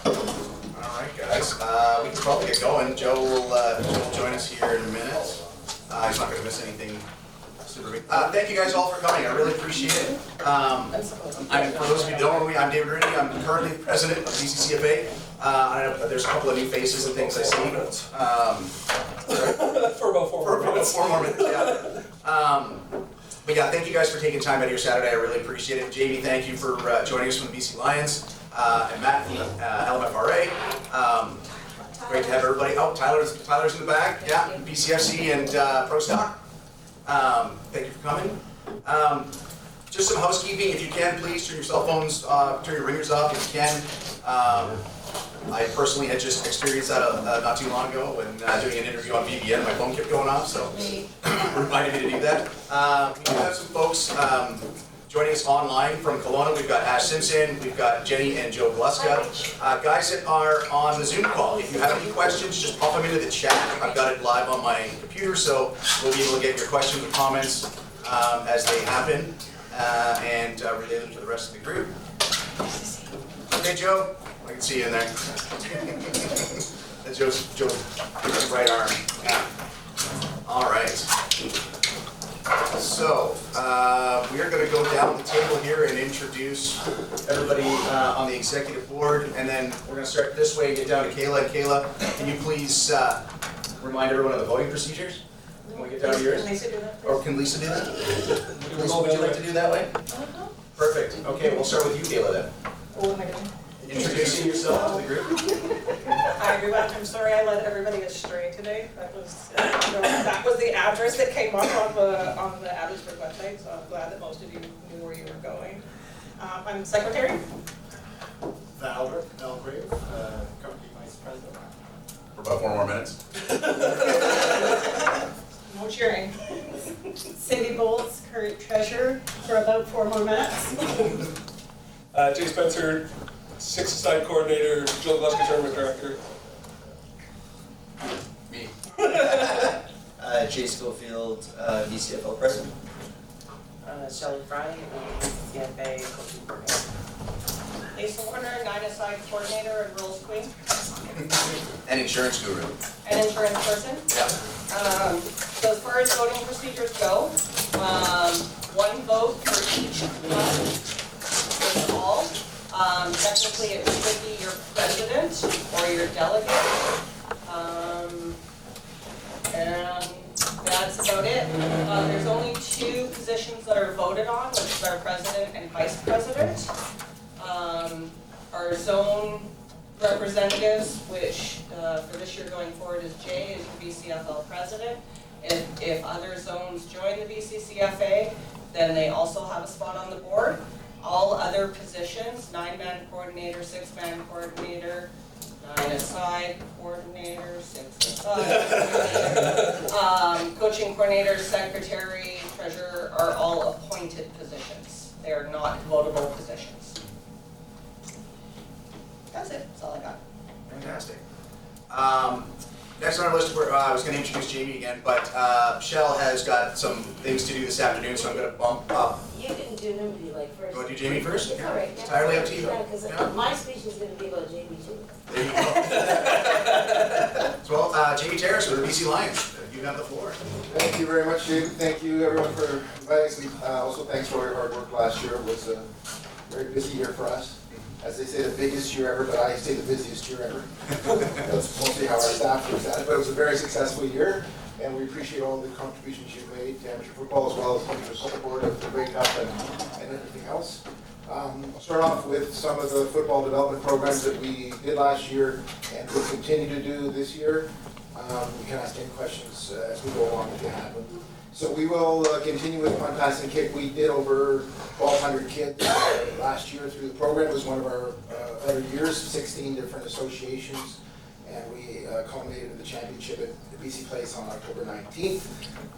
All right, guys. We can probably get going. Joe will join us here in a minute. He's not going to miss anything super big. Thank you guys all for coming. I really appreciate it. For those of you who don't know me, I'm David Rindy. I'm currently the president of Bccfa. I know there's a couple of new faces and things I see. For about 4 more minutes. 4 more minutes, yeah. But yeah, thank you guys for taking time out of your Saturday. I really appreciate it. Jamie, thank you for joining us from the BC Lions. And Matt from the LMFRA. Great to have everybody. Oh, Tyler's in the back. Yeah, BCFC and ProStock. Thank you for coming. Just some housekeeping. If you can, please turn your cell phones, turn your ringers off if you can. I personally had just experienced that not too long ago when doing an interview on BBN. My phone kept going off, so reminded me to do that. We do have some folks joining us online from Kelowna. We've got Ash Simpson, we've got Jenny and Joe Gluska. Guys that are on the Zoom call, if you have any questions, just pop them into the chat. I've got it live on my computer, so we'll be able to get your questions and comments as they happen and relay them to the rest of the group. Okay, Joe, I can see you in there. That's Joe's right arm. Yeah. All right. So, we are going to go down the table here and introduce everybody on the executive board, and then we're going to start this way and get down to Kayla. And Kayla, can you please remind everyone of the voting procedures when we get down to yours? Can Lisa do that, please? Or can Lisa do that? Lisa, would you like to do that way? Perfect. Okay, we'll start with you, Kayla, then. What am I doing? Introducing yourself to the group. Hi everyone, I'm sorry I led everybody astray today. That was the address that came up on the Abbotsford website, so I'm glad that most of you knew where you were going. I'm secretary. Albert Elgrave, company vice president. For about 4 more minutes. No cheering. Cindy Bolts, current treasurer, for about 4 more minutes. Jay Spencer, Six Aside coordinator, Joe Gluska, tournament director. Me. Jay Schofield, Bccfa president. Shelley Fry, Bccfa coaching coordinator. Lisa Warner, 9-a-side coordinator and rules queen. And insurance guru. And insurance person. Yeah. So as far as voting procedures go, 1 vote for each one is all. Technically it should be your president or your delegate. And that's about it. There's only 2 positions that are voted on, which is our president and vice president. Our zone representatives, which for this year going forward is Jay, is your BCFL president. If other zones join the BCCFA, then they also have a spot on the board. All other positions, 9-man coordinator, 6-man coordinator, 9-a-side coordinator, 6-a-side coordinator, coaching coordinator, secretary, treasurer are all appointed positions. They are not votable positions. That's it. That's all I got. Fantastic. Next on our list, I was going to introduce Jamie again, but Shell has got some things to do this afternoon, so I'm going to bump up. You can do nobody like first. You want to do Jamie first? It's all right. It's entirely up to you. Yeah, because my speech is going to be about Jamie too. There you go. So, Jamie Terrace with the BC Lions. You have the floor. Thank you very much, David. Thank you, everyone, for inviting us. Also, thanks for all your hard work last year. It was a very busy year for us. As they say, the biggest year ever, but I say the busiest year ever. That's mostly how our staff looks at it. But it was a very successful year, and we appreciate all the contributions you've made to amateur football, as well as the support of the Grey Cup and everything else. I'll start off with some of the football development programs that we did last year and will continue to do this year. You can ask any questions as we go along if you have them. So we will continue with punt, pass, and kick. We did over 1,200 kids last year through the program. It was one of our better years, 16 different associations, and we culminated in the championship at the BC Place on October 19th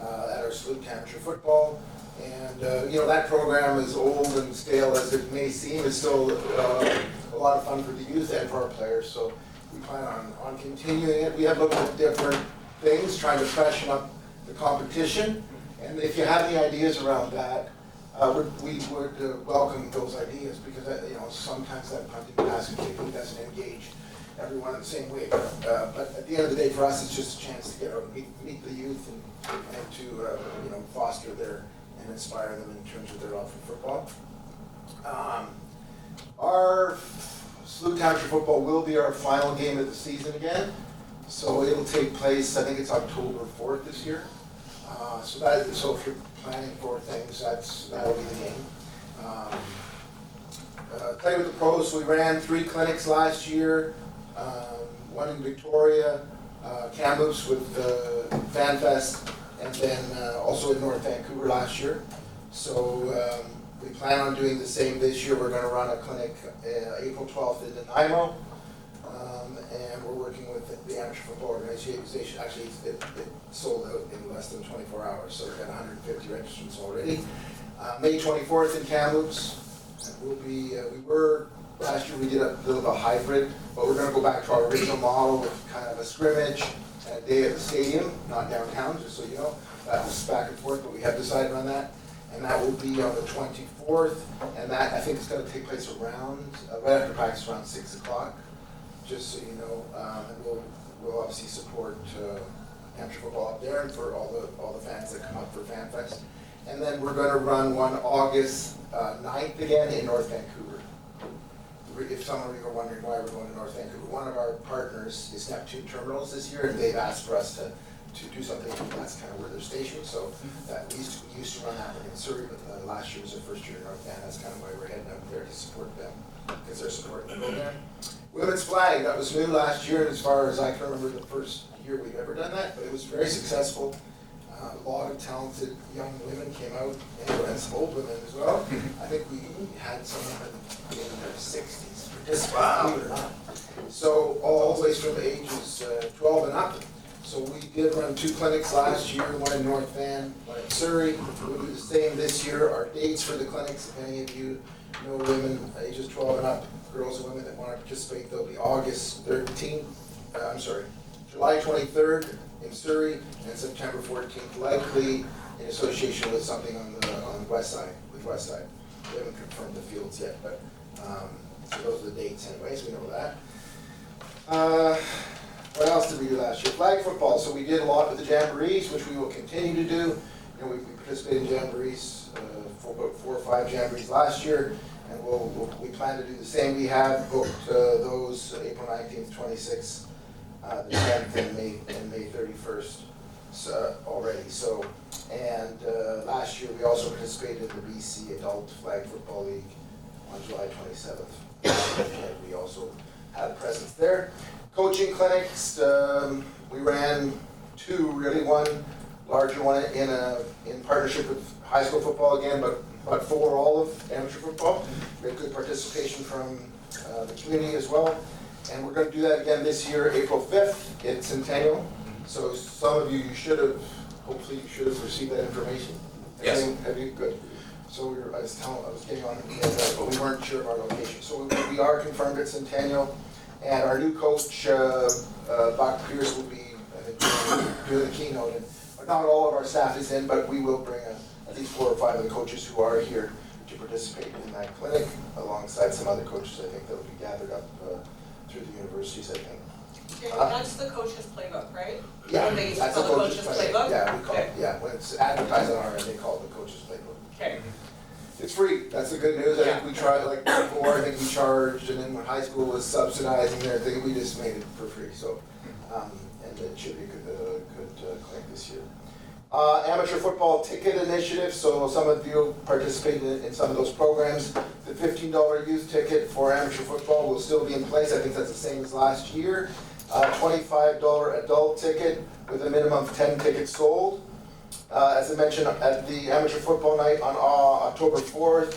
at our salute to amateur football. And you know, that program, as old and stale as it may seem, is still a lot of fun for the youth and for our players. So we plan on continuing it. We have looked at different things, trying to freshen up the competition. And if you have any ideas around that, we would welcome those ideas because, sometimes that punting, passing, kicking doesn't engage everyone in the same way. But at the end of the day, for us, it's just a chance to get out and meet the youth and to, foster their and inspire them in terms of their love for football. Our Slough Township football will be our final game of the season again. So it'll take place, I think it's October 4th this year. So if you're planning for things, that'll be the game. Play with the pros, we ran 3 clinics last year, one in Victoria, Kamloops with FanFest, and then also in North Vancouver last year. So we plan on doing the same this year. We're going to run a clinic April 12th in Nanaimo, and we're working with the amateur football organization. Actually, it sold out in less than 24 hours, so we've got 150 registrants already. May 24th in Kamloops. We were, last year we did a little bit of a hybrid, but we're going to go back to our original model with kind of a scrimmage and a day at the stadium, not downtown, just so you know. That was back and forth, but we have decided on that. And that will be on the 24th, and that I think is going to take place around, right after practice, around 6 o'clock, just so you know. And we'll obviously support amateur football up there and for all the fans that come up for FanFest. And then we're going to run one August 9th again in North Vancouver. If some of you are wondering why we're going to North Vancouver, one of our partners is Neptune Terminals this year, and they've asked for us to do something, that's kind of where they're stationed. So we used to run that one in Surrey, but last year was our first year in North Van. That's kind of why we're heading up there to support them, because they're supporting the program. Women's flag, that was new last year, and as far as I can remember, the first year we've ever done that, but it was very successful. A lot of talented young women came out, and some old women as well. I think we had some in their 60s participate, believe it or not. So all the way from ages 12 and up. So we did run 2 clinics last year, one in North Van, one in Surrey. We'll do the same this year. Our dates for the clinics, if any of you know women ages 12 and up, girls and women that want to participate, they'll be July 23rd in Surrey and September 14th, likely in association with something on the west side, with Westside. We haven't confirmed the fields yet, but so those are the dates anyways, we know that. What else did we do last year? Flag football. So we did a lot with the jamborees, which we will continue to do. We participated in jamborees for about 4 or 5 jamborees last year, and we plan to do the same. We have booked those April 19th, 26th, the 10th, and May 31st already. So, and last year we also participated in the BC Adult Flag Football League on July 27th. And we also had a presence there. Coaching clinics, we ran 2 really, one larger one in partnership with high school football again, but for all of amateur football. We had good participation from the community as well. And we're going to do that again this year, April 5th, it's Centennial. So some of you should have, hopefully you should have received that information. Yes. Have you? Good. So I was getting on it, but we weren't sure of our location. So we are confirmed at Centennial. And our new coach, Buck Pierce, will be, I think, doing the keynote. But not all of our staff is in, but we will bring at least 4 or 5 of the coaches who are here to participate in that clinic, alongside some other coaches, I think, that will be gathered up through the universities, I think. Okay, that's the coach's playbook, right? Yeah, When they used to that's call the the coach's coach's playbook. playbook? Yeah, we call Okay. it, yeah, when it's advertised on our end, they call it the coach's playbook. Okay. It's free, that's the good news. I think we tried, like before, I think we charged, and then when high school was subsidizing their thing, we just made it for free, so. And it should be a good clinic this year. Amateur football ticket initiative, so some of you participated in some of those programs. The $15 youth ticket for amateur football will still be in place. I think that's the same as last year. $25 adult ticket with a minimum of 10 tickets sold. As I mentioned, at the amateur football night on October 4th,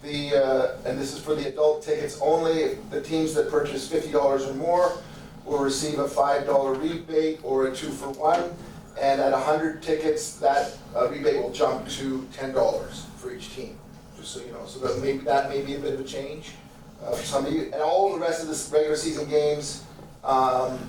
and this is for the adult tickets only, the teams that purchase $50 or more will receive a $5 rebate or a 2-for-1. And at 100 tickets, that rebate will jump to $10 for each team, just so you know. So that may be a bit of a change for some of you. And all the rest of the regular season games,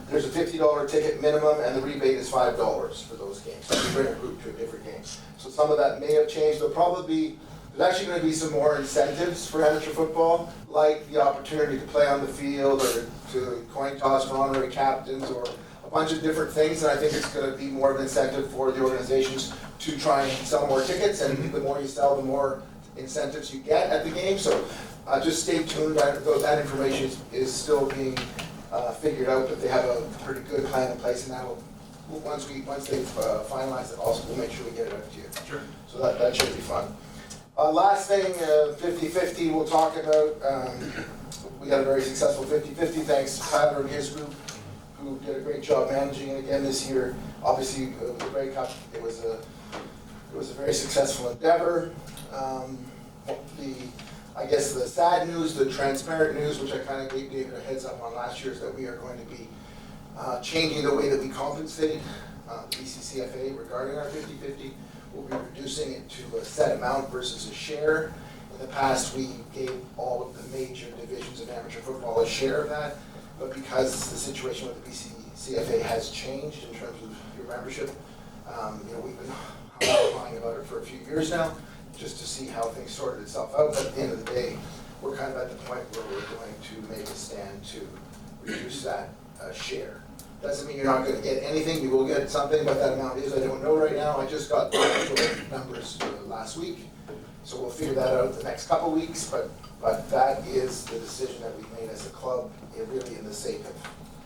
there's a $50 ticket minimum, and the rebate is $5 for those games. So you bring a group to a different game. So some of that may have changed. There'll probably be There's actually going to be some more incentives for amateur football, like the opportunity to play on the field or to coin toss for honorary captains or a bunch of different things. And I think it's going to be more of an incentive for the organizations to try and sell more tickets. And the more you sell, the more incentives you get at the game. So just stay tuned. That information is still being figured out, but they have a pretty good plan in place. And that'll, once they've finalized it, also we'll make sure we get it out to you. Sure. So that should be fun. Last thing, 50-50 we'll talk about. We had a very successful 50-50, thanks to Tyler and his group, who did a great job managing it again this year. Obviously, with the Grey Cup, it was a very successful endeavor. I guess the sad news, the transparent news, which I kind of gave David a heads up on last year, is that we are going to be changing the way that we compensate the Bccfa regarding our 50-50. We'll be reducing it to a set amount versus a share. In the past, we gave all of the major divisions of amateur football a share of that, but because the situation with the Bccfa has changed in terms of your membership, we've been talking about it for a few years now, just to see how things sorted itself out. But at the end of the day, we're kind of at the point where we're going to make a stand to reduce that share. Doesn't mean you're not going to get anything. You will get something. What that amount is, I don't know right now. I just got the actual numbers last week, so we'll figure that out the next couple weeks. But that is the decision that we've made as a club, really in the sake of,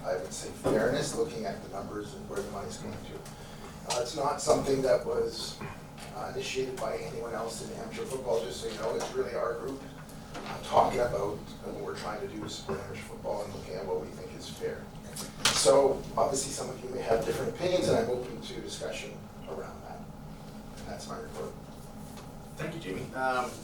I would say, fairness, looking at the numbers and where the money's going to. It's not something that was initiated by anyone else in amateur football. Just so you know, it's really our group talking about what we're trying to do to support amateur football and looking at what we think is fair. So obviously some of you may have different opinions, and I'm open to discussion around that. And that's my report. Thank you, Jamie.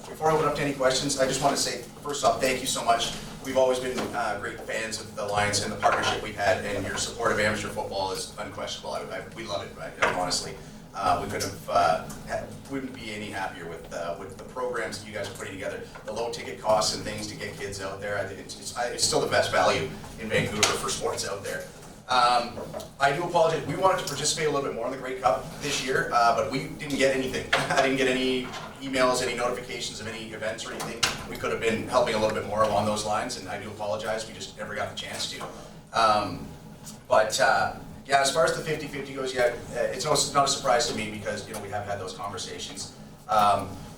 Before I open up to any questions, I just want to say, first off, thank you so much. We've always been great fans of the Alliance and the partnership we've had, and your support of amateur football is unquestionable. We love it, right? Honestly. We wouldn't be any happier with the programs that you guys are putting together. The low ticket costs and things to get kids out there. I think it's still the best value in Vancouver for sports out there. I do apologize. We wanted to participate a little bit more in the Grey Cup this year, but we didn't get anything. I didn't get any emails, any notifications of any events or anything. We could have been helping a little bit more along those lines, and I do apologize. We just never got the chance to. Yeah, as far as the 50-50 goes, yeah, it's not a surprise to me because we have had those conversations.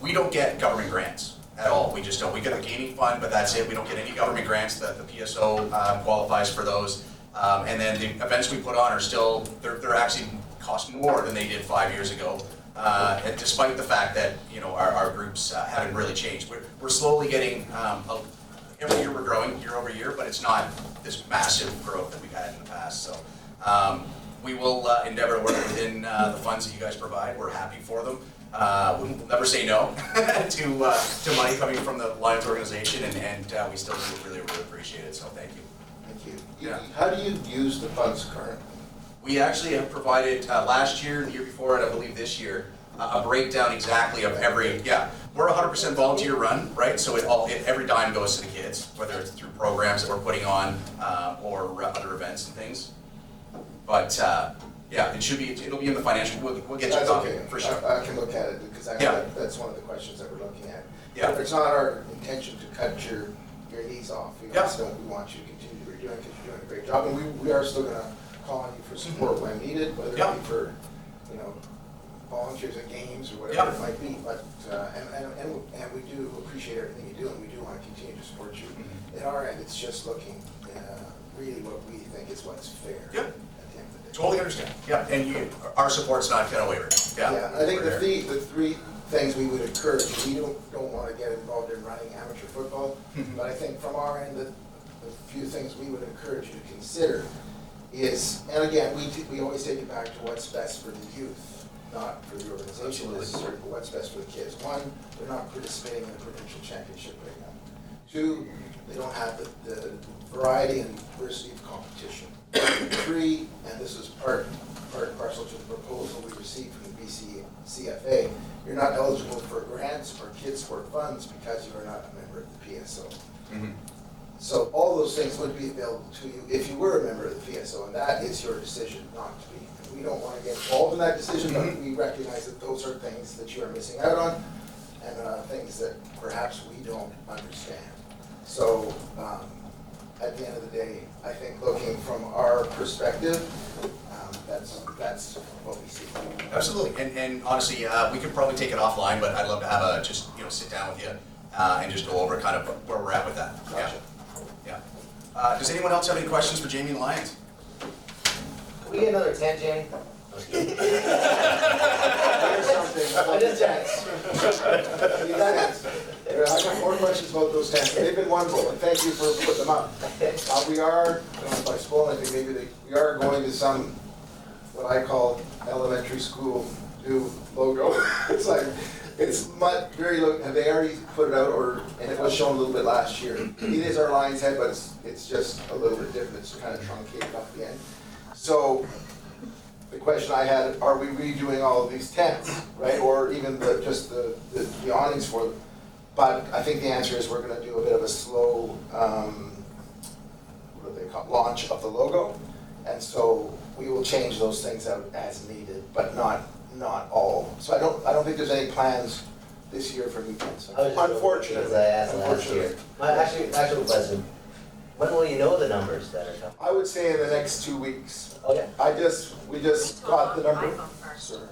We don't get government grants at all. We just don't. We get a gaming fund, but that's it. We don't get any government grants. The PSO qualifies for those. And then the events we put on are still, they're actually cost more than they did 5 years ago. And despite the fact that our groups haven't really changed. We're slowly getting, every year we're growing year over year, but it's not this massive growth that we've had in the past. So. We will endeavor to work within the funds that you guys provide. We're happy for them. We'll never say no to money coming from the Lions organization, and we still do really appreciate it. So thank you. Thank you. Yeah. How do you use the funds currently? We actually have provided last year, the year before, and I believe this year, a breakdown exactly of every. Yeah, we're 100% volunteer run, right? So every dime goes to the kids, whether it's through programs that we're putting on or other events and things. But yeah, it'll be in the financial. We'll get you a copy for sure. I can look at it because that's one of the questions that we're looking at. Yeah. But it's not our intention to cut your knees off. We Yeah. we want you to continue what you're doing because you're doing a great job, and we are still going to call on you for support when needed, whether it be for volunteers at games or whatever it might be. But and we do appreciate everything you do, and we do want to continue to support you. At our end, it's just looking really what we think is what's fair. Yeah. Totally understand. Yeah, and our support's not going to waver. Yeah, I think the three things we would encourage, we don't want to get involved in running amateur football, but I think from our end, the few things we would encourage you to consider is, and again, we always take it back to what's best for the youth, not for the organization necessarily, but what's best for the kids. One, they're not participating in a provincial championship right now. Two, they don't have the variety and diversity of competition. Three, and this is part and parcel to the proposal we received from the Bccfa, you're not eligible for grants or kids sport funds because you are not a member of the PSO. So all those things would be available to you if you were a member of the PSO, and that is your decision not to be. And we don't want to get involved in that decision, but we recognize that those are things that you are missing out on. and things that perhaps we don't understand. So at the end of the day, I think looking from our perspective, that's what we see. Absolutely, and honestly, we could probably take it offline, but I'd love to have a, just, sit down with you and just go over kind of where we're at with that. Gotcha. Yeah. Does anyone else have any questions for Jamie and Lyons? Can we get another 10, Jamie? Here's something about the tents. I got more questions about those tents. They've been wonderful, and thank you for putting them up. We are, I don't know if I spoiled anything, maybe we are going to some, what I call elementary school new logo. It's like, it's very low, have they already put it out, or, and it was shown a little bit last year. It is our Lion's head, but it's just a little bit different, it's kind of truncated off the end. So, the question I had, are we redoing all of these tents, right, or even just the awnings for them? But I think the answer is we're gonna do a bit of a slow, what do they call it, launch of the logo. And so we will change those things out as needed, but not all. So I don't think there's any plans this year for new tents. Unfortunately. As I asked last year. My actual question, when will you know the numbers that are coming? I would say in the next 2 weeks. Oh, yeah? We just got the number. Sir.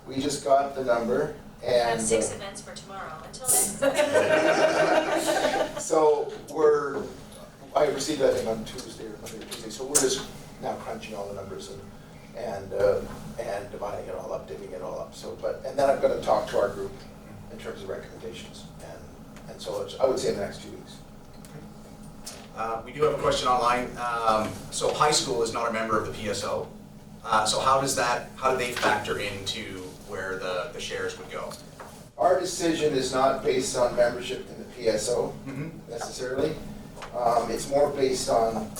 We just got the number I and. have 6 events for tomorrow, until next. So I received that thing on Tuesday or Monday or Tuesday, so we're just now crunching all the numbers and dividing it all up, divvying it all up. So, and then I'm gonna talk to our group in terms of recommendations. And so I would say in the next 2 weeks. We do have a question online. So high school is not a member of the PSO. So how do they factor into where the shares would go? Our decision is not based on membership in the PSO necessarily. It's more based on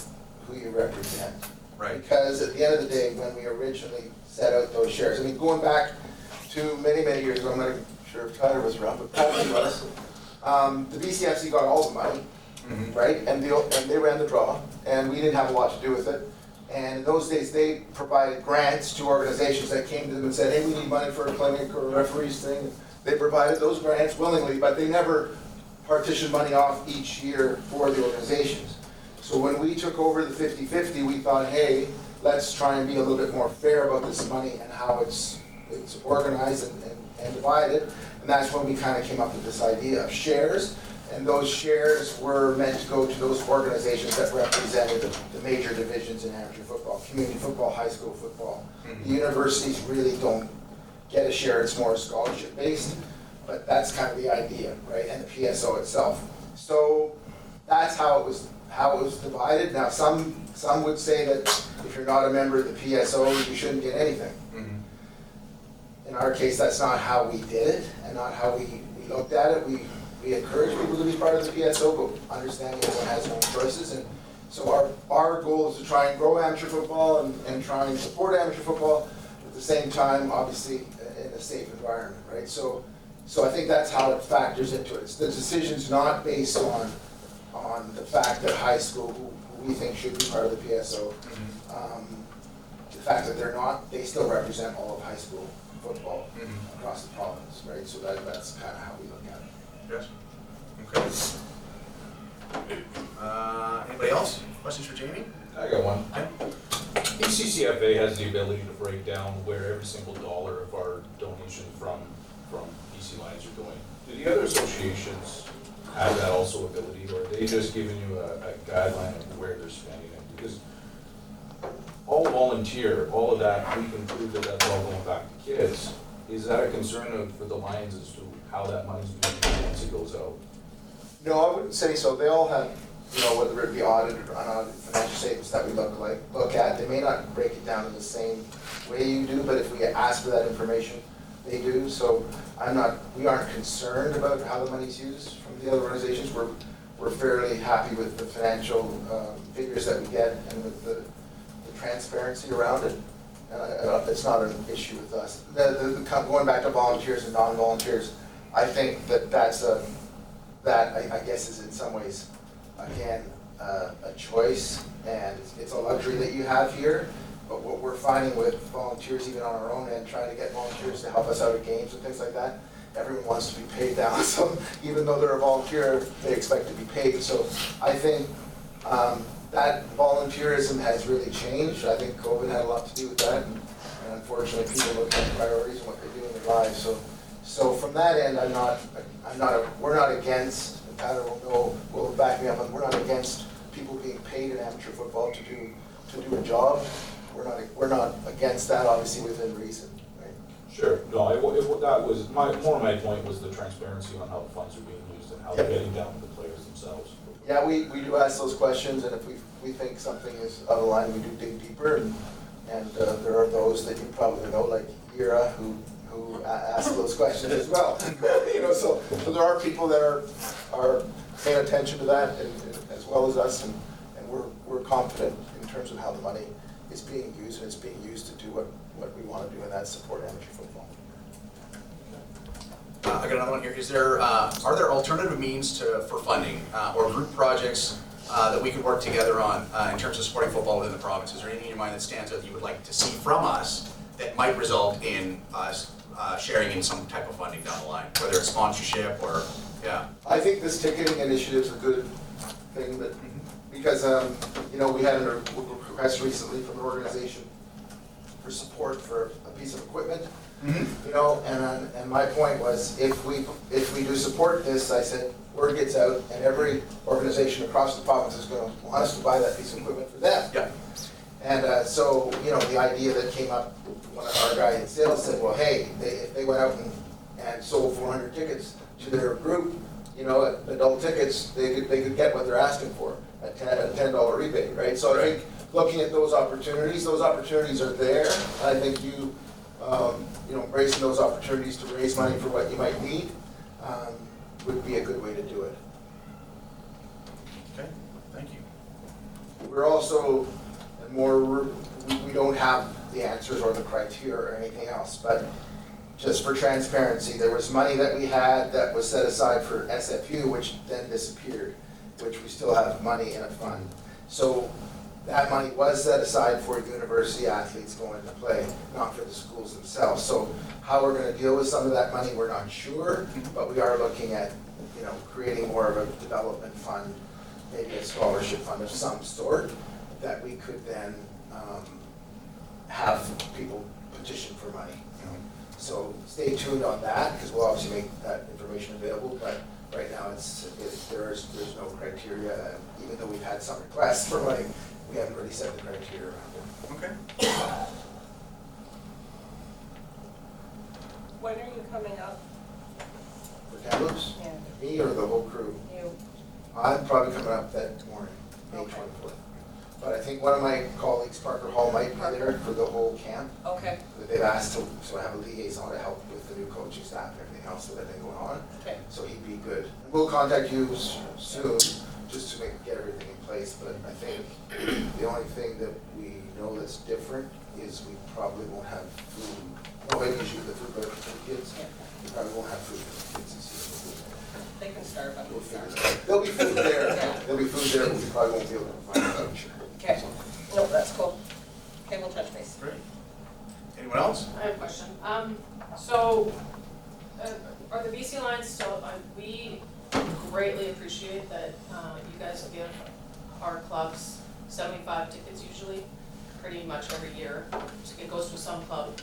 who you represent. Right. Because at the end of the day, when we originally set out those shares, I mean, going back to many, many years ago, I'm not sure if Tyler was around, but Tyler was, the BCFC got all the money, right? And they ran the draw, and we didn't have a lot to do with it. And in those days, they provided grants to organizations that came to them and said, hey, we need money for a clinic or a referees thing. They provided those grants willingly, but they never partitioned money off each year for the organizations. So when we took over the 50-50, we thought, hey, let's try and be a little bit more fair about this money and how it's organized and divided. And that's when we kind of came up with this idea of shares. And those shares were meant to go to those organizations that represented the major divisions in amateur football, community football, high school football. The universities really don't get a share, it's more scholarship based, but that's kind of the idea, right? And the PSO itself. So that's how it was divided. Now some would say that if you're not a member of the PSO, you shouldn't get anything. In our case, that's not how we did it and not how we looked at it. We encourage people to be part of the PSO, but understanding everyone has their own choices. And so our goal is to try and grow amateur football and try and support amateur football at the same time, obviously, in a safe environment, right? So I think that's how it factors into it. The decision's not based on the fact that high school, who we think should be part of the PSO, the fact that they're not, they still represent all of high school football across the province, right? So that's kind of how we look at it. Yes. Okay. Anybody else? Questions for Jamie? I got one. Bccfa has the ability to break down where every single dollar of our donation from BC Lions are going. Do the other associations have that also ability, or are they just giving you a guideline of where they're spending it? Because all volunteer, all of that, we can prove that that's all going back to kids. Is that a concern for the Lions as to how that money's being used once it goes out? No, I wouldn't say so. They all have, whether it be audited or unaudited financial statements that we look at. They may not break it down in the same way you do, but if we ask for that information, they do. So we aren't concerned about how the money's used from the other organizations. We're fairly happy with the financial figures that we get and with the transparency around it. It's not an issue with us. Going back to volunteers and non-volunteers, I think that I guess is in some ways, again, a choice, and it's a luxury that you have here. But what we're finding with volunteers, even on our own end, trying to get volunteers to help us out at games and things like that, everyone wants to be paid now. So even though they're a volunteer, they expect to be paid. So I think that volunteerism has really changed. I think COVID had a lot to do with that. And unfortunately, people look at priorities and what they do in their lives. So from that end, we're not against, and Tyler will back me up, and we're not against people being paid in amateur football to do a job. We're not against that, obviously within reason, right? Sure, no, that was, more of my point was the transparency on how the funds are being used and how they're getting down to the players themselves. Yeah, we do ask those questions, and if we think something is out of line, we do dig deeper, and there are those that you probably know, like Ira, who ask those questions as well. You know, so there are people that are paying attention to that, and as well as us, and we're confident in terms of how the money is being used, and it's being used to do what we want to do, and that's support amateur football. I got another one here. Are there alternative means for funding or group projects that we could work together on in terms of supporting football within the province? Is there anything in your mind that stands out that you would like to see from us that might result in us sharing in some type of funding down the line, whether it's sponsorship or, yeah? I think this ticketing initiative is a good thing, that because you know, we had a request recently from an organization for support for a piece of equipment. You know, and my point was, if we do support this, I said, word gets out, and every organization across the province is going to want us to buy that piece of equipment for them. Yeah. And so, you know, the idea that came up, one of our guys in sales said, well, hey, if they went out and sold 400 tickets to their group, you know, adult tickets, they could get what they're asking for, a $10 rebate, right? So I think looking at those opportunities are there. I think you know, embracing those opportunities to raise money for what you might need would be a good way to do it. Okay, thank you. We're also we don't have the answers or the criteria or anything else, but just for transparency, there was money that we had that was set aside for SFU, which then disappeared, which we still have money in a fund. So that money was set aside for university athletes going to play, not for the schools themselves. So how we're going to deal with some of that money, we're not sure, but we are looking at, you know, creating more of a development fund, maybe a scholarship fund of some sort, that we could then have people petition for money. So stay tuned on that, because we'll obviously make that information available, but right now there's no criteria. Even though we've had some requests for money, we haven't really set the criteria around it. Okay. When are you coming up? For Kamloops, Yeah. me or the whole crew? You, I'm probably coming up that morning, May 24th. But I think one of my colleagues, Parker Hall, might be there for the whole camp. okay, They've asked to sort of have a liaison to help with the new coaching staff and everything else that have been going on. okay. So he'd be good. And we'll contact you soon, just to get everything in place. But I think the only thing that we know that's different is we probably won't have food. No way we shoot the food for the kids. We probably won't have food for the kids this year. They can start, but We'll we'll figure start. it out. There'll be food there. There'll be food there, but we probably won't be able to find it, I'm sure. Okay, no, that's cool. Okay, we'll touch base. Great. Anyone else? I have a question. So, are the BC Lions still, we greatly appreciate that you guys give our clubs 75 tickets usually, pretty much every year. It goes to some club to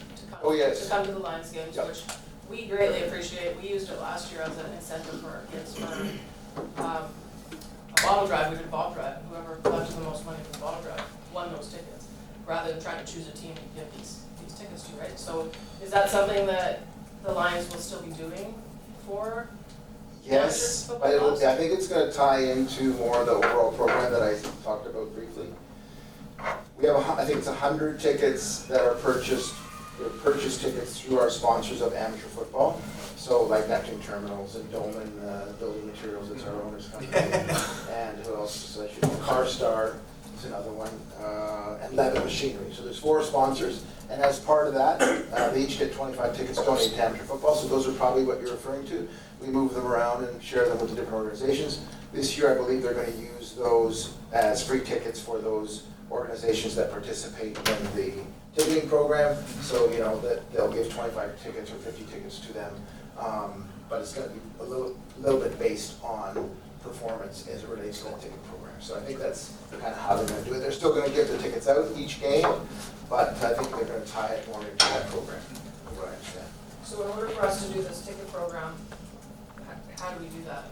come to the Lions games, which we greatly appreciate. We used it last year as an incentive for our kids for a bottle drive. We did a bottle drive. Whoever collected the most money for the bottle drive won those tickets, rather than trying to choose a team and give these tickets to, right? So is that something that the Lions will still be doing for? Yes, but I think it's going to tie into more of the overall program that I talked about briefly. We have, I think it's 100 tickets that are purchased. They're purchased tickets through our sponsors of amateur football. So like Neptune Terminals and Doman Building Materials, it's our owner's company. And who else is I should know? CarStar is another one, and Levitt Machinery. So there's 4 sponsors, and as part of that, they each get 25 tickets donated to amateur football. So those are probably what you're referring to. We move them around and share them with the different organizations. This year, I believe they're going to use those as free tickets for those organizations that participate in the ticketing program. So, you know, that they'll give 25 tickets or 50 tickets to them. But it's gonna be a little bit based on performance as it relates to that ticket program. So I think that's kind of how they're gonna do it. They're still gonna give the tickets out each game, but I think they're gonna tie it more into that program, from what I understand. So in order for us to do this ticket program, how do we do that?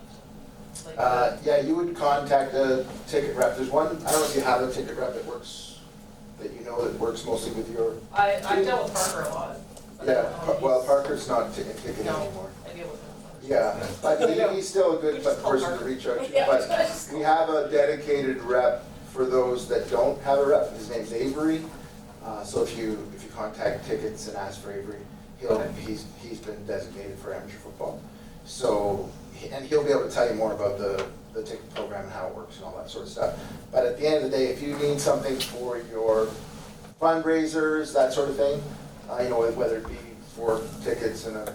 Like, Yeah, you would contact a ticket rep. There's one, I don't know if you have a ticket rep that works, that you know that works mostly with your, I dealt with Parker a lot. but I yeah, don't know if well, he's- Parker's not ticketing No. anymore. I deal with him. Yeah, but he's still a good Just call person to Parker. reach out to. Yeah, But just we have a dedicated rep for those that don't have a rep. His name's Avery. So if you contact tickets and ask for Avery, he's been designated for amateur football. So, and he'll be able to tell you more about the ticket program and how it works and all that sort of stuff. But at the end of the day, if you need something for your fundraisers, that sort of thing, you know, whether it be for tickets and a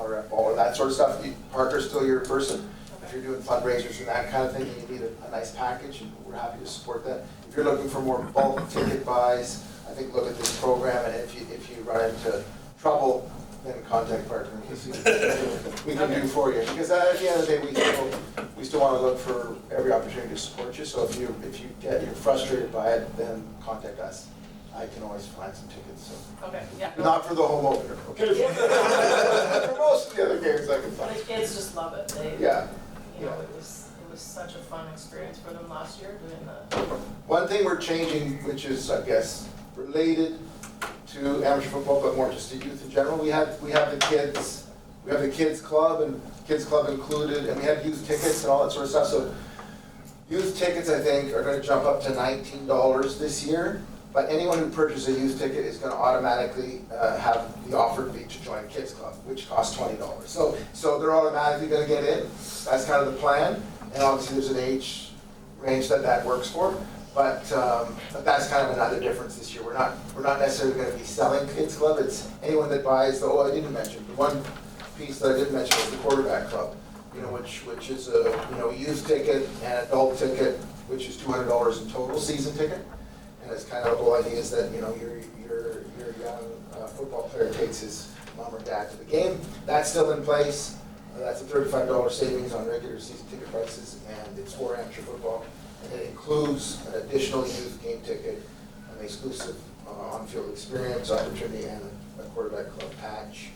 rep ball or that sort of stuff, Parker's still your person. If you're doing fundraisers and that kind of thing, and you need a nice package, and we're happy to support that. If you're looking for more bulk ticket buys, I think look at this program, and if you run into trouble, then contact Parker and see what we can do for you. Because at the end of the day, we still want to look for every opportunity to support you. So if you're frustrated by it, then contact us. I can always find some tickets. So. Okay, yeah. Not for the home opener, okay? For most of the other games I can The find. kids just love it. They, Yeah. you know, it was such a fun experience for them last year doing the. One thing we're changing, which is, I guess, related to amateur football, but more just to youth in general, we have the kids club, and kids club included, and we have youth tickets and all that sort of stuff. So youth tickets, I think, are going to jump up to $19 this year. But anyone who purchases a youth ticket is going to automatically have the offer to join Kids Club, which costs $20. So they're automatically going to get in. That's kind of the plan. And obviously there's an age range that works for. But that's kind of another difference this year. We're not necessarily going to be selling Kids Club. It's anyone that buys I didn't mention, the one piece that I didn't mention was the quarterback club, you know, which is a youth ticket and adult ticket, which is $200 in total, season ticket. And it's kind of the whole idea is that, you know, your young football player takes his mom or dad to the game. That's still in place. That's a $35 savings on regular season ticket prices, and it's for amateur football. And it includes an additional youth game ticket, an exclusive on-field experience opportunity, and a quarterback club patch,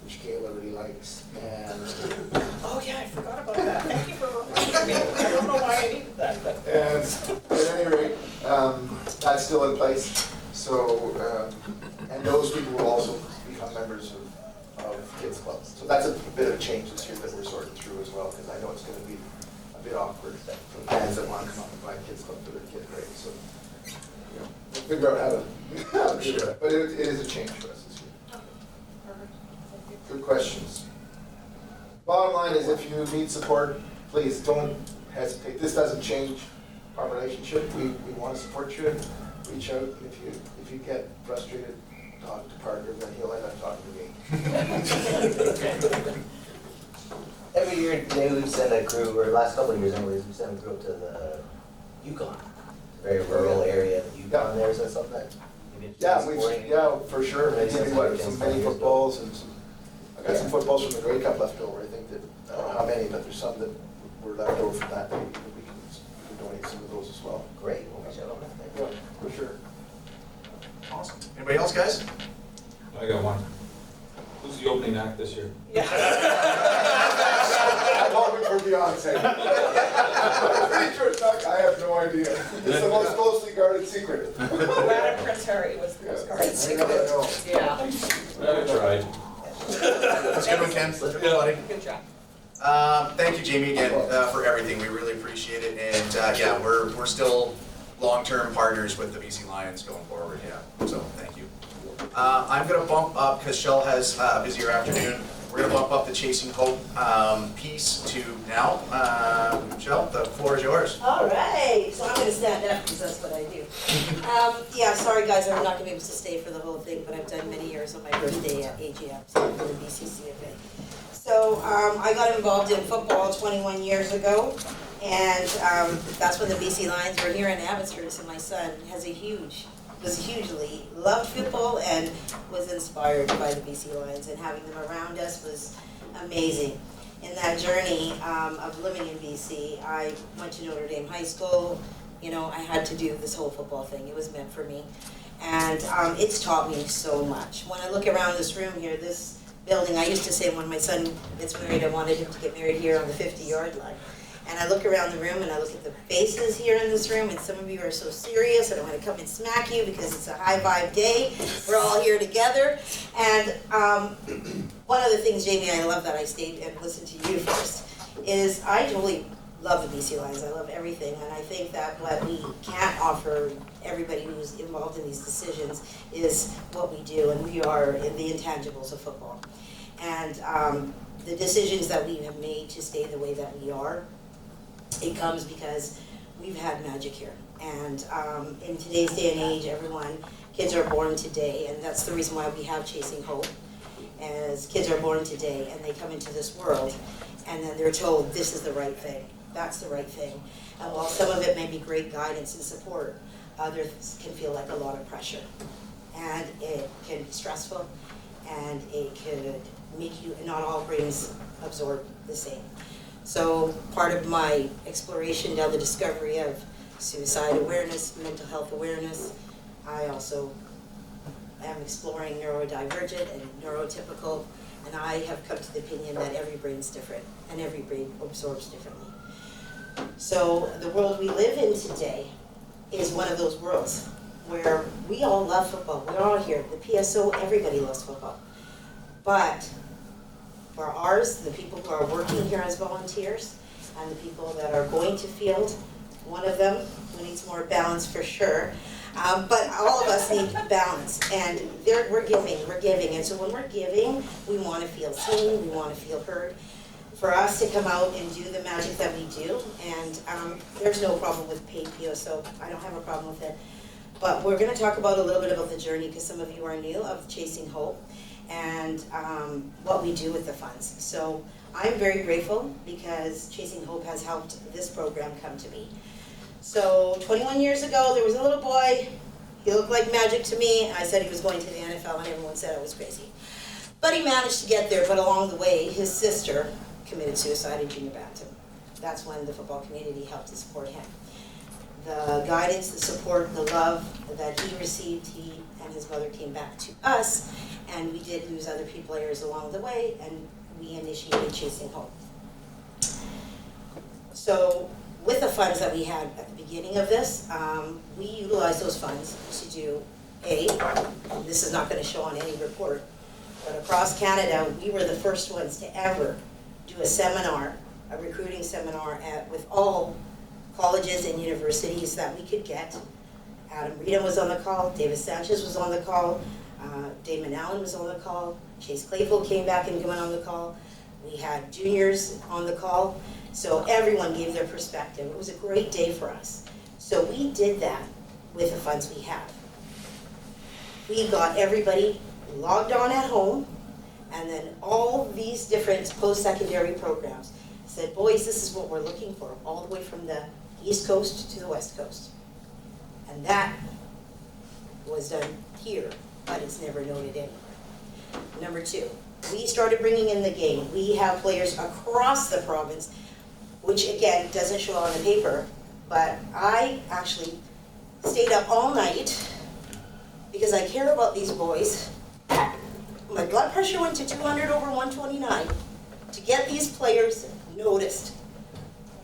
which Kayla really likes. And Oh, yeah, I forgot about that. Thank you for reminding me. I don't know why I needed that, but. And at any rate, that's still in place. So, and those people will also become members of Kids Clubs. So that's a bit of a change this year that we're sorting through as well, because I know it's going to be a bit awkward for fans that want to come up and buy Kids Club for their kid, right? So, you know, we'll figure out how to do that. But it is a change for us this year. Perfect. Thank you. Good questions. Bottom line is, if you need support, please don't hesitate. This doesn't change our relationship. We want to support you. Reach out. If you get frustrated, talk to Parker, then he'll end up talking to me. Every year, today we've sent a crew, or last couple of years anyways, we sent a crew to the Yukon. It's a very rural area, the Yukon there, so something that you've been supporting. For sure. Maybe some mini footballs and some. I got some footballs from the Grey Cup left over. I think that, I don't know how many, but there's some that were left over from that. We can donate some of those as well. Great, we'll reach out on that. Thank you. Yeah, for sure. Awesome. Anybody else, guys? I got one. Who's the opening act this year? Yeah. I'm hoping for Beyonce. I'm pretty sure it's not, I have no idea. It's the most closely guarded secret. Madam Prince Harry was the most guarded I secret. never know. Yeah, I tried. That's a good one, Ken. Buddy. good job. Thank you, Jamie, again, for everything. We really appreciate it. And yeah, we're still long-term partners with the BC Lions going forward. Yeah, so thank you. I'm going to bump up, because Shell has a busier afternoon, we're going to bump up the Chasing Hope piece to now. Shell, the floor is yours. All right, so I'm going to stand up because that's what I do. Yeah, sorry guys, I'm not going to be able to stay for the whole thing, but I've done many years on my birthday at AGM, so for the Bccfa. So I got involved in football 21 years ago. And that's when the BC Lions were here in Abbotsford, so my son was hugely loved football and was inspired by the BC Lions, and having them around us was amazing. In that journey of living in BC, I went to Notre Dame High School. You know, I had to do this whole football thing. It was meant for me. And it's taught me so much. When I look around this room here, this building, I used to say when my son gets married, I wanted him to get married here on the 50-yard line. And I look around the room and I look at the faces here in this room, and some of you are so serious, and I'm gonna come and smack you because it's a high vibe day. We're all here together. And one of the things, Jamie, I love that I stayed and listened to you first, is I totally love the BC Lions. I love everything, and I think that what we can't offer everybody who's involved in these decisions is what we do, and we are in the intangibles of football. And the decisions that we have made to stay the way that we are, it comes because we've had magic here. And in today's day and age, kids are born today, and that's the reason why we have Chasing Hope, as kids are born today and they come into this world, and then they're told this is the right thing, that's the right thing. And while some of it may be great guidance and support, others can feel like a lot of pressure. And it can be stressful, and it could make you, not all brains absorb the same. So part of my exploration down the discovery of suicide awareness, mental health awareness, I also am exploring neurodivergent and neurotypical, and I have come to the opinion that every brain's different and every brain absorbs differently. So the world we live in today is one of those worlds where we all love football. We're all here. The PSO, everybody loves football. But for ours, the people who are working here as volunteers and the people that are going to field, one of them who needs more balance for sure, but all of us need balance, and we're giving, and so when we're giving, we want to feel seen, we want to feel heard. For us to come out and do the magic that we do, and there's no problem with paid PSO, I don't have a problem with it. But we're going to talk about a little bit about the journey, because some of you are new, of Chasing Hope, and what we do with the funds. So I'm very grateful because Chasing Hope has helped this program come to be. So 21 years ago, there was a little boy, he looked like magic to me. I said he was going to the NFL, and everyone said I was crazy. But he managed to get there, but along the way, his sister committed suicide in junior bantam. That's when the football community helped to support him. The guidance, the support, the love that he received, he and his mother came back to us, and we did lose other players along the way, and we initiated Chasing Hope. So with the funds that we had at the beginning of this, we utilized those funds to do this is not going to show on any report, but across Canada, we were the first ones to ever do a seminar, a recruiting seminar with all colleges and universities that we could get. Adam Rita was on the call, David Sanchez was on the call, Damon Allen was on the call, Chase Claypool came back and went on the call. We had juniors on the call, so everyone gave their perspective. It was a great day for us. So we did that with the funds we have. We got everybody logged on at home, and then all these different post-secondary programs said, boys, this is what we're looking for, all the way from the East Coast to the West Coast. And that was done here, but it's never noted anywhere. Number two, we started bringing in the game. We have players across the province, which again, doesn't show on the paper, but I actually stayed up all night because I care about these boys. My blood pressure went to 200 over 129 to get these players noticed.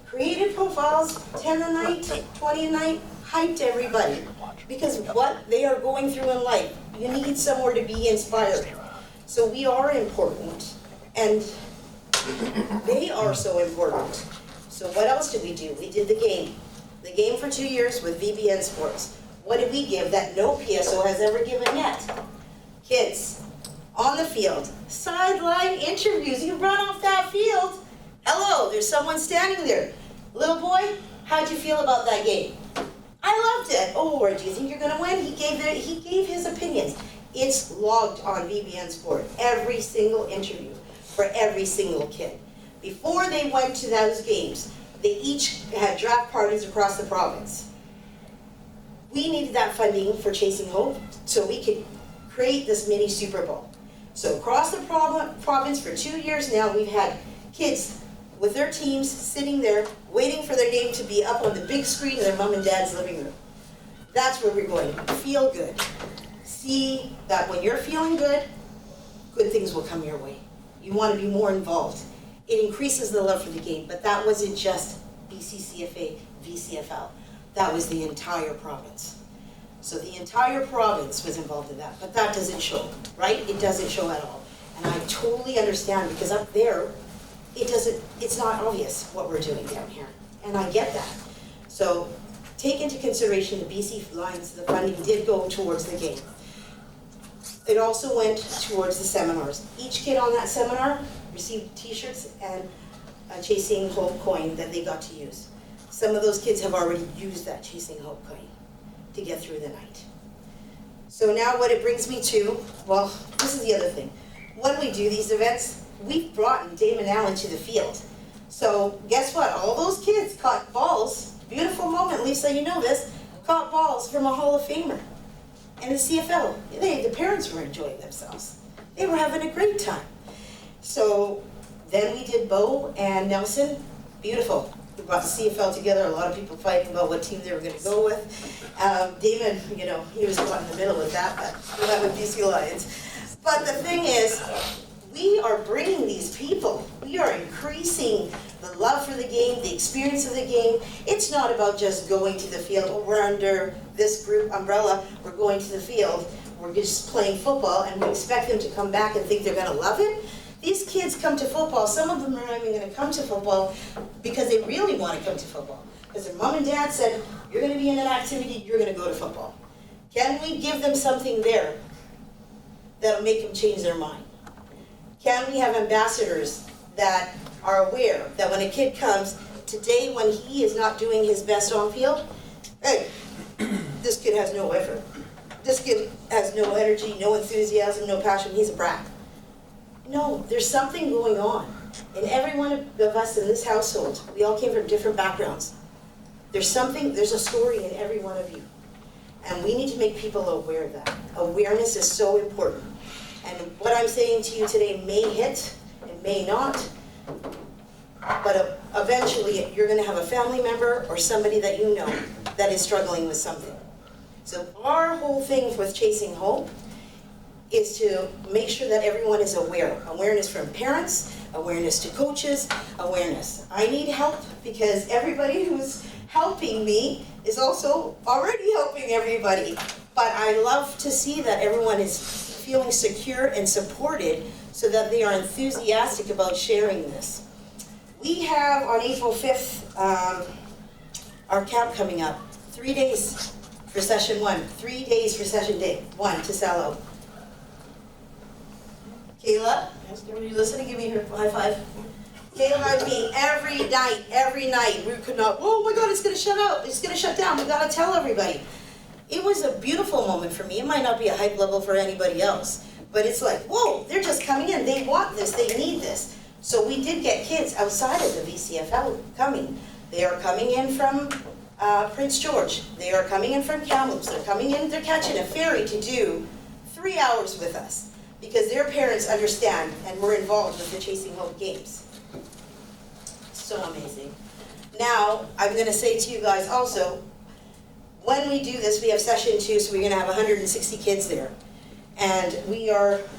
Created profiles, 10 a night, 20 a night, hyped everybody. Because what they are going through in life, you need somewhere to be inspired. So we are important, and they are so important. So what else did we do? We did the game. The game for 2 years with VBN Sports. What did we give that no PSO has ever given yet? Kids, on the field, sideline interviews. You run off that field. Hello, there's someone standing there. Little boy, how'd you feel about that game? I loved it. Oh, or do you think you're gonna win? He gave his opinions. It's logged on VBN Sport, every single interview for every single kid. Before they went to those games, They each had draft parties across the province. We needed that funding for Chasing Hope so we could create this mini Super Bowl. So across the province for 2 years now, we've had kids with their teams sitting there waiting for their game to be up on the big screen in their mom and dad's living room. That's where we're going. Feel good. See that when you're feeling good, good things will come your way. You want to be more involved. It increases the love for the game, but that wasn't just Bccfa, VCFL. That was the entire province. So the entire province was involved in that, but that doesn't show, right? It doesn't show at all. And I totally understand, because up there, it's not obvious what we're doing down here. And I get that. So take into consideration the BC Lions, the funding did go towards the game. It also went towards the seminars. Each kid on that seminar received t-shirts and a Chasing Hope coin that they got to use. Some of those kids have already used that Chasing Hope coin to get through the night. So now what it brings me to, well, this is the other thing. When we do these events, we've brought Damon Allen to the field. So guess what? All those kids caught balls. Beautiful moment, Lisa, you know this. Caught balls from a Hall of Famer. And the CFL, the parents were enjoying themselves. They were having a great time. So then we did Bo and Nelson. Beautiful. We brought the CFL together. A lot of people fighting about what team they were going to go with. Damon, he was caught in the middle with that, but we went with BC Lions. But the thing is, we are bringing these people. We are increasing the love for the game, the experience of the game. It's not about just going to the field. Oh, we're under this group umbrella. We're going to the field. We're just playing football, and we expect them to come back and think they're going to love it. These kids come to football. Some of them are not even going to come to football because they really want to come to football. Because their mom and dad said, you're going to be in an activity, you're going to go to football. Can we give them something there that'll make them change their mind? Can we have ambassadors that are aware that when a kid comes, today when he is not doing his best on field, hey, this kid has no effort. This kid has no energy, no enthusiasm, no passion, he's a brat. No, there's something going on. And every one of us in this household, we all came from different backgrounds. There's a story in every one of you. And we need to make people aware of that. Awareness is so important. And what I'm saying to you today may hit, it may not, but eventually you're going to have a family member or somebody that you know that is struggling with something. So our whole thing with Chasing Hope is to make sure that everyone is aware. Awareness from parents, awareness to coaches, awareness. I need help because everybody who's helping me is also already helping everybody. But I love to see that everyone is feeling secure and supported so that they are enthusiastic about sharing this. We have on April 5th our camp coming up. 3 days for session 1, 3 days for session day 1 to sell out. Kayla, are you listening? Give me her high five. Kayla and me, every night, we could not, oh my God, it's gonna shut out, it's gonna shut down, we gotta tell everybody. It was a beautiful moment for me. It might not be a hype level for anybody else, but it's like, whoa, they're just coming in, they want this, they need this. So we did get kids outside of the VCFL coming. They are coming in from Prince George, they are coming in from Kamloops, they're coming in, they're catching a ferry to do 3 hours with us. Because their parents understand and were involved with the Chasing Hope games. So amazing. Now, I'm going to say to you guys also, when we do this, we have session 2, so we're going to have 160 kids there. And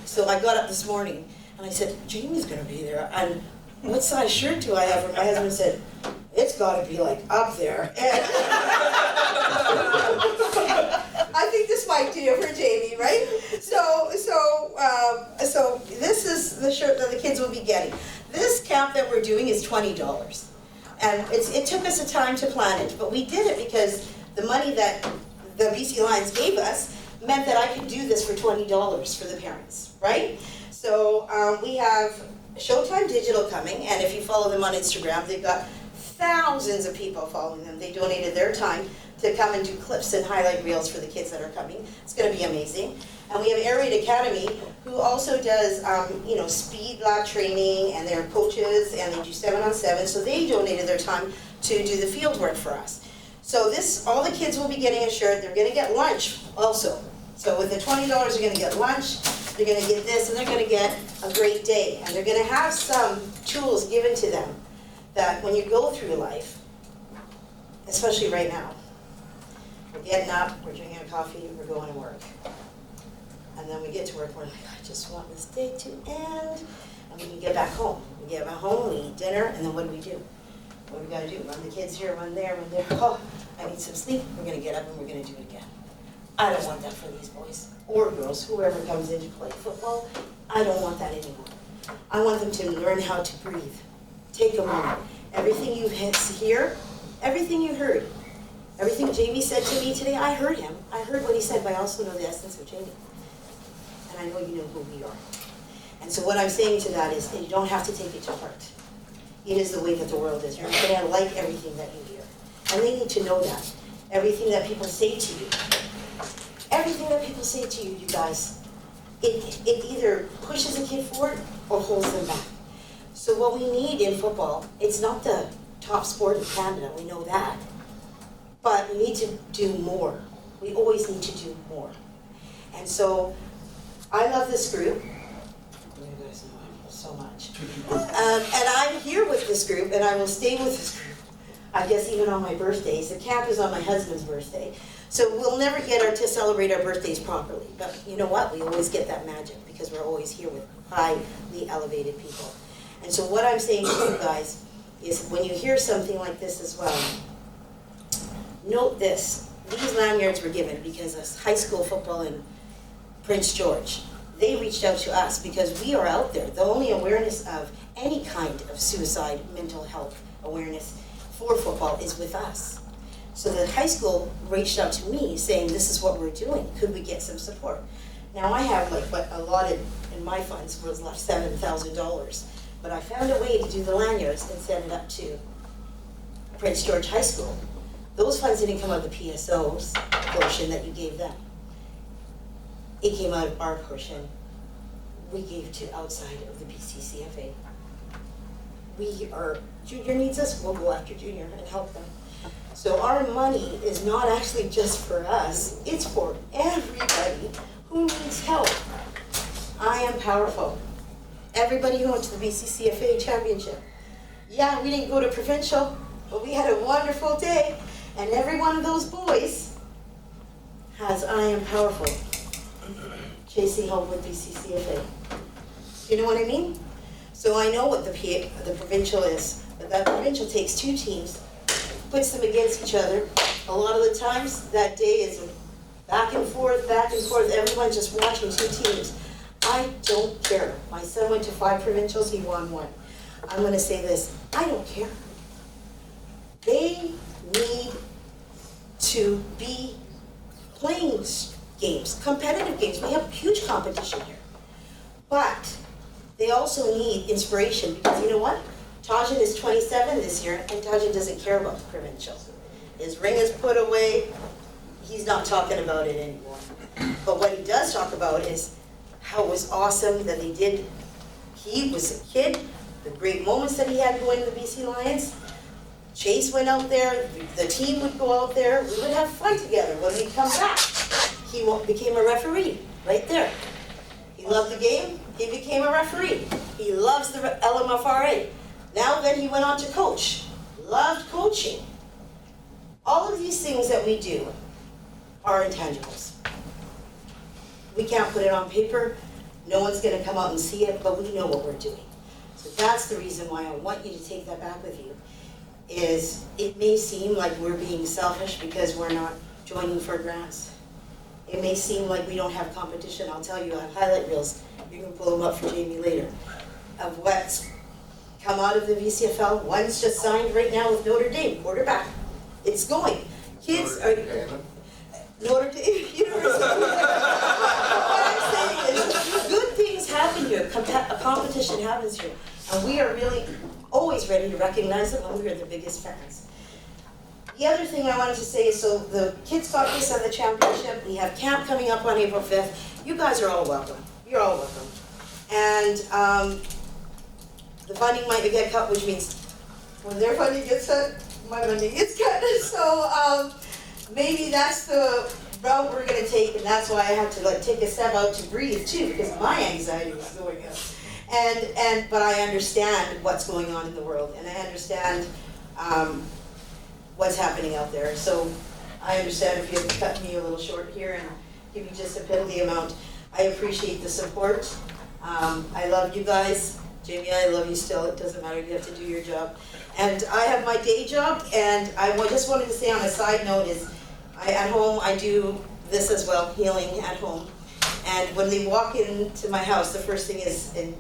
so I got up this morning, and I said, Jamie's going to be there, and what size shirt do I have? And my husband said, it's got to be like up there. And I think this might do it for Jamie, right? So this is the shirt that the kids will be getting. This camp that we're doing is $20. And it took us a time to plan it, but we did it because the money that the BC Lions gave us meant that I could do this for $20 for the parents, right? So we have Showtime Digital coming, and if you follow them on Instagram, they've got thousands of people following them. They donated their time to come and do clips and highlight reels for the kids that are coming. It's going to be amazing. And we have Air Raid Academy, who also does, speed lab training, and they're coaches, and they do 7-on-7, so they donated their time to do the field work for us. So all the kids will be getting a shirt, they're gonna get lunch also. So with the $20, they're gonna get lunch, they're gonna get this, and they're gonna get a great day. And they're gonna have some tools given to them that when you go through life, especially right now, we're getting up, we're drinking a coffee, we're going to work. And then we get to work, we're like, I just want this day to end. And we can get back home. We get back home, we eat dinner, and then what do? What do we gotta do? Run the kids here, run there, run there. Oh, I need some sleep. We're gonna get up and we're gonna do it again. I don't want that for these boys or girls, whoever comes in to play football. I don't want that anymore. I want them to learn how to breathe. Take a moment. Everything you hear, everything you heard, everything Jamie said to me today, I heard him. I heard what he said, but I also know the essence of Jamie. And I know you know who we are. And so what I'm saying to that is that you don't have to take it to heart. It is the way that the world is. You're going to like everything that you hear. And they need to know that. Everything that people say to you, you guys, it either pushes a kid forward or holds them back. So what we need in football, it's not the top sport in Canada, we know that. But we need to do more. We always need to do more. And so, I love this group. You guys know I so much. And I'm here with this group, and I will stay with this group. I guess even on my birthdays. The camp is on my husband's birthday. So we'll never get to celebrate our birthdays properly. But you know what? We always get that magic because we're always here with highly elevated people. And so what I'm saying to you guys is when you hear something like this as well, note this. These lanyards were given because of high school football in Prince George. They reached out to us because we are out there. The only awareness of any kind of suicide, mental health awareness for football is with us. So the high school reached out to me saying, this is what we're doing. Could we get some support? Now I have what allotted in my funds was left $7,000. But I found a way to do the lanyards and send it up to Prince George High School. Those funds didn't come out of the PSO's portion that you gave them. It came out of our portion. We gave to outside of the Bccfa. Junior needs us, we'll go after Junior and help them. So our money is not actually just for us, it's for everybody who needs help. I am powerful. Everybody who went to the Bccfa championship. Yeah, we didn't go to provincial, but we had a wonderful day. And every one of those boys has I am powerful. chasing home with Bccfa. You know what I mean? So I know what the provincial is, but that provincial takes two teams, puts them against each other. A lot of the times, that day is back and forth, everyone's just watching two teams. I don't care. My son went to 5 provincials, he won 1. I'm gonna say this, I don't care. They need to be playing games, competitive games. We have huge competition here. But they also need inspiration because you know what? Tajin is 27 this year and Tajin doesn't care about the provincial. His ring is put away, he's not talking about it anymore. But what he does talk about is how it was awesome that they did. He was a kid, the great moments that he had going to the BC Lions. Chase went out there, the team would go out there, we would have fun together. When we come back, he became a referee right there. He loved the game, he became a referee. He loves the LMFRA. Now then he went on to coach, loved coaching. All of these things that we do are intangibles. We can't put it on paper, no one's gonna come out and see it, but we know what we're doing. So that's the reason why I want you to take that back with you, is it may seem like we're being selfish because we're not joining for grants. It may seem like we don't have competition. I'll tell you, I have highlight reels, you can pull them up for Jamie later, of what's come out of the VCFL. One's just signed right now with Notre Dame, quarterback. It's going. Kids are... Notre Dame University. What I'm saying is, good things happen here. A competition happens here. And we are really always ready to recognize them, and we are the biggest fans. The other thing I wanted to say is, so the kids got this at the championship, we have camp coming up on April 5th. You guys are all welcome, you're all welcome. And the funding might get cut, which means when their funding gets cut, my funding gets cut. So maybe that's the route we're gonna take, and that's why I had to like take a step out to breathe too, because my anxiety was going up. But I understand what's going on in the world, and I understand what's happening out there. So I understand if you have to cut me a little short here and give me just a penalty amount. I appreciate the support. I love you guys. Jamie, I love you still. It doesn't matter, you have to do your job. And I have my day job, and I just wanted to say on a side note is, at home, I do this as well, healing at home. And when they walk into my house, the first thing is, and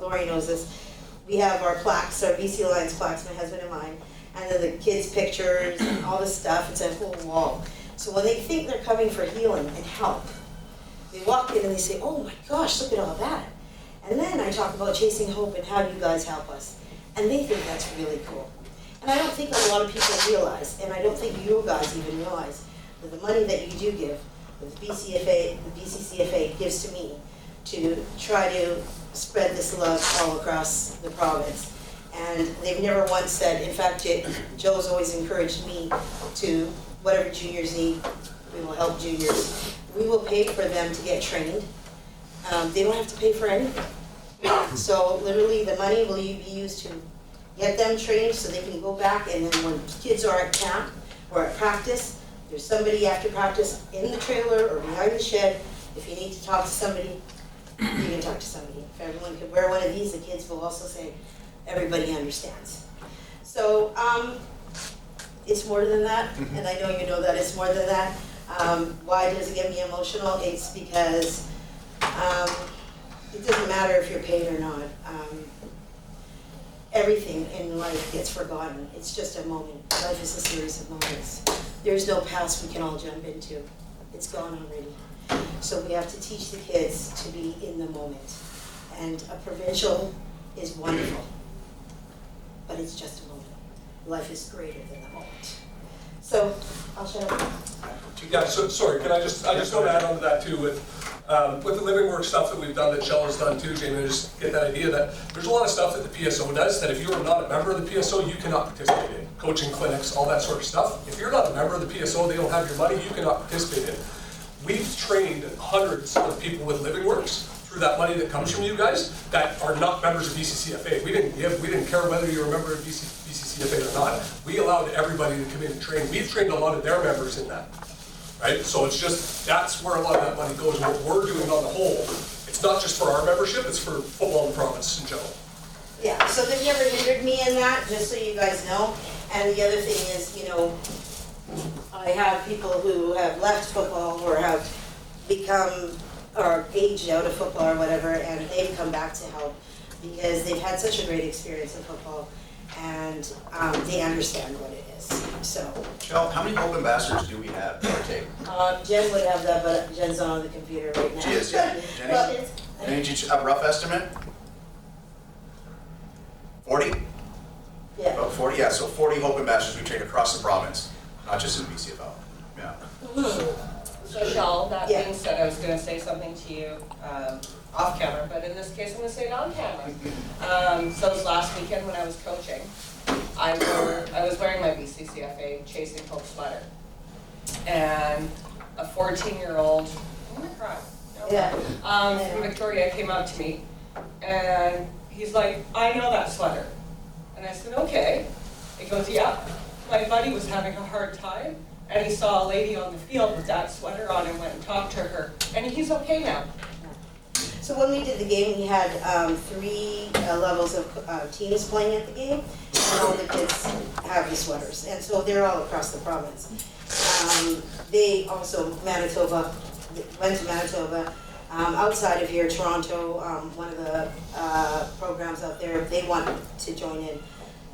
Lori knows this, we have our plaques, our BC Alliance plaques, my husband and mine, and then the kids' pictures and all this stuff, it's a whole wall. So when they think they're coming for healing and help, they walk in and they say, oh my gosh, look at all that. And then I talk about chasing hope and how you guys help us. And they think that's really cool. And I don't think a lot of people realize, and I don't think you guys even realize, that the money that you do give, that the BCCFA gives to me to try to spread this love all across the province. And they've never once said, in fact, Joe's always encouraged me to, whatever juniors need, we will help juniors. We will pay for them to get trained. They don't have to pay for anything. So literally the money will be used to get them trained so they can go back, and then when kids are at camp or at practice, there's somebody after practice in the trailer or behind the shed. If you need to talk to somebody, you can talk to somebody. If everyone could wear one of these, the kids will also say, everybody understands. So it's more than that, and I know you know that it's more than that. Why does it get me emotional? It's because it doesn't matter if you're paid or not. Everything in life gets forgotten. It's just a moment. Life is a series of moments. There's no past we can all jump into. It's gone already. So we have to teach the kids to be in the moment. And a provincial is wonderful, but it's just a moment. Life is greater than the moment. So I'll shut up. Yeah, so, sorry, can I just want to add on to that too with the living work stuff that we've done, that Shell has done too, Jamie, just get that idea that there's a lot of stuff that the PSO does that if you are not a member of the PSO, you cannot participate in. Coaching clinics, all that sort of stuff. If you're not a member of the PSO, they don't have your money, you cannot participate in. We've trained hundreds of people with living works through that money that comes from you guys that are not members of BCCFA. We didn't care whether you're a member of BCCFA or not. We allowed everybody to come in and train. We've trained a lot of their members in that. Right? So it's just, that's where a lot of that money goes. What we're doing on the whole, it's not just for our membership, it's for football in the province in general. Yeah, so they've never hindered me in that, just so you guys know. And the other thing is, you know, I have people who have left football or have become, or aged out of football or whatever, and they've come back to help because they've had such a great experience in football, and they understand what it is. So. Michelle, how many Hope Ambassadors do we have, give or take? Jen would have that, but Jen's not on the computer right now. She is, yeah. Jenny? Any rough estimate? 40? Yeah. About 40, yeah, so 40 Hope Ambassadors we train across the province, not just in the BCFL. Yeah. So Shal, that Yeah. being said, I was gonna say something to you off camera, but in this case, I'm gonna say it on camera. So it was last weekend when I was coaching, I was wearing my BCCFA Chasing Hope sweater. And a 14-year-old, I'm gonna cry. Yeah. From Victoria came up to me, and he's like, I know that sweater. And I said, okay. He goes, yeah, my buddy was having a hard time, and he saw a lady on the field with that sweater on and went and talked to her, and he's okay now. So when we did the game, we had 3 levels of teams playing at the game, and all the kids have the sweaters, and so they're all across the province. They also, Manitoba, went to Manitoba. Outside of here, Toronto, one of the programs out there, they want to join in.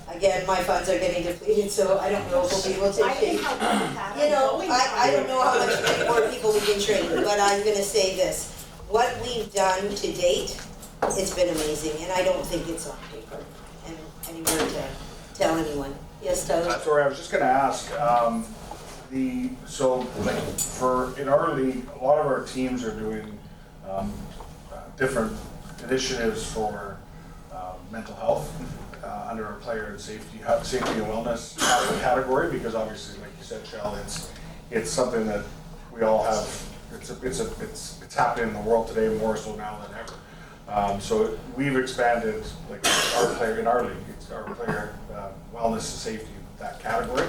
Again, my funds are getting depleted, so I don't know if we'll be able to take. You know, I don't know how much more people we can train, but I'm gonna say this. What we've done to date, it's been amazing, and I don't think it's on paper and anywhere to tell anyone. Yes, Tyler? Sorry, I was just gonna ask, so like in our league, a lot of our teams are doing different initiatives for mental health under our player and safety and wellness category, because obviously, like you said, Shell, it's something that we all have. It's happening in the world today more so now than ever. So we've expanded like our player in our league. It's our player wellness and safety, that category,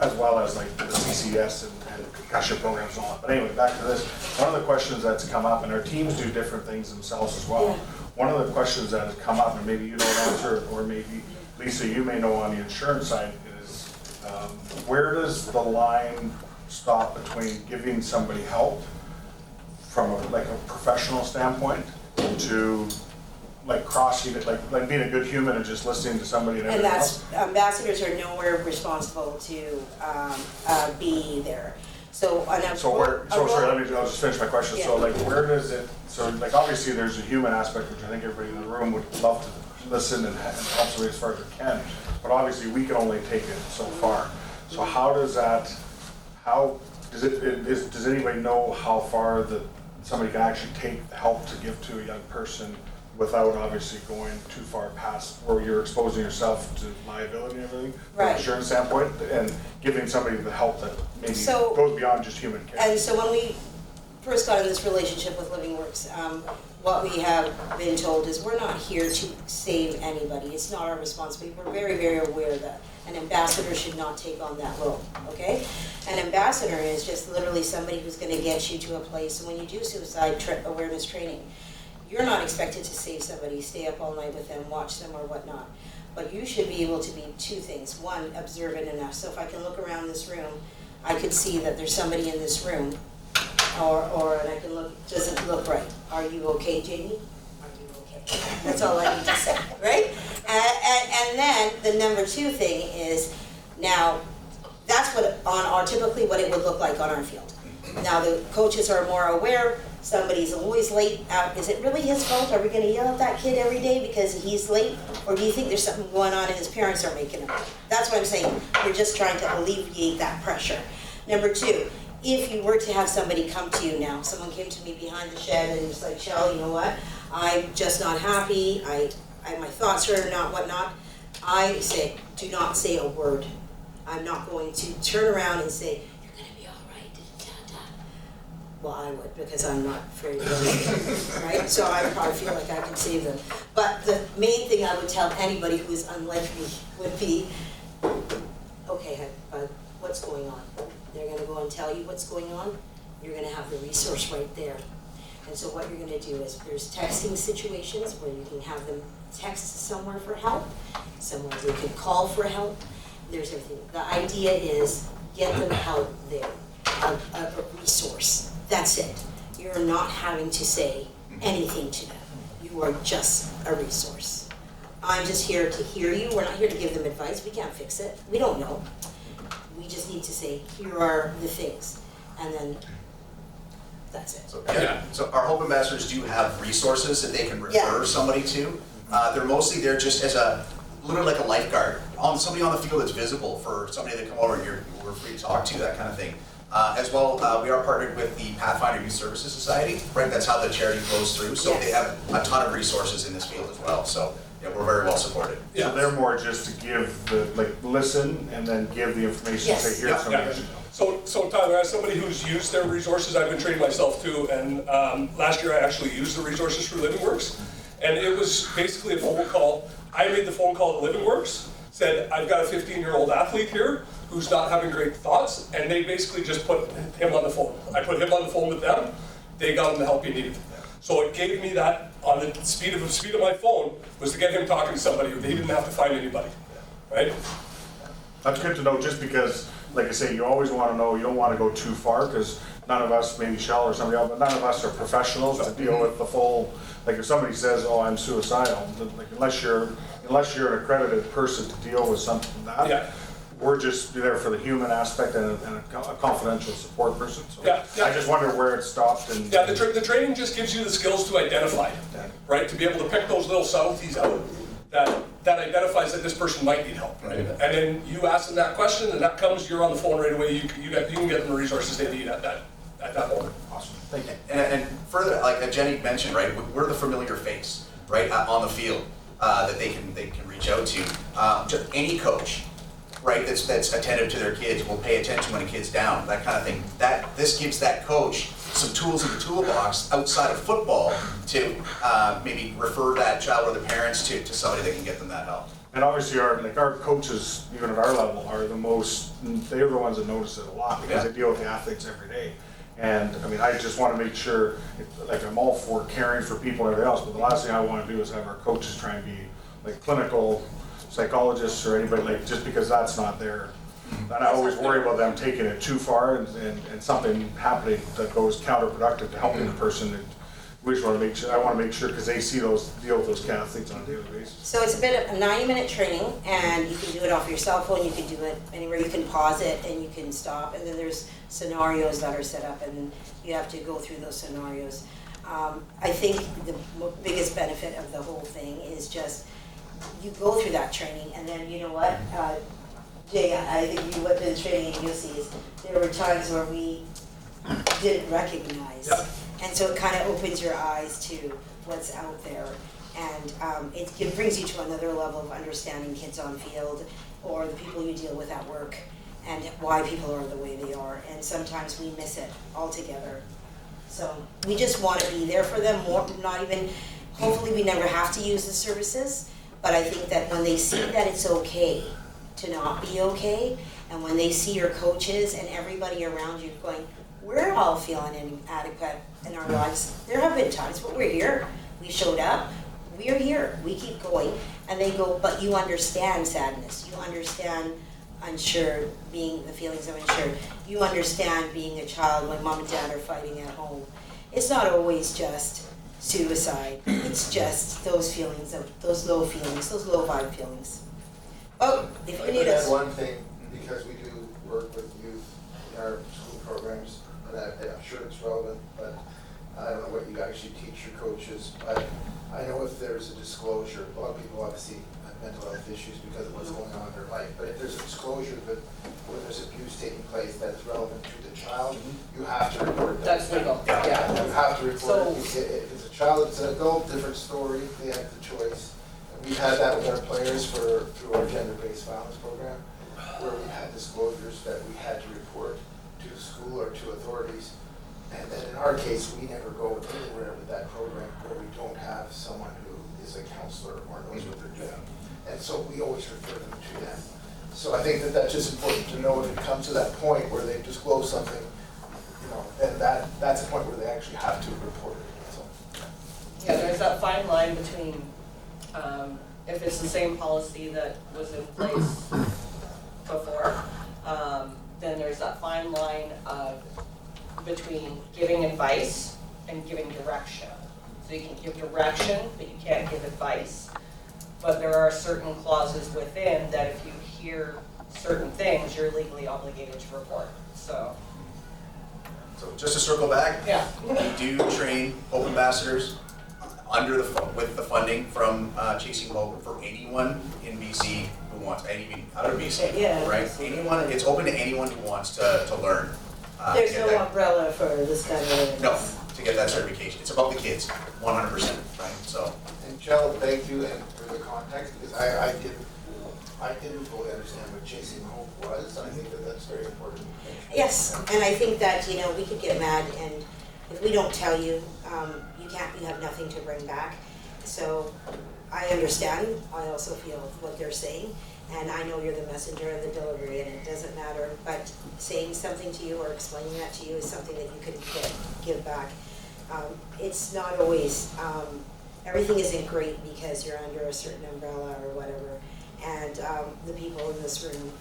as well as like the CCS and concussion programs and all that. But anyway, back to this. One of the questions that's come up, and our teams do different things themselves as well. Yeah. One of the questions that has come up, and maybe you don't answer, or maybe Lisa, you may know on the insurance side, is where does the line stop between giving somebody help from like a professional standpoint to like crossing it, like being a good human and just listening to somebody and And everything else? that's, ambassadors are nowhere responsible to be there. So on a. So sorry, I'll just finish my question. Yeah. So like where does it, so like obviously there's a human aspect, which I think everybody in the room would love to listen and help somebody as far as they can, but obviously we can only take it so far. So how does anybody know how far that somebody can actually take the help to give to a young person without obviously going too far past where you're exposing yourself to liability and everything, from an Right. insurance standpoint, and giving somebody the help that maybe So- goes beyond just human care? And so when we first got in this relationship with Living Works, what we have been told is we're not here to save anybody. It's not our responsibility. We're very, very aware that an ambassador should not take on that role, okay? An ambassador is just literally somebody who's gonna get you to a place. And when you do suicide awareness training, you're not expected to save somebody, stay up all night with them, watch them or whatnot. But you should be able to be two things. One, observant enough. So if I can look around this room, I could see that there's somebody in this room, and I can look, does it look right? Are you okay, Jamie? Are you okay? That's all I need to say, right? And then the number two thing is, now, that's typically what it would look like on our field. Now, the coaches are more aware, somebody's always late. Is it really his fault? Are we gonna yell at that kid every day because he's late? Or do you think there's something going on and his parents are making him? That's what I'm saying. We're just trying to alleviate that pressure. Number two, if you were to have somebody come to you now, someone came to me behind the shed and was like, Shell, you know what? I'm just not happy. My thoughts are not whatnot. I say, do not say a word. I'm not going to turn around and say, you're gonna be all right, Well, I would, because I'm not very good, right? So I probably feel like I can save them. But the main thing I would tell anybody who is unlike me would be, okay, bud, what's going on? They're gonna go and tell you what's going on. You're gonna have the resource right there. And so what you're gonna do is, there's texting situations where you can have them text somewhere for help, somewhere they could call for help. There's everything. The idea is get them help there, a resource. That's it. You're not having to say anything to them. You are just a resource. I'm just here to hear you. We're not here to give them advice. We can't fix it. We don't know. We just need to say, here are the things. And then that's it. So our Hope Ambassadors do have resources that they can refer somebody to. They're mostly there just as literally like a lifeguard, somebody on the field that's visible for somebody that come over and we're free to talk to, that kind of thing. As well, we are partnered with the Pathfinder Youth Services Society, right? That's how the charity flows through. So they have a ton of resources in this field as well. So yeah, we're very well supported. So they're more just to give listen and then give the information, say here's somebody. So Tyler, as somebody who's used their resources, I've been training myself too, and last year I actually used the resources through Living Works, and it was basically a phone call. I made the phone call to Living Works, said, I've got a 15-year-old athlete here who's not having great thoughts, and they basically just put him on the phone. I put him on the phone with them, they got him the help he needed. So it gave me that, on the speed of my phone, was to get him talking to somebody, he didn't have to find anybody, right? That's good to know, just because, like I say, you always want to know, you don't want to go too far, because none of us, maybe Shell or somebody else, but none of us are professionals to deal with the full, like if somebody says, oh, I'm suicidal, like unless you're an accredited person to deal with something like that, we're just there for the human aspect and a confidential support person. So I just wonder where it stopped. And the training just gives you the skills to identify, right? To be able to pick those little subtleties out that identifies that this person might need help, right? And then you ask them that question, and that comes, you're on the phone right away, you can get them the resources they need at that moment. Awesome, thank you. And further, like Jenny mentioned, right, we're the familiar face, right, on the field that they can reach out to. Any coach, right, that's attentive to their kids will pay attention when a kid's down, that kind of thing. This gives that coach some tools in the toolbox outside of football to maybe refer that child or the parents to somebody that can get them that help. And obviously our coaches, even at our level, are they're the ones that notice it a lot because they deal with the athletes every day. And I mean, I just want to make sure, like I'm all for caring for people and everything else, but the last thing I want to do is have our coaches try and be like clinical psychologists or anybody, like just because that's not their. And I always worry about them taking it too far and something happening that goes counterproductive to helping the person. And we just want to make sure, I want to make sure, because they see deal with those athletes on a daily basis. So it's a bit of a 90-minute training, and you can do it off your cell phone, you can do it anywhere, you can pause it and you can stop, and then there's scenarios that are set up and you have to go through those scenarios. I think the biggest benefit of the whole thing is just, you go through that training and then you know what, Jay, I think you went to the training and you'll see is there were times where we didn't recognize. Yep. And so it kind of opens your eyes to what's out there. And it brings you to another level of understanding kids on field or the people you deal with at work and why people are the way they are. And sometimes we miss it altogether. So we just want to be there for them, hopefully we never have to use the services, but I think that when they see that it's okay to not be okay, and when they see your coaches and everybody around you going, we're all feeling inadequate in our lives. There have been times, but we're here. We showed up. We're here. We keep going. And they go, but you understand sadness. You understand unsure, being the feelings of unsure. You understand being a child when mom and dad are fighting at home. It's not always just suicide. It's just those feelings, those low vibe feelings. Oh, if you need us. Add one thing, because we do work with youth in our school programs, and I'm sure it's relevant, but I don't know what you actually teach your coaches, but I know if there's a disclosure, a lot of people obviously have mental health issues because of what's going on in their life, but if there's a disclosure that where there's abuse taking place that is relevant to the child, you have to report that. That's legal, yeah. You have to report So- it. If it's a child, it's an adult, different story, they have the choice. And we've had that with our players through our gender-based violence program, where we had disclosures that we had to report to the school or to authorities. And then in our case, we never go anywhere with that program where we don't have someone who is a counselor or knows what they're doing. And so we always refer them to them. So I think that that's just important to know if it comes to that point where they've disclosed something, then that's a point where they actually have to report it. So. Yeah, there's that fine line between, if it's the same policy that was in place before, then there's that fine line of between giving advice and giving direction. So you can give direction, but you can't give advice. But there are certain clauses within that if you hear certain things, you're legally obligated to report. So just to circle back, yeah. we do train Hope ambassadors with the funding from Chasing Hope for anyone in BC who wants, and even out of BC, Yeah. right? Anyone, it's open to anyone who wants to learn. There's to no get that- umbrella for this kind of event. No, to get that certification. It's about the kids, 100%, right? So. And Jill, thank you and for the context, because I didn't fully understand what Chasing Hope was. I think that that's very important. Yes, and I think that, we could get mad, and if we don't tell you, you have nothing to bring back. So I understand, I also feel what they're saying, and I know you're the messenger and the delivery, and it doesn't matter, but saying something to you or explaining that to you is something that you can give back. It's not always, everything isn't great because you're under a certain umbrella or whatever. And the people in this room,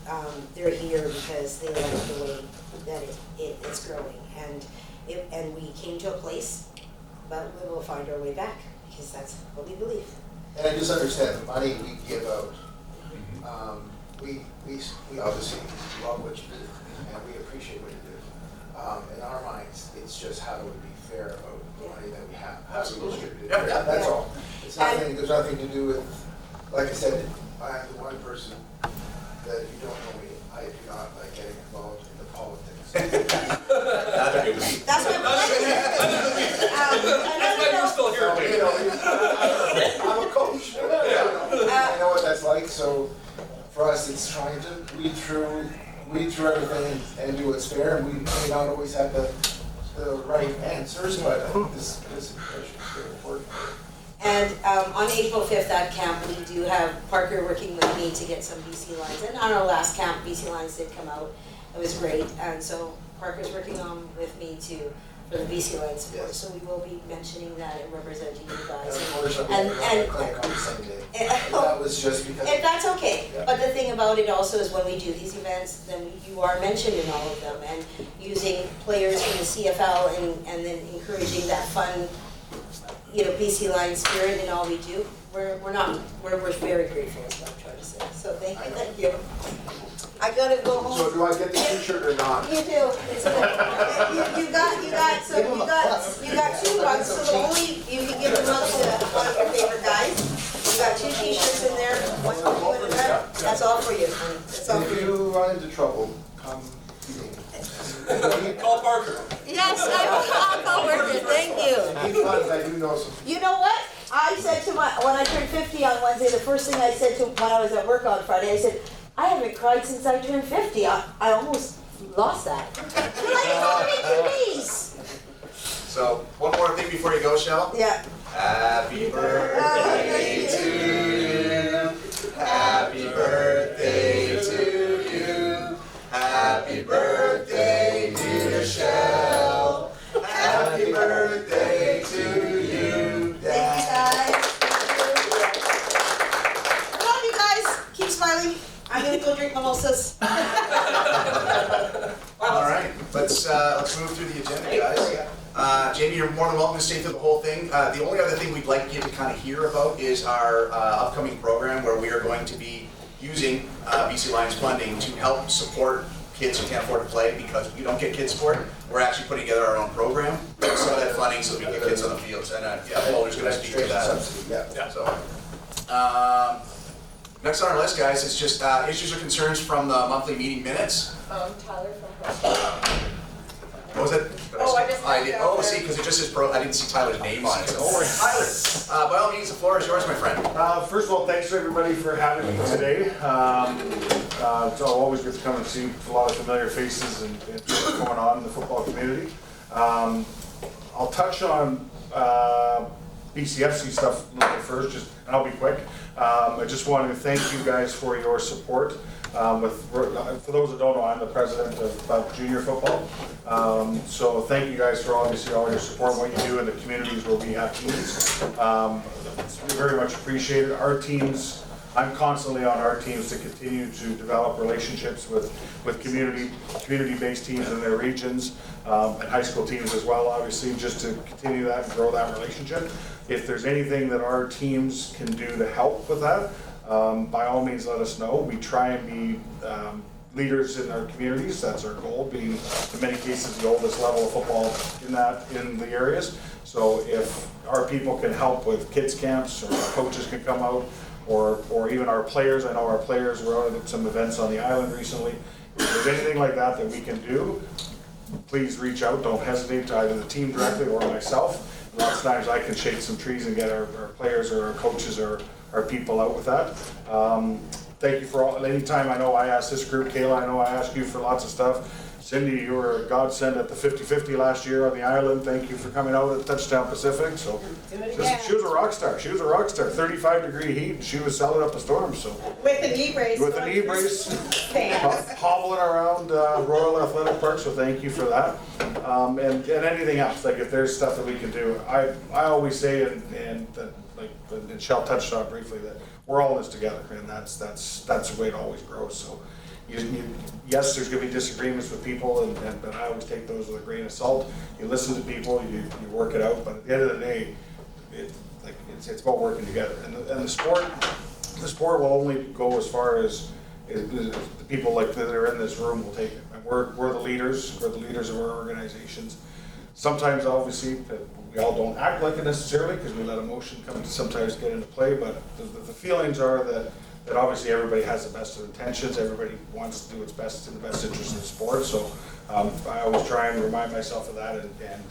they're here because they like the way that it's growing. And we came to a place, but we will find our way back because that's what we believe. And I just understand the money we give out. We obviously love what you do, and we appreciate what you do. In our minds, it's just how do we be fair about the money that we have, how do we distribute it. Yeah. That's all. It's nothing. There's nothing to do with like I said, I am the one person that if you don't know me, I do not like getting involved in the politics. Neither do we. That's what That's why you're still here, You know, I'm a coach. I know what that's like, so for us, it's trying to read through everything and do what's fair, and we may not always have the right answers, but I think this information is very important. And on April 5th at camp, we do have Parker working with me to get some BC lines. And on our last camp, BC lines did come out. It was great. And so Parker's working on with me for the BC lines support. Yes. So we will be mentioning that and representing you And guys. unfortunately, And- we're not and- clinic on the same day. That was just because. And that's okay. Yeah. But the thing about it also is when we do these events, then you are mentioned in all of them. And using players from the CFL and then encouraging that fun, BC Lions spirit in all we do, we're very grateful is what I'm trying to say. So thank you. I gotta go home. So do I get the t-shirt or not? You do. It's you got 2 rugs, so the only, you can give the rugs to one of your favorite guys. You got 2 t-shirts in there, one for you and another. That's all for you, honey. That's all And for if you. you run into trouble, come see me. Call Parker. Yes, I will call Worker, thank you. Need funds, I do know some. You know what? I said to when I turned 50 on Wednesday, the first thing I said to when I was at work on Friday, I said, I haven't cried since I turned 50. I almost lost that. Like, how many days? So, one more thing before you go, Shell. Yeah. Happy birthday to you. Happy birthday to you. Happy birthday, dear Shell. Happy birthday to you. Thank you guys. Love you guys. Keep smiling. I'm gonna go drink mimosas. All right, let's move through the agenda, guys. Jamie, you're more than welcome to stay through the whole thing. The only other thing we'd like you to kind of hear about is our upcoming program where we are going to be using BC Lions funding to help support kids who can't afford to play because we don't get kids support. We're actually putting together our own program, some of that funding so we can get kids on the fields. And Walter's going to speak to that. Subsidy, yeah. So, next on our list, guys, is just issues or concerns from the monthly meeting minutes. Tyler from What was it? Oh, I just did. typed Oh, out see, because it just says I didn't see Tyler's name on it. So don't worry, Tyler. By all means, the floor is yours, my friend. First of all, thanks to everybody for having me today. It's always good to come and see a lot of familiar faces and what's going on in the football community. I'll touch on BCFC stuff a little bit first, and I'll be quick. I just wanted to thank you guys for your support. For those that don't know, I'm the president of junior football. So thank you guys for obviously all your support, what you do in the communities where we have teams. It's very much appreciated. Our teams, I'm constantly on our teams to continue to develop relationships with community-based teams in their regions, and high school teams as well, obviously, just to continue that and grow that relationship. If there's anything that our teams can do to help with that, by all means, let us know. We try and be leaders in our communities. That's our goal, being in many cases the oldest level of football in the areas. So if our people can help with kids camps, or our coaches can come out, or even our players. I know our players were out at some events on the island recently. If there's anything like that that we can do, please reach out. Don't hesitate to either the team directly or myself. Lots of times I can shake some trees and get our players or our coaches or our people out with that. Thank you for all, anytime I know I ask this group, Kayla, I know I ask you for lots of stuff. Cindy, you were a godsend at the 50-50 last year on the island. Thank you for coming out at Touchdown Pacific. So she was a rock star. 35-degree heat, and she was selling up a storm. So With a knee brace. with a knee brace, Fans. hobbling around Royal Athletic Park. So thank you for that. And anything else, like if there's stuff that we can do, I always say, and Shell touched on it briefly, that we're all in this together, and that's the way it always grows. So. Yes, there's going to be disagreements with people, but I always take those with a grain of salt. You listen to people, you work it out, but at the end of the day, it's about working together. And the sport will only go as far as the people that are in this room will take it. And we're the leaders of our organizations. Sometimes, obviously, we all don't act like it necessarily, because we let emotion come to sometimes get into play, but the feelings are that obviously everybody has the best of intentions, everybody wants to do its best in the best interest of the sport, so I always try and remind myself of that, and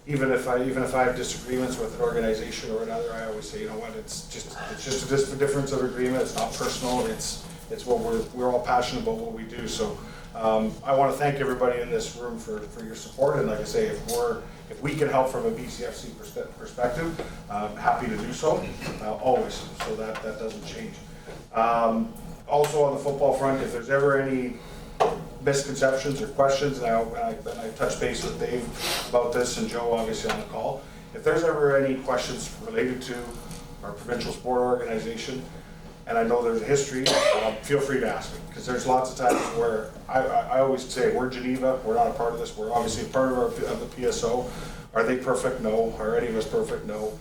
even if I have disagreements with an organization or another, I always say, you know what, it's just a difference of agreement, it's not personal, it's what we're all passionate about what we do, so I want to thank everybody in this room for your support, and like I say, if we can help from a BCFC perspective, I'm happy to do so, always, so that doesn't change. Also on the football front, if there's ever any misconceptions or questions, and I touched base with Dave about this, and Joe obviously on the call, if there's ever any questions related to our provincial sport organization, and I know there's a history, feel free to ask me, because there's lots of times where I always say, we're Geneva, we're not a part of this, we're obviously a part of the PSO. Are they perfect? No. Are any of us perfect? No.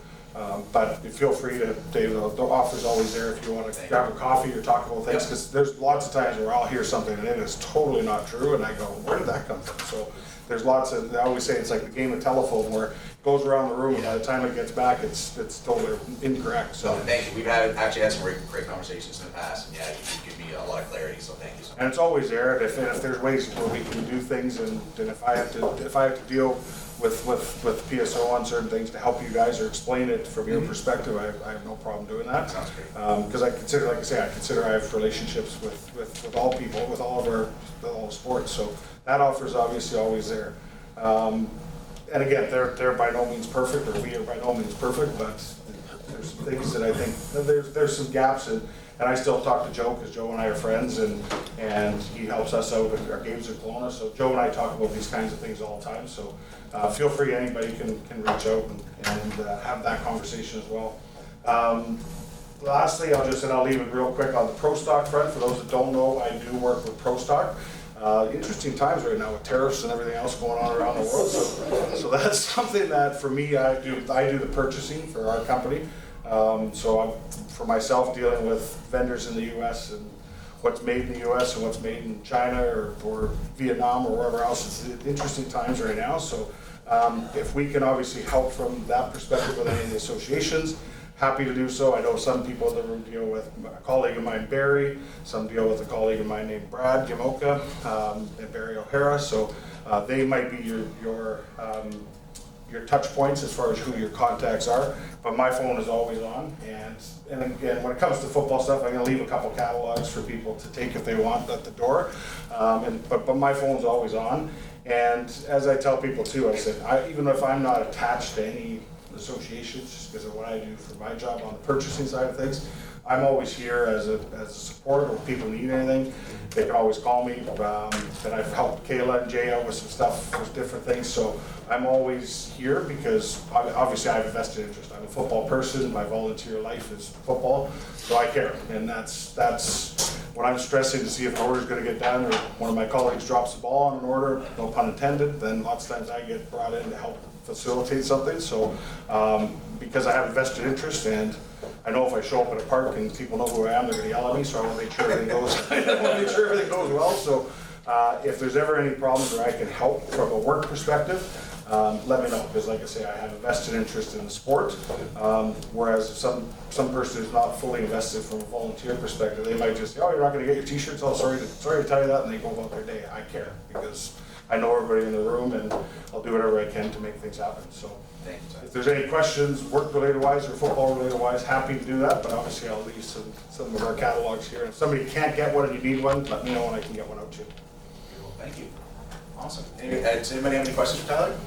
But feel free to, Dave, the offer's always there if you want to grab a coffee or talk about things, because there's lots of times where I'll hear something and it is totally not true, and I go, where did that come from? So there's lots of, I always say it's like the game of telephone where it goes around the room, and by the time it gets back, it's totally incorrect. So thank you. We've actually had some great conversations in the past, and yeah, you give me a lot of clarity, so thank you so much. And it's always there, and if there's ways where we can do things, and if I have to deal with PSO on certain things to help you guys or explain it from your perspective, I have no problem doing that. Sounds great. Because I consider, like I say, I have relationships with all people, with all the sports, so that offer is obviously always there. And again, they're by no means perfect, or we are by no means perfect, but there's some things that I think, there's some gaps in. And I still talk to Joe, because Joe and I are friends, and he helps us out with our games in Kelowna. So Joe and I talk about these kinds of things all the time. So feel free, anybody can reach out and have that conversation as well. Lastly, I'll leave it real quick on the Pro Stock front. For those that don't know, I do work with Pro Stock. Interesting times right now with tariffs and everything else going on around the world. So that's something that for me, I do the purchasing for our company. So I'm, for myself, dealing with vendors in the U.S. and what's made in the U.S. and what's made in China or Vietnam or wherever else. It's interesting times right now. So if we can obviously help from that perspective with any of the associations, happy to do so. I know some people in the room deal with a colleague of mine, Barry. Some deal with a colleague of mine named Brad Gamoka and Barry O'Hara. So they might be your touch points as far as who your contacts are, but my phone is always on, and again, when it comes to football stuff, I'm going to leave a couple catalogs for people to take if they want at the door, but my phone's always on, and as I tell people too, I said, even if I'm not attached to any associations, just because of what I do for my job on the purchasing side of things, I'm always here as a support, or if people need anything, they can always call me, and I've helped Kayla and Jay out with some stuff, with different things, so I'm always here because obviously I have a vested interest. I'm a football person, my volunteer life is football, so I care, and that's when I'm stressing to see if an order's going to get done, or one of my colleagues drops the ball on an order, no pun intended, then lots of times I get brought in to help facilitate something, so because I have a vested interest, and I know if I show up at a park and people know who I am, they're going to yell at me, so I want to make sure everything goes well. So if there's ever any problems where I can help from a work perspective, let me know, because like I say, I have a vested interest in the sport, whereas some person who's not fully invested from a volunteer perspective, they might just say, oh, you're not going to get your t-shirts, oh, sorry to tell you that, and they go about their day. I care, because I know everybody in the room, and I'll do whatever I can to make things happen. So if there's any questions, work-related wise or football-related wise, happy to do that, but obviously I'll leave some of our catalogs here. If somebody can't get one and you need one, let me know and I can get one out to you. Thank you. Awesome. Does anybody have any questions for Tyler?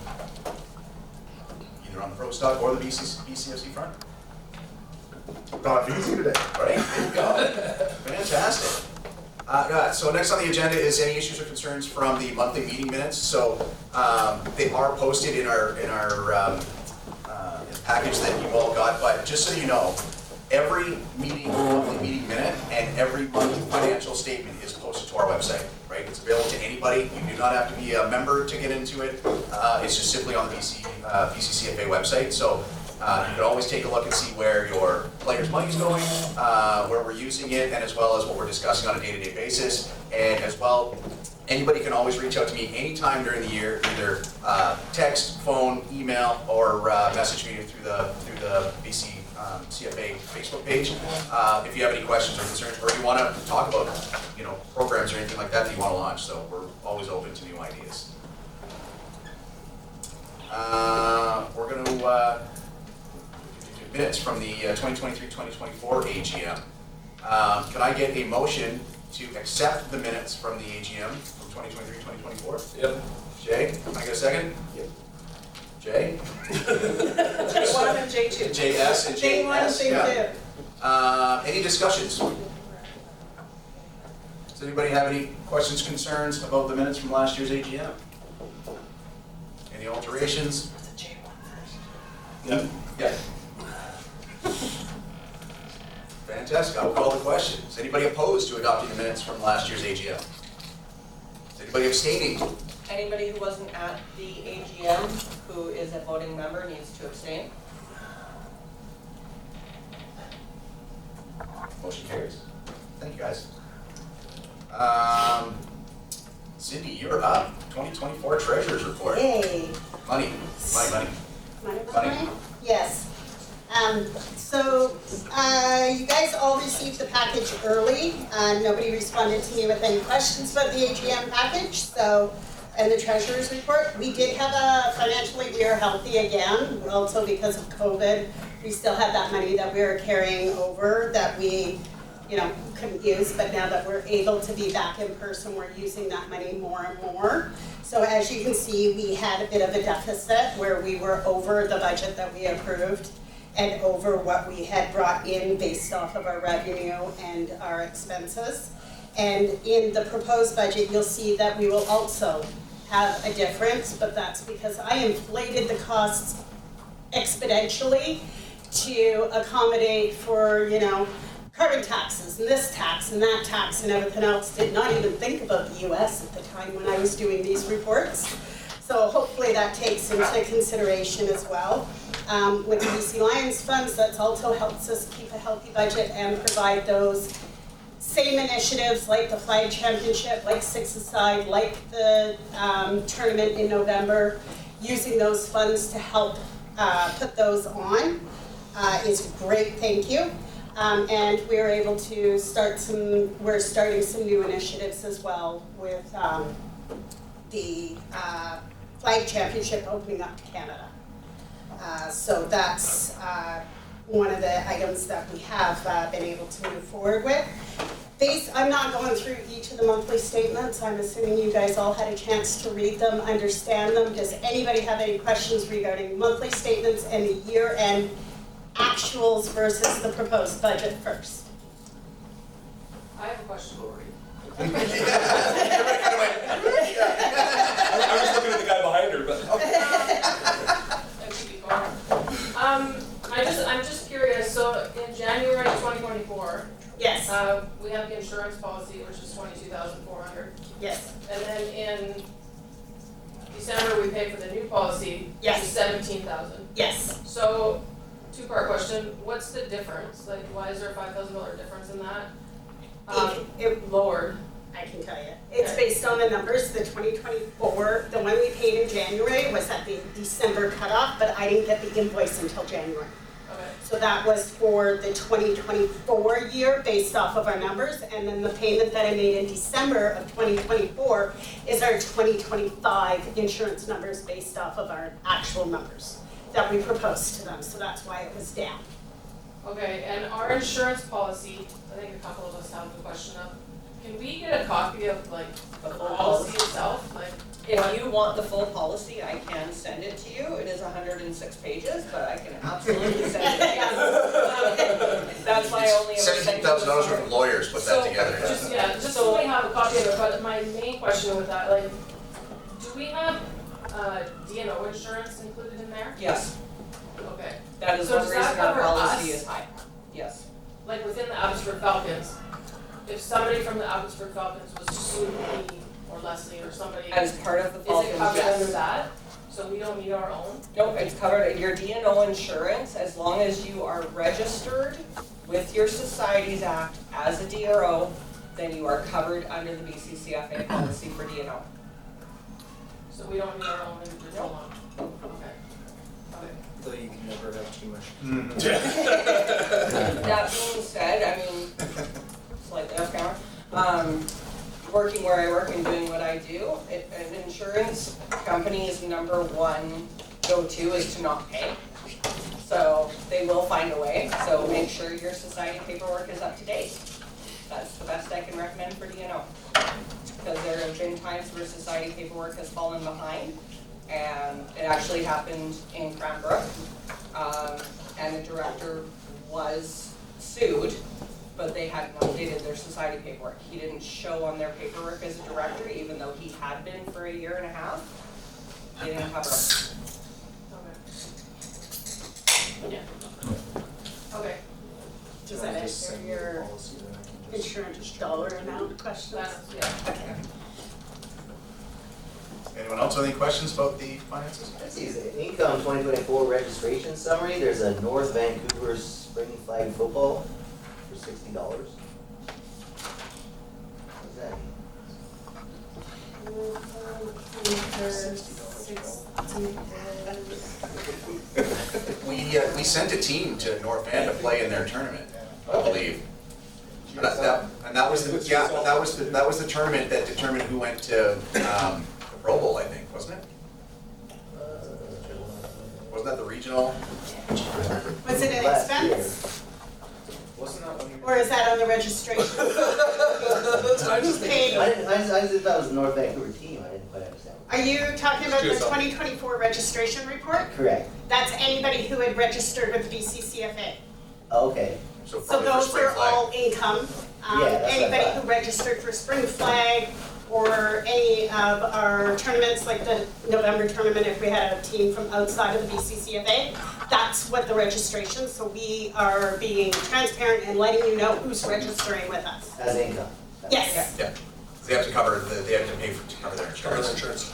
Either on the Pro Stock or the BCFC front? Got easy today. Right, there you go. Fantastic. So next on the agenda is any issues or concerns from the monthly meeting minutes. So they are posted in our package that you all got, but just so you know, every monthly meeting minute and every monthly financial statement is posted to our website, right? It's available to anybody. You do not have to be a member to get into it. It's just simply on the Bccfa website. So you can always take a look and see where your players' money's going, where we're using it, and as well as what we're discussing on a day-to-day basis. And as well, Anybody can always reach out to me anytime during the year, either text, phone, email, or message me through the BC CFA Facebook page. If you have any questions or concerns, or you want to talk about, programs or anything like that that you want to launch. So we're always open to new ideas. We're going to minutes from the 2023-2024 AGM. Can I get a motion to accept the minutes from the AGM from 2023-2024? Yep. Jay, can I get a second? Yep. Jay? J1 and J2. JS and JS. J1, Yeah. Any discussions? Does anybody have any questions, concerns about the minutes from last year's AGM? Any alterations? Yep. Yeah. Fantastic, I'll call the question. Is anybody opposed to adopting the minutes from last year's AGM? Is anybody abstaining? Anybody who wasn't at the AGM who is a voting member needs to abstain. Motion carries. Thank you, guys. Cindy, you're up. 2024 Treasurer's Report. Yay. Money. Yes. You guys all received the package early. Nobody responded to me with any questions about the AGM package, and the treasurer's report. We did have financially, we are healthy again, also because of COVID. We still have that money that we were carrying over that we, couldn't use, but now that we're able to be back in person, we're using that money more and more. So as you can see, we had a bit of a deficit where we were over the budget that we approved and over what we had brought in based off of our revenue and our expenses. And in the proposed budget, you'll see that we will also have a difference, but that's because I inflated the costs exponentially to accommodate for, carbon taxes and this tax and that tax and everything else. Did not even think about the US at the time when I was doing these reports. So hopefully that takes into consideration as well. With the BC Lions funds, that also helps us keep a healthy budget and provide those same initiatives like the flag championship, like Six Aside, like the tournament in November. Using those funds to help put those on is great, thank you. And we're able to we're starting some new initiatives as well with the flag championship opening up to Canada. So that's one of the items that we have been able to move forward with. I'm not going through each of the monthly statements. I'm assuming you guys all had a chance to read them, understand them. Does anybody have any questions regarding monthly statements and the year-end actuals versus the proposed budget first? I have a question, Lori. I was looking at the guy behind her, but. I'm just curious, so in January 2024, Yes. we have the insurance policy, which is $22,400. Yes. And then in December, we pay for the new policy, which Yes. is $17,000. Yes. So, two-part question, what's the difference? Like, why is there a $5,000 difference in that? It Lowered. I can tell you. It's Okay. based on the numbers, the 2024, the one we paid in January was at the December cutoff, but I didn't get the invoice until January. Okay. So that was for the 2024 year based off of our numbers, and then the payment that I made in December of 2024 is our 2025 insurance numbers based off of our actual numbers that we proposed to them, so that's why it was down. Okay, and our insurance policy, I think a couple of us have the question of, can we get a copy of like the policy itself? Like, If you want the full policy, I can send it to you. It is 106 pages, but I can absolutely send it to you. That's my only. $17,000 worth of lawyers put that together. Just so we have a copy of it, but my main question with that, like, do we have D&O insurance included in there? Yes, Okay, that is So one does that reason our cover policy us? is high. Yes. like within the Abbotsford Falcons, if somebody from the Abbotsford Falcons was to sue me or Leslie or somebody, As part of the is Falcons, it covered under yes. that? So we don't need our own? Nope, it's covered in your D&O insurance, as long as you are registered with your Societies Act as a DRO then you are covered under the BCCFA policy for D&O. So we don't need our own individual one? Okay. Okay. Though you can never have too much. That being said, I mean, slightly off camera, working where I work and doing what I do, an insurance company's number one go-to is to not pay. So they will find a way, so make sure your society paperwork is up to date. That's the best I can recommend for D&O. Because there have been times where society paperwork has fallen behind, and it actually happened in Cranbrook. And the director was sued, but they hadn't updated their society paperwork. He didn't show on their paperwork as a director, even though he had been for a year and a half. They didn't have it. Okay. Yeah. Okay. Does that answer your insurance dollar amount questions? That's, yeah. Okay. Anyone else have any questions about the finances? That's easy. Income 2024 registration summary. There's a North Vancouver Spring Flag football for $60. What's that mean? We sent a team to North Van to play in their tournament, I believe. And that was the tournament that determined who went to the Pro Bowl, I think, wasn't it? Wasn't that the regional? Was it an Last year. expense? Wasn't that when you? Or is that on the registration? Who's paid? I just thought it was the North Vancouver team. I didn't quite understand. Are you talking about the Excuse me. 2024 registration report? Correct. That's anybody who had registered with BCCFA. Okay. So probably for those spring are flag. all income. Yeah, that's what I Anybody thought. who registered for Spring Flag or any of our tournaments, like the November tournament, if we had a team from outside of the BCCFA, that's what the registration, so we are being transparent and letting you know who's registering with us. As income. Yes. Yeah. They have to cover, they have to pay to cover their Cover the insurance. insurance.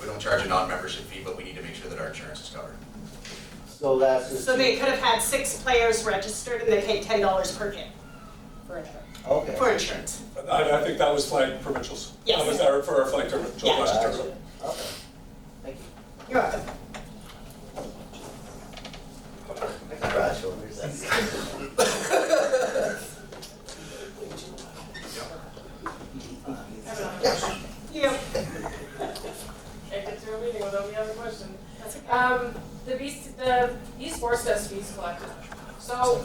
We don't charge a non-membership fee, but we need to make sure that our insurance is covered. So that's just. So they could have had 6 players registered and they paid $10 per kid for insurance. Okay. For insurance. I think that was flag provincials. Yes. That was our, for our flag tournament, Joe Yeah. West Gotcha. tournament. Okay. Thank you. You're welcome. Broad shoulders. Yeah. Can't get through a meeting without me having a question. The esports test fees collected. So,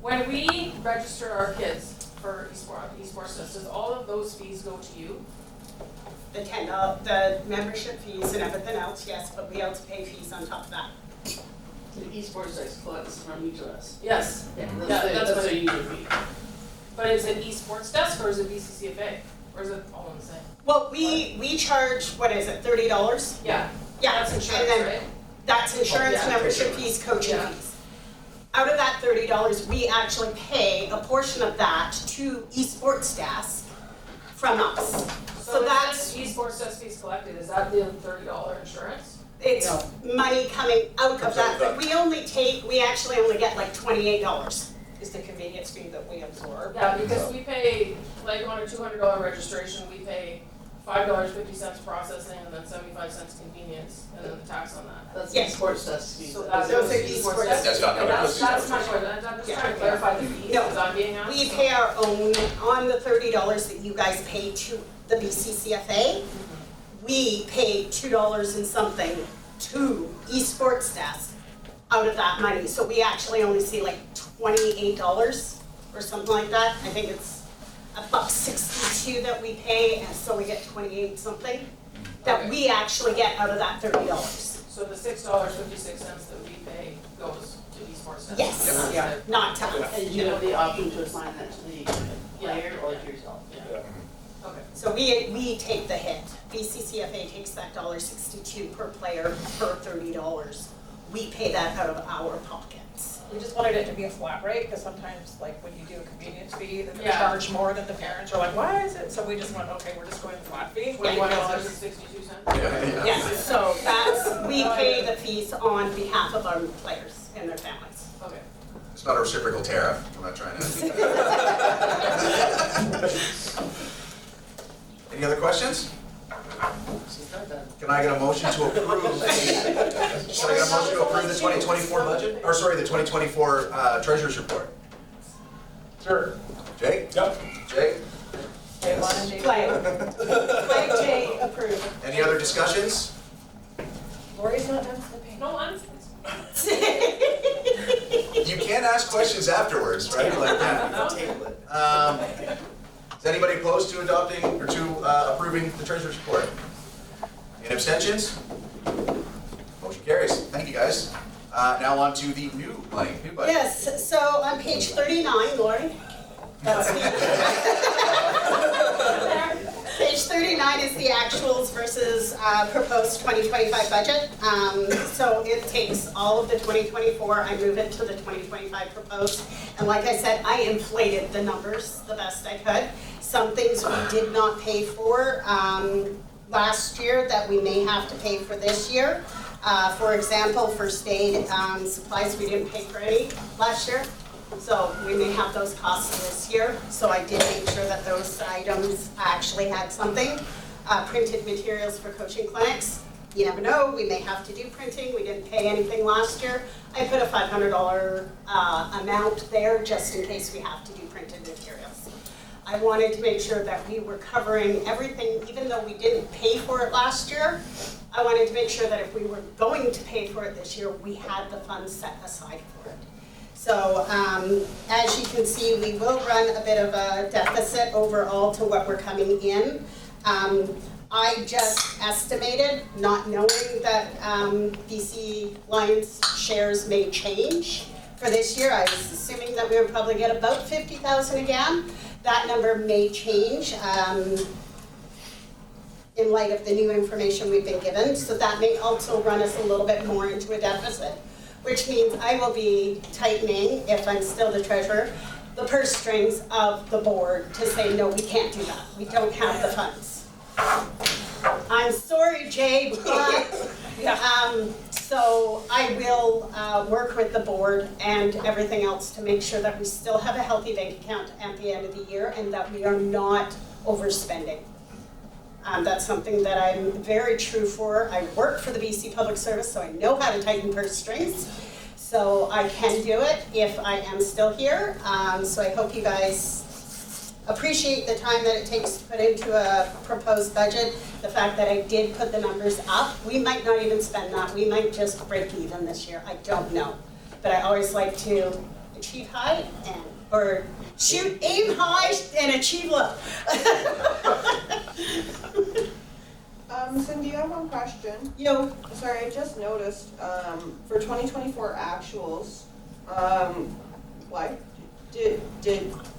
when we register our kids for esports test, does all of those fees go to you? The the membership fees and everything else, yes, but we also pay fees on top of that. The esports guys collects from each of us. Yes. Yeah, Yeah, that's what- a user fee. But is it esports desk or is it BCCFA? Or is it all in the same? Well, we charge, what is it, $30? Yeah. Yeah, That's and insurance, then right? that's insurance, Yeah. membership fees, coaching Yeah. fees. Out of that $30, we actually pay a portion of that to esports desk from us. So that's, esports test fees collected, is that the $30 insurance? it's money coming out of Comes out that, of but that. we actually only get like $28. Is the convenience fee that we absorb. Yeah, because we pay, like on a $200 registration, we pay $5.50 processing and then 75 cents convenience and then the tax on that. That's Yes. esports test fees. So that's Those are esports esports. test. That's not covered. That's my question, I'm just trying to clarify the fees, No. because I'm being asked. We pay our own, on the $30 that you guys pay to the BCCFA, we pay $2 and something to esports desk out of that money. So we actually only see like $28 or something like that. I think it's $1.62 that we pay, and so we get 28 something that we actually get out of that $30. So the $6.56 that we pay goes to esports test? Yes. Yeah. Not to us. And you have the option to assign that to the player or to yourself. Yeah. Okay. So we take the hit. BCCFA takes that $1.62 per player per $30. We pay that out of our pockets. We just wanted it to be a flat rate, because sometimes, like, when you do a convenience fee, then they Yeah. charge more than the parents are like, why is it? So we just went, okay, we're just going the flat fee. $41.62? Yes, so we pay the fees on behalf of our players and their families. Okay. It's not a reciprocal tariff, I'm not trying to. Any other questions? Can I get a motion to approve? Can I get a motion to approve the 2024 budget? Or sorry, the 2024 treasurer's report? Sure. Jake? Yep. Jake? Flag J approved. Any other discussions? Lori's not done for the pay. No, I'm, You can ask questions afterwards, right? Like that. Is anybody opposed to adopting or to approving the treasurer's report? Any abstentions? Motion carries. Thank you, guys. Now on to the new budget. Yes, so on page 39, Lori. That's me. Page 39 is the actuals versus proposed 2025 budget. So it takes all of the 2024, I move it to the 2025 proposed. And like I said, I inflated the numbers the best I could. Some things we did not pay for last year that we may have to pay for this year. For example, first aid supplies, we didn't pay for any last year. So we may have those costs this year. So I did make sure that those items actually had something. Printed materials for coaching clinics. You never know, we may have to do printing. We didn't pay anything last year. I put a $500 amount there just in case we have to do printed materials. I wanted to make sure that we were covering everything, even though we didn't pay for it last year. I wanted to make sure that if we were going to pay for it this year, we had the funds set aside for it. So as you can see, we will run a bit of a deficit overall to what we're coming in. I just estimated, not knowing that BC Lions shares may change for this year. I was assuming that we would probably get about 50,000 again. That number may change in light of the new information we've been given. So that may also run us a little bit more into a deficit, which means I will be tightening, if I'm still the treasurer, the purse strings of the board to say, no, we can't do that. We don't have the funds. I'm sorry, Jay, but so I will work with the board and everything else to make sure that we still have a healthy bank account at the end of the year and that we are not overspending. That's something that I'm very true for. I work for the BC Public Service, so I know how to tighten purse strings. So I can do it if I am still here. So I hope you guys appreciate the time that it takes to put into a proposed budget. The fact that I did put the numbers up. We might not even spend that. We might just break even this year. I don't know. But I always like to achieve high or aim high and achieve low. Cindy, I have one question. Yo. Sorry, I just noticed, for 2024 actuals, why did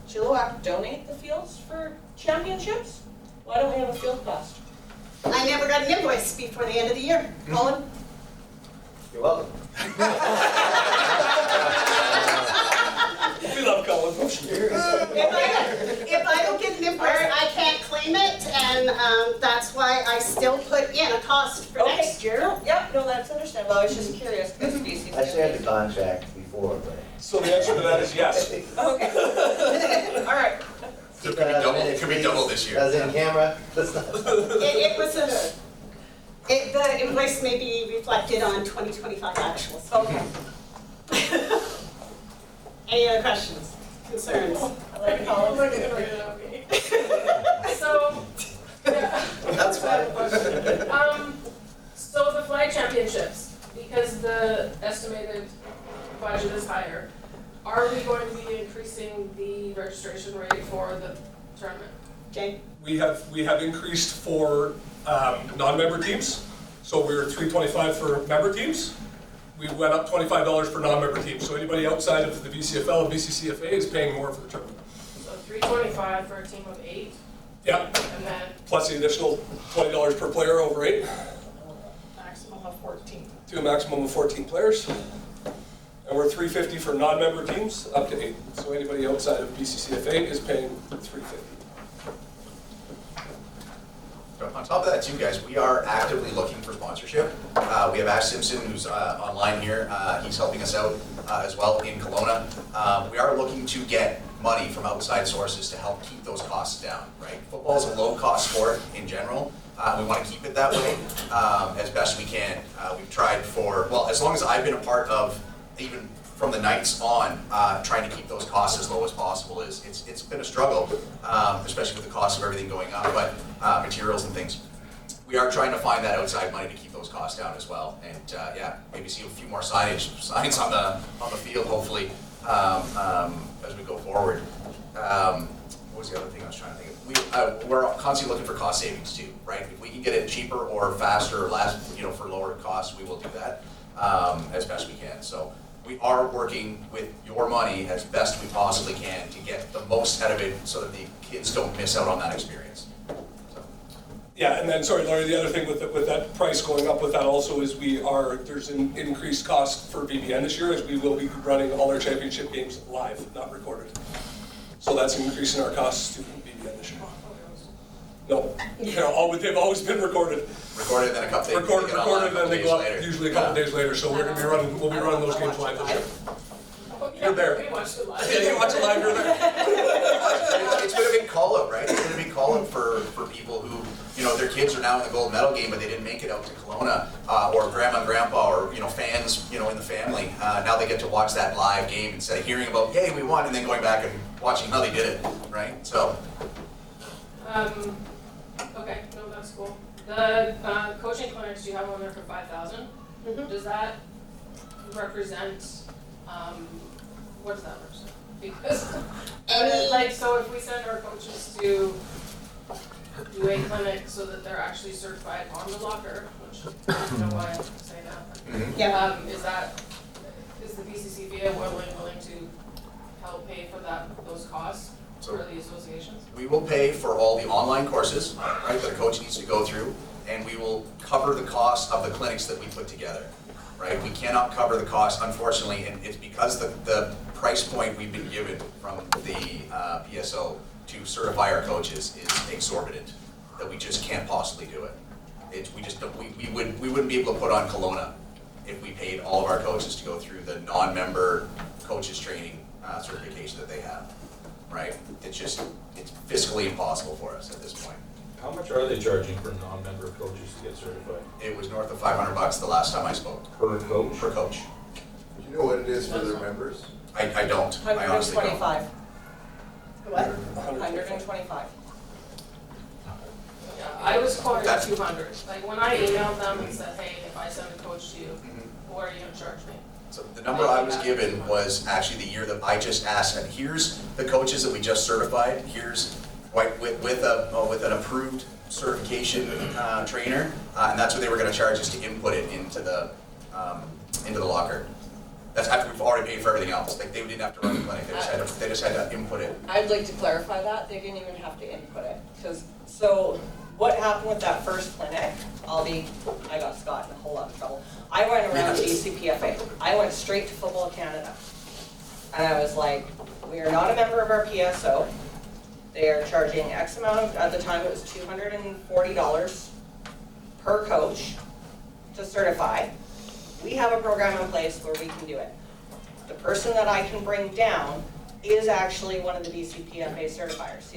Chilliwack donate the fields for championships? Why don't we have a field cost? I never got an invoice before the end of the year. Colin? You're welcome. We love Colin. If I don't get an invoice, I can't claim it, and that's why I still put in a cost for next year. No, yep, no, that's understandable. I was just curious because BC. I shared the contract before, but. So the answer to that is yes. Okay. All right. So it could be double this year. As in camera, that's not. It was the invoice may be reflected on 2025 actuals. Okay. Any other questions, concerns? I like Colin. so, yeah. That's fine. So the flag championships, because the estimated budget is higher, are we going to be increasing the registration rate for the tournament? Jay? We have increased for non-member teams. So we were $325 for member teams. We went up $25 for non-member teams. So anybody outside of the Bccfa and Bccfa is paying more for the tournament. So $325 for a team of 8. Yeah. And then Plus the additional $20 per player over 8. Maximum of 14. To a maximum of 14 players. And we're $350 for non-member teams, up to 8. So anybody outside of Bccfa is paying $350. Don't punch top of that too, guys, we are actively looking for sponsorship. We have Ash Simpson, who's online here. He's helping us out as well in Kelowna. We are looking to get money from outside sources to help keep those costs down, right? Football is a low-cost sport in general. We want to keep it that way as best we can. We've tried for, well, as long as I've been a part of, even from the nights on, trying to keep those costs as low as possible. It's been a struggle, especially with the cost of everything going up, but materials and things. We are trying to find that outside money to keep those costs down as well. And yeah, maybe see a few more signs on the field, hopefully, as we go forward. What was the other thing I was trying to think of? We're constantly looking for cost savings too, right? If we can get it cheaper or faster or less, for lower costs, we will do that as best we can. So we are working with your money as best we possibly can to get the most out of it so that the kids don't miss out on that experience. Yeah, and then, sorry, Laurie, the other thing with that price going up with that also is there's an increased cost for VBN this year, as we will be running all our championship games live, not recorded. So that's increasing our costs to VBN this year. No, they've always been recorded. Recorded, then a couple days. Recorded, then they go up later. usually a couple days later. So we'll be running those games live this year. You're there. We watched it live. Yeah, you watch it live. You're there. It's been a big call out, right? It's been a big call out for people who, their kids are now in the gold medal game, but they didn't make it out to Kelowna, or grandma and grandpa, or fans, in the family. Now they get to watch that live game instead of hearing about, hey, we won, and then going back and watching how they did it, right? So. Okay, no, that's cool. The coaching clinics, you have one there for 5,000. Mhm. Does that represent, what does that represent? Because, so if we send our coaches to do a clinic so that they're actually certified on the locker, which I don't know why I'm saying that. Yeah. Is the Bccfa willing to help pay for those costs for the associations? We will pay for all the online courses, right, that a coach needs to go through, and we will cover the cost of the clinics that we put together, right? We cannot cover the cost, unfortunately, and it's because the price point we've been given from the PSO to certify our coaches is exorbitant, that we just can't possibly do it. We just don't, we wouldn't be able to put on Kelowna if we paid all of our coaches to go through the non-member coaches training certification that they have. Right? It's fiscally impossible for us at this point. How much are they charging for non-member coaches to get certified? It was north of $500 the last time I spoke. Per coach? Per coach. Do you know what it is for their members? I don't. I honestly don't. 125. What? 125. 125. Yeah, I was quoted That's- 200. Like when I emailed them and said, hey, if I send a coach to you, what are you gonna charge me? So the number I was given was actually the year that I just asked, and here's the coaches that we just certified. Here's with an approved certification trainer, and that's what they were going to charge us to input it into the locker. That's after we've already paid for everything else. Like they didn't have to run the clinic; they just had to input it. I'd like to clarify that, they didn't even have to input it, so what happened with that first clinic, I got Scott in a whole lot of trouble. I went around Bccfa, I went straight to Football Canada. And I was like, we are not a member of our PSO, they are charging X amount, at the time it was $240 per coach to certify. We have a program in place where we can do it. The person that I can bring down is actually one of the Bccfa certifiers,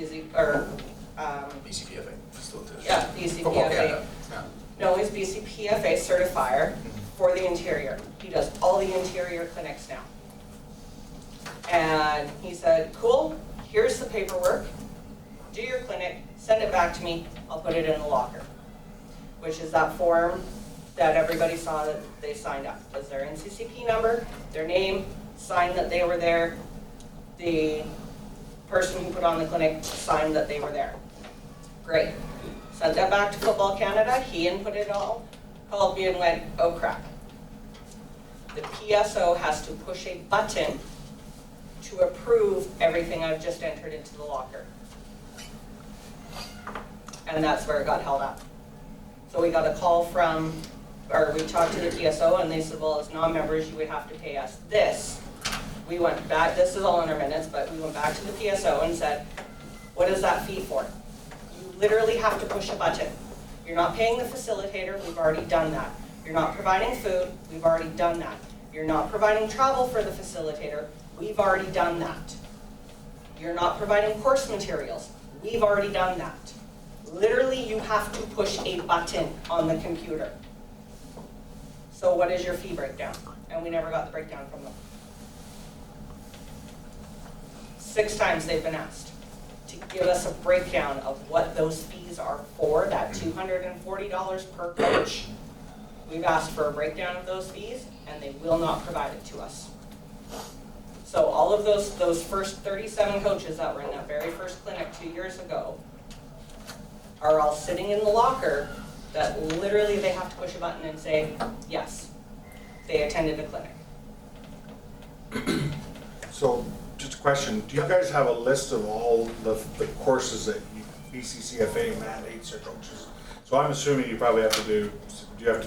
BCPFA. Still does. yeah, Football Bccfa. Canada. Yeah. No, he's Bccfa certifier for the interior. He does all the interior clinics now. And he said, cool, here's the paperwork, do your clinic, send it back to me, I'll put it in the locker. Which is that form that everybody saw that they signed up. Was their NCCP number, their name, signed that they were there, the person who put on the clinic signed that they were there. Great. Sent that back to Football Canada, he input it all, called me and went, oh crap. The PSO has to push a button to approve everything I've just entered into the locker. And that's where it got held up. So we got a call we talked to the PSO and they said, well, as non-members, you would have to pay us this. We went back, this is all in our minutes, but we went back to the PSO and said, what is that fee for? You literally have to push a button. You're not paying the facilitator, we've already done that. You're not providing food, we've already done that. You're not providing travel for the facilitator, we've already done that. You're not providing course materials, we've already done that. Literally, you have to push a button on the computer. So what is your fee breakdown? And we never got the breakdown from them. 6 times they've been asked to give us a breakdown of what those fees are for, that $240 per coach. We've asked for a breakdown of those fees, and they will not provide it to us. So all of those first 37 coaches that were in that very first clinic 2 years ago are all sitting in the locker that literally they have to push a button and say, yes, they attended a clinic. So, just a question, do you guys have a list of all the courses that BCCFA mandates their coaches? So I'm assuming you probably have to do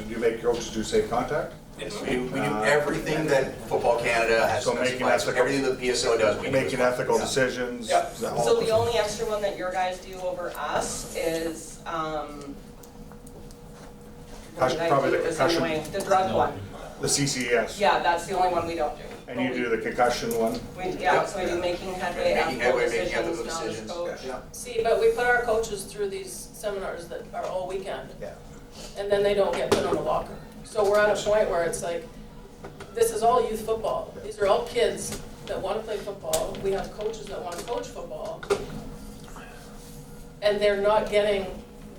you make your coaches do safe contact? Yes, we do everything that Football Canada has So making specified, so ethical- everything that the PSO does, we do. Making ethical decisions? Yep. that all So those the only extra one that your guys do over us is, what did I Probably do? the It was concussion. annoying. The drug one. The CCS? Yeah, that's the only one we don't do. And you do the concussion one? So we do making headway, Making ethical headway, making decisions, ethical novice decisions. coach. Yeah. See, but we put our coaches through these seminars that are all weekend. Yeah. And then they don't get put on the locker. So we're at a point where it's like, this is all youth football. These are all kids that want to play football. We have coaches that want to coach football. And they're not getting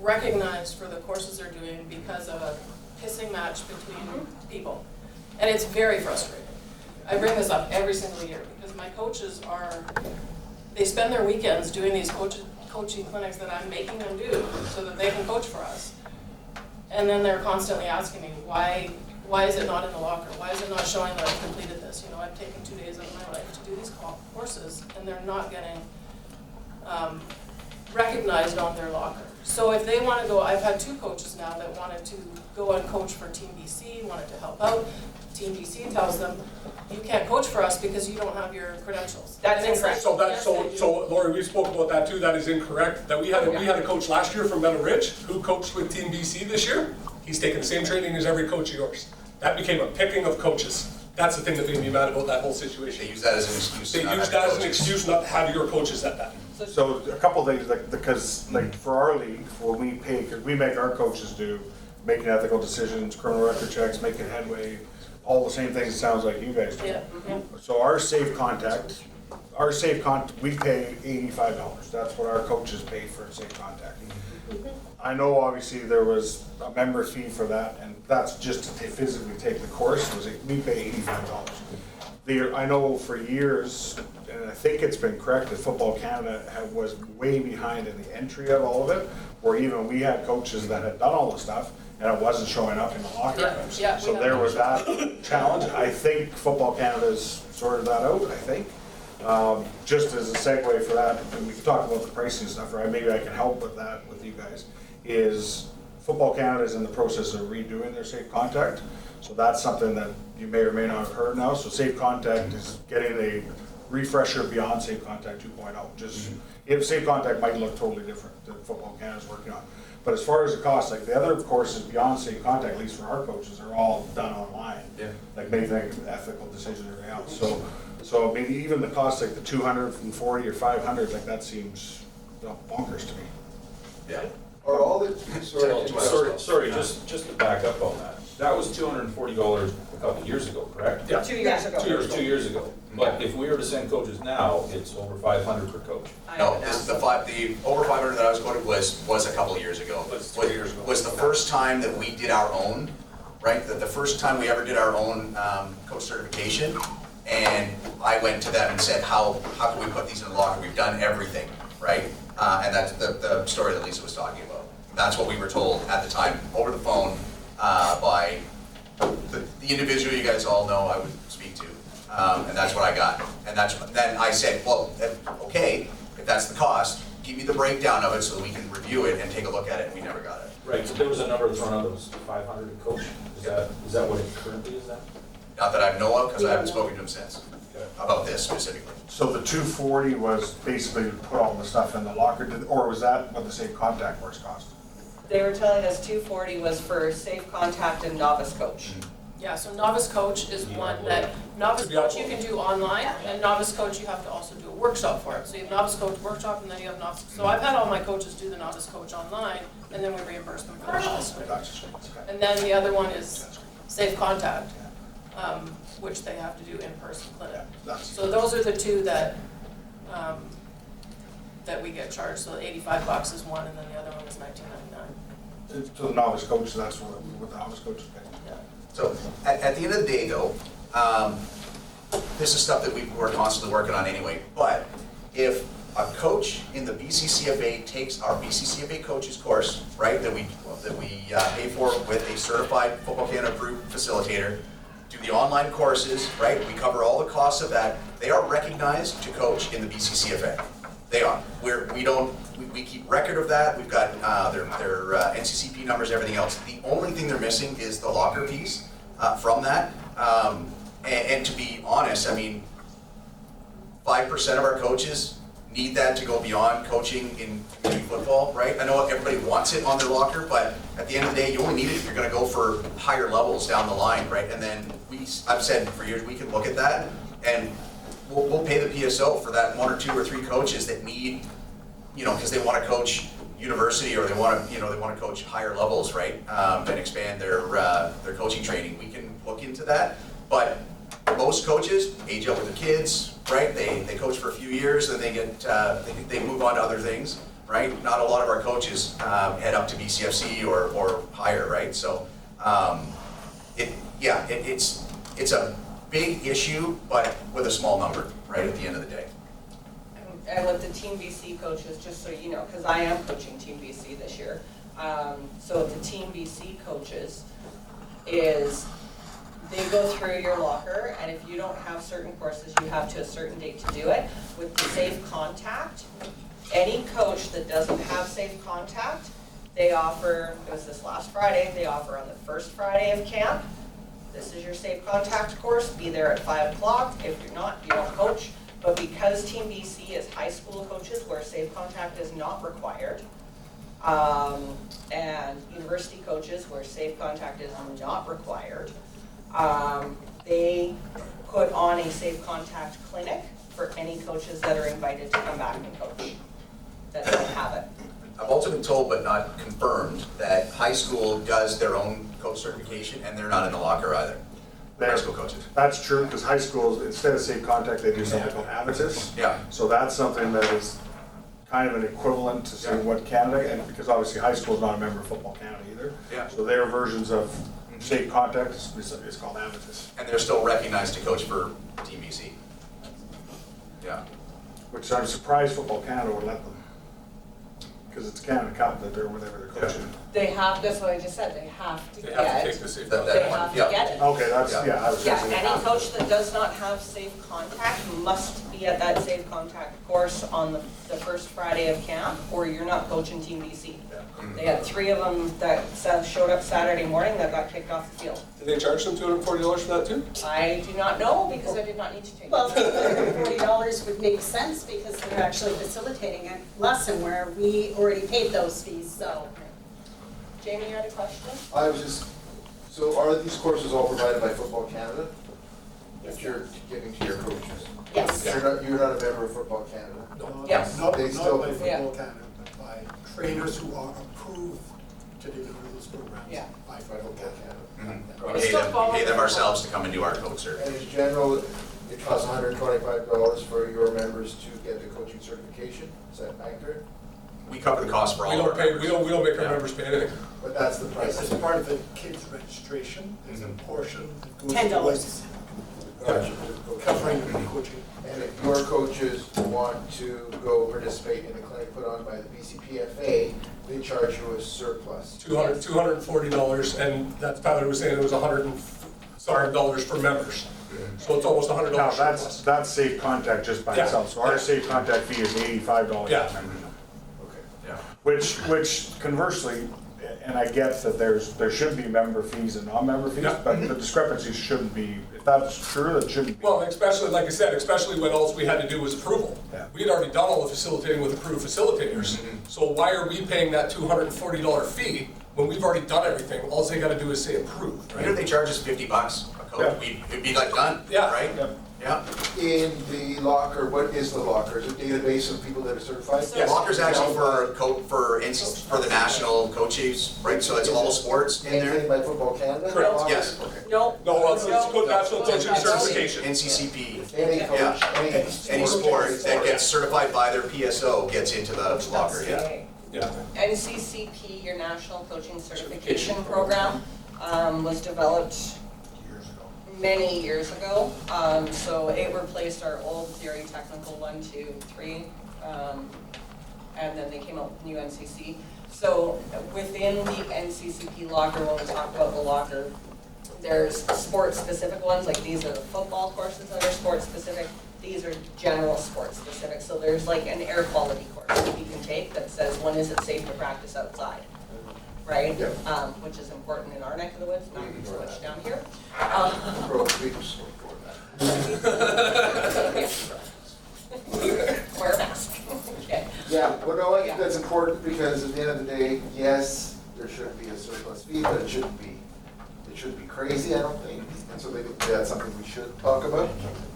recognized for the courses they're doing because of a pissing match between people. And it's very frustrating. I bring this up every single year because my coaches they spend their weekends doing these coaching clinics that I'm making them do so that they can coach for us. And then they're constantly asking me, why is it not in the locker? Why is it not showing that I've completed this? You know, I've taken 2 days of my life to do these courses, and they're not getting recognized on their locker. So if they want to go, I've had 2 coaches now that wanted to go and coach for Team BC, wanted to help out. Team BC tells them, you can't coach for us because you don't have your credentials. That's And it's incorrect. like, So Lori, we spoke about that too, that is incorrect. That we had a coach last year from Meadow Ridge who coached with Team BC this year. He's taken the same training as every coach of yours. That became a picking of coaches. That's the thing that made me mad about that whole situation. They use that as an excuse. They to not used have that as an coaches. excuse not to have your coaches at that. So a couple things, because for our league, when we pay, because we make our coaches do making ethical decisions, criminal record checks, making headway, all the same things it sounds like you guys do. Yeah. So our safe contact, we pay $85. That's what our coaches pay for safe contact. I know obviously there was a member fee for that, and that's just to physically take the course, we pay $85. I know for years, and I think it's been corrected, Football Canada was way behind in the entry of all of it, where even we had coaches that had done all the stuff, and it wasn't showing up in the locker. Yeah, So there was that challenge. I think Football Canada's sorted that out, I think. Just as a segue for that, and we can talk about the pricing and stuff, or maybe I can help with that with you guys, is Football Canada is in the process of redoing their safe contact. So that's something that you may or may not have heard now. So safe contact is getting a refresher beyond safe contact 2.0. Just if safe contact might look totally different than Football Canada's working on. But as far as the cost, like the other courses beyond safe contact, at least for our coaches, are all done online. Yeah. Like making ethical decisions and everything else. So maybe even the cost, like the 240 or 500, like that seems bonkers to me. Yeah. Are all the, Sorry, just to back up on that. That was $240 a couple of years ago, correct? Yeah. 2 years ago. 2 years ago. But if we were to send coaches now, it's over $500 per coach. No, the over 500 that I was quoted was a couple of years ago. Was 3 years ago. Was the first time that we did our own, right? The first time we ever did our own coach certification. And I went to them and said, how can we put these in the locker? We've done everything, right? And that's the story that Lisa was talking about. That's what we were told at the time, over the phone, by the individual you guys all know I would speak to. And that's what I got. And then I said, well, okay, if that's the cost, give me the breakdown of it so that we can review it and take a look at it, and we never got it. Right, so there was a number thrown out that was $500 a coach. Is that what it currently is then? Not that I know of, because I haven't spoken to him since, about this specifically. So the 240 was basically to put all the stuff in the locker, or was that what the safe contact course cost? They were telling us 240 was for safe contact and novice coach. Yeah, so novice coach is one that, novice To be coach you uploaded. can do online, and novice coach you have to also do a workshop for it. So you have novice coach workshop, and then you have novice, so I've had all my coaches do the novice coach online, and then we reimburse them for the cost. And then the other one is safe contact, which they have to do in-person clinic. So those are the two that, that we get charged, so $85 is one, and then the other one is $19.99. To the novice coach, that's what the novice coach is paying. So at the end of the day though, this is stuff that we're constantly working on anyway, but if a coach in the BCCFA takes our BCCFA coaches course, right, that we pay for with a certified Football Canada approved facilitator, do the online courses, right, we cover all the costs of that, they are recognized to coach in the BCCFA. They are. We keep record of that. We've got their NCCP numbers, everything else. The only thing they're missing is the locker piece from that. And to be honest, I mean, 5% of our coaches need that to go beyond coaching in community football, right? I know everybody wants it on their locker, but at the end of the day, you only need it if you're going to go for higher levels down the line, right? And then I've said for years, we can look at that and we'll pay the PSO for that 1 or 2 or 3 coaches that need, because they want to coach university or they want to coach higher levels, right? And expand their coaching training. We can look into that, but most coaches age up with their kids, right? They coach for a few years, then they get they move on to other things, right? Not a lot of our coaches head up to BCFC or higher, right? So it's a big issue, but with a small number, right, at the end of the day. And with the Team BC coaches, just so you know, because I am coaching Team BC this year. So the Team BC coaches is, they go through your locker, and if you don't have certain courses, you have to a certain date to do it. With the safe contact, any coach that doesn't have safe contact, they offer, it was this last Friday, they offer on the first Friday of camp, this is your safe contact course, be there at 5 o'clock. If you're not, you don't coach. But because Team BC is high school coaches where safe contact is not required, and university coaches where safe contact is not required, they put on a safe contact clinic for any coaches that are invited to come back and coach that don't have it. I've also been told, but not confirmed, that high school does their own coach certification and they're not in the locker either. High school coaches. That's true, because high schools, instead of safe contact, they do something called Abbotsford. Yeah. So that's something that is kind of an equivalent to say what Canada, and because obviously high school is not a member of Football Canada either. Yeah. So their versions of safe contact is called Abbotsford. And they're still recognized to coach for Team BC. Yeah. Which I'm surprised Football Canada would let them. Because it's Canada Cup that they're whatever they're coaching. They have, that's what I just said, they have to They have to get, take the safe That- they one, have to yeah. get it. Okay, that's, Yeah. yeah, I was Yeah, just saying. any coach that does not have safe contact must be at that safe contact course on the first Friday of camp, or you're not coaching Team BC. They had 3 of them that showed up Saturday morning that got kicked off the field. Did they charge them $240 for that too? I do not know because I did not need to take it. Well, $240 would make sense because they're actually facilitating a lesson where we already paid those fees, so. Jamie, you had a question? I was just, so are these courses all provided by Football Canada? That you're giving to your coaches? Yes. You're not a member of Football Canada? Yes. Not They by still- Football Yeah. Canada, but by trainers who are approved to deliver those programs. Yeah. By Football Canada. We pay them ourselves to come and do our coach cert. And in general, it costs $125 for your members to get the coaching certification, is that accurate? We cover the cost for all We of our don't pay, members. we don't make our Yeah. members pay anything. But that's the price. As part of the kids' registration, there's a portion that goes $10. towards Gotcha. covering the coaching. And if your coaches want to go participate in a clinic put on by the BCPFA, they charge you a surplus. $240, and that's Tyler was saying it was $100 for members. So it's almost $100 Now, surplus. that's safe contact just by Yeah. itself. So our safe contact fee is $85 Yeah. a membership. Okay. Yeah. Which conversely, and I get that there should be member fees and non-member fees, Yeah. but the discrepancies shouldn't be, if that's true, that shouldn't be. Well, especially, like I said, especially when all we had to do was approval. Yeah. We had already done all the facilitating with approved facilitators. So why are we paying that $240 fee when we've already done everything? All they gotta do is say approved, Even if right? they charge us $50 a coach, it'd be like done, Yeah. right? Yeah. Yeah. In the locker, what is the locker? Is it a database of people that are certified? Yeah, Locker's actually for the national coaches, right? So it's all sports in there. Maintained by Football Canada? Correct. Locker? Yes. Okay. No. No, it's called national coaching certification. NCCP. Any coach, Yeah. Any sport that gets certified by their PSO gets into the locker, yeah. Yeah. NCCP, your National Coaching Certification Program, was developed Years ago. many years ago. So it replaced our old theory technical 1, 2, 3, and then they came out with new NCC. So within the NCCP locker, when we talk about the locker, there's sport-specific ones, like these are the football courses that are sport-specific. These are general sport-specific. So there's like an air quality course that you can take that says, when is it safe to practice outside? Right? Yep. Which is important in our neck of the woods, not so much down here. Pro sweeps for that. Wear a mask. Okay. Yeah, well, no, I think that's important because at the end of the day, yes, there should be a surplus fee, but it shouldn't be crazy, I don't think. And so maybe that's something we should talk about.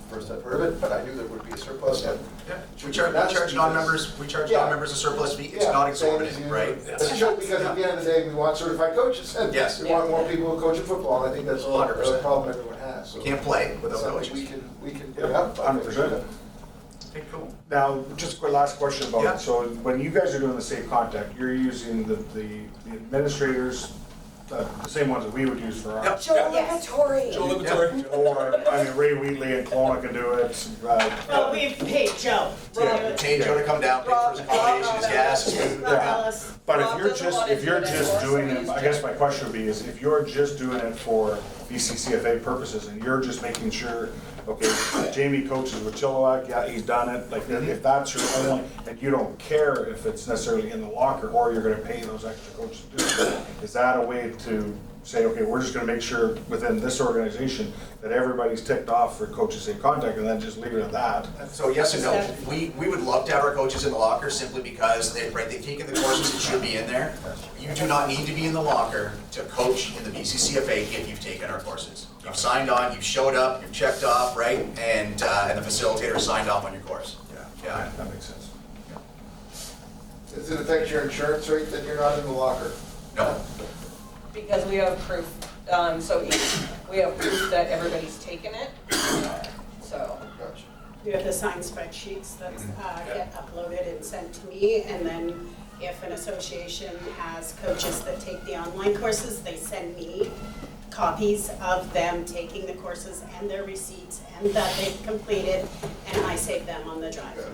First I've heard of it, but I knew there would be a surplus. But Yeah. We charge non-members a surplus fee. It's Yeah, not same exorbitant, as you. right? But it should, because at the end of the day, we want certified coaches. And Yes. we want more people who coach in football, and I think that's a 100%. problem everyone has. So Can't play without something coaches. we can put up. 100%. Okay, cool. Now, just a last question about Yeah. it. So when you guys are doing the safe contact, you're using the administrators, the same ones that we would use for our. Yep. Joe Lavatory. Joe Lavatory. Or, I mean, Ray Wheatley and Kelowna can do it. Well, we've paid Joe. Yeah, pay Joe to come down, pay for his accommodation, his gas, his food. Yeah. But Rob if you're doesn't just want to do doing it it, anymore, I so guess he's my question would be is if you're just doing it for BCCFA purposes and you're just making sure, okay, Jamie coaches with Chilliwack, yeah, he's done it, like if that's your only, and you don't care if it's necessarily in the locker or you're gonna pay those extra coaches to do it, is that a way to say, okay, we're just gonna make sure within this organization that everybody's ticked off for coaches in contact and then just leave it at that? So yes and no. We would love to have our coaches in the locker simply because they've taken the courses, it should be in there. You do not need to be in the locker to coach in the BCCFA if you've taken our courses. You've signed on, you've showed up, you've checked off, right? And the facilitator signed off on your course. Yeah. That makes sense. Does it affect your insurance rate that you're not in the locker? No. Because we have proof, we have proof that everybody's taken it, so. Gotcha. We have the signed spreadsheets that get uploaded and sent to me, and then if an association has coaches that take the online courses, they send me copies of them taking the courses and their receipts and that they've completed, and I save them on the drive.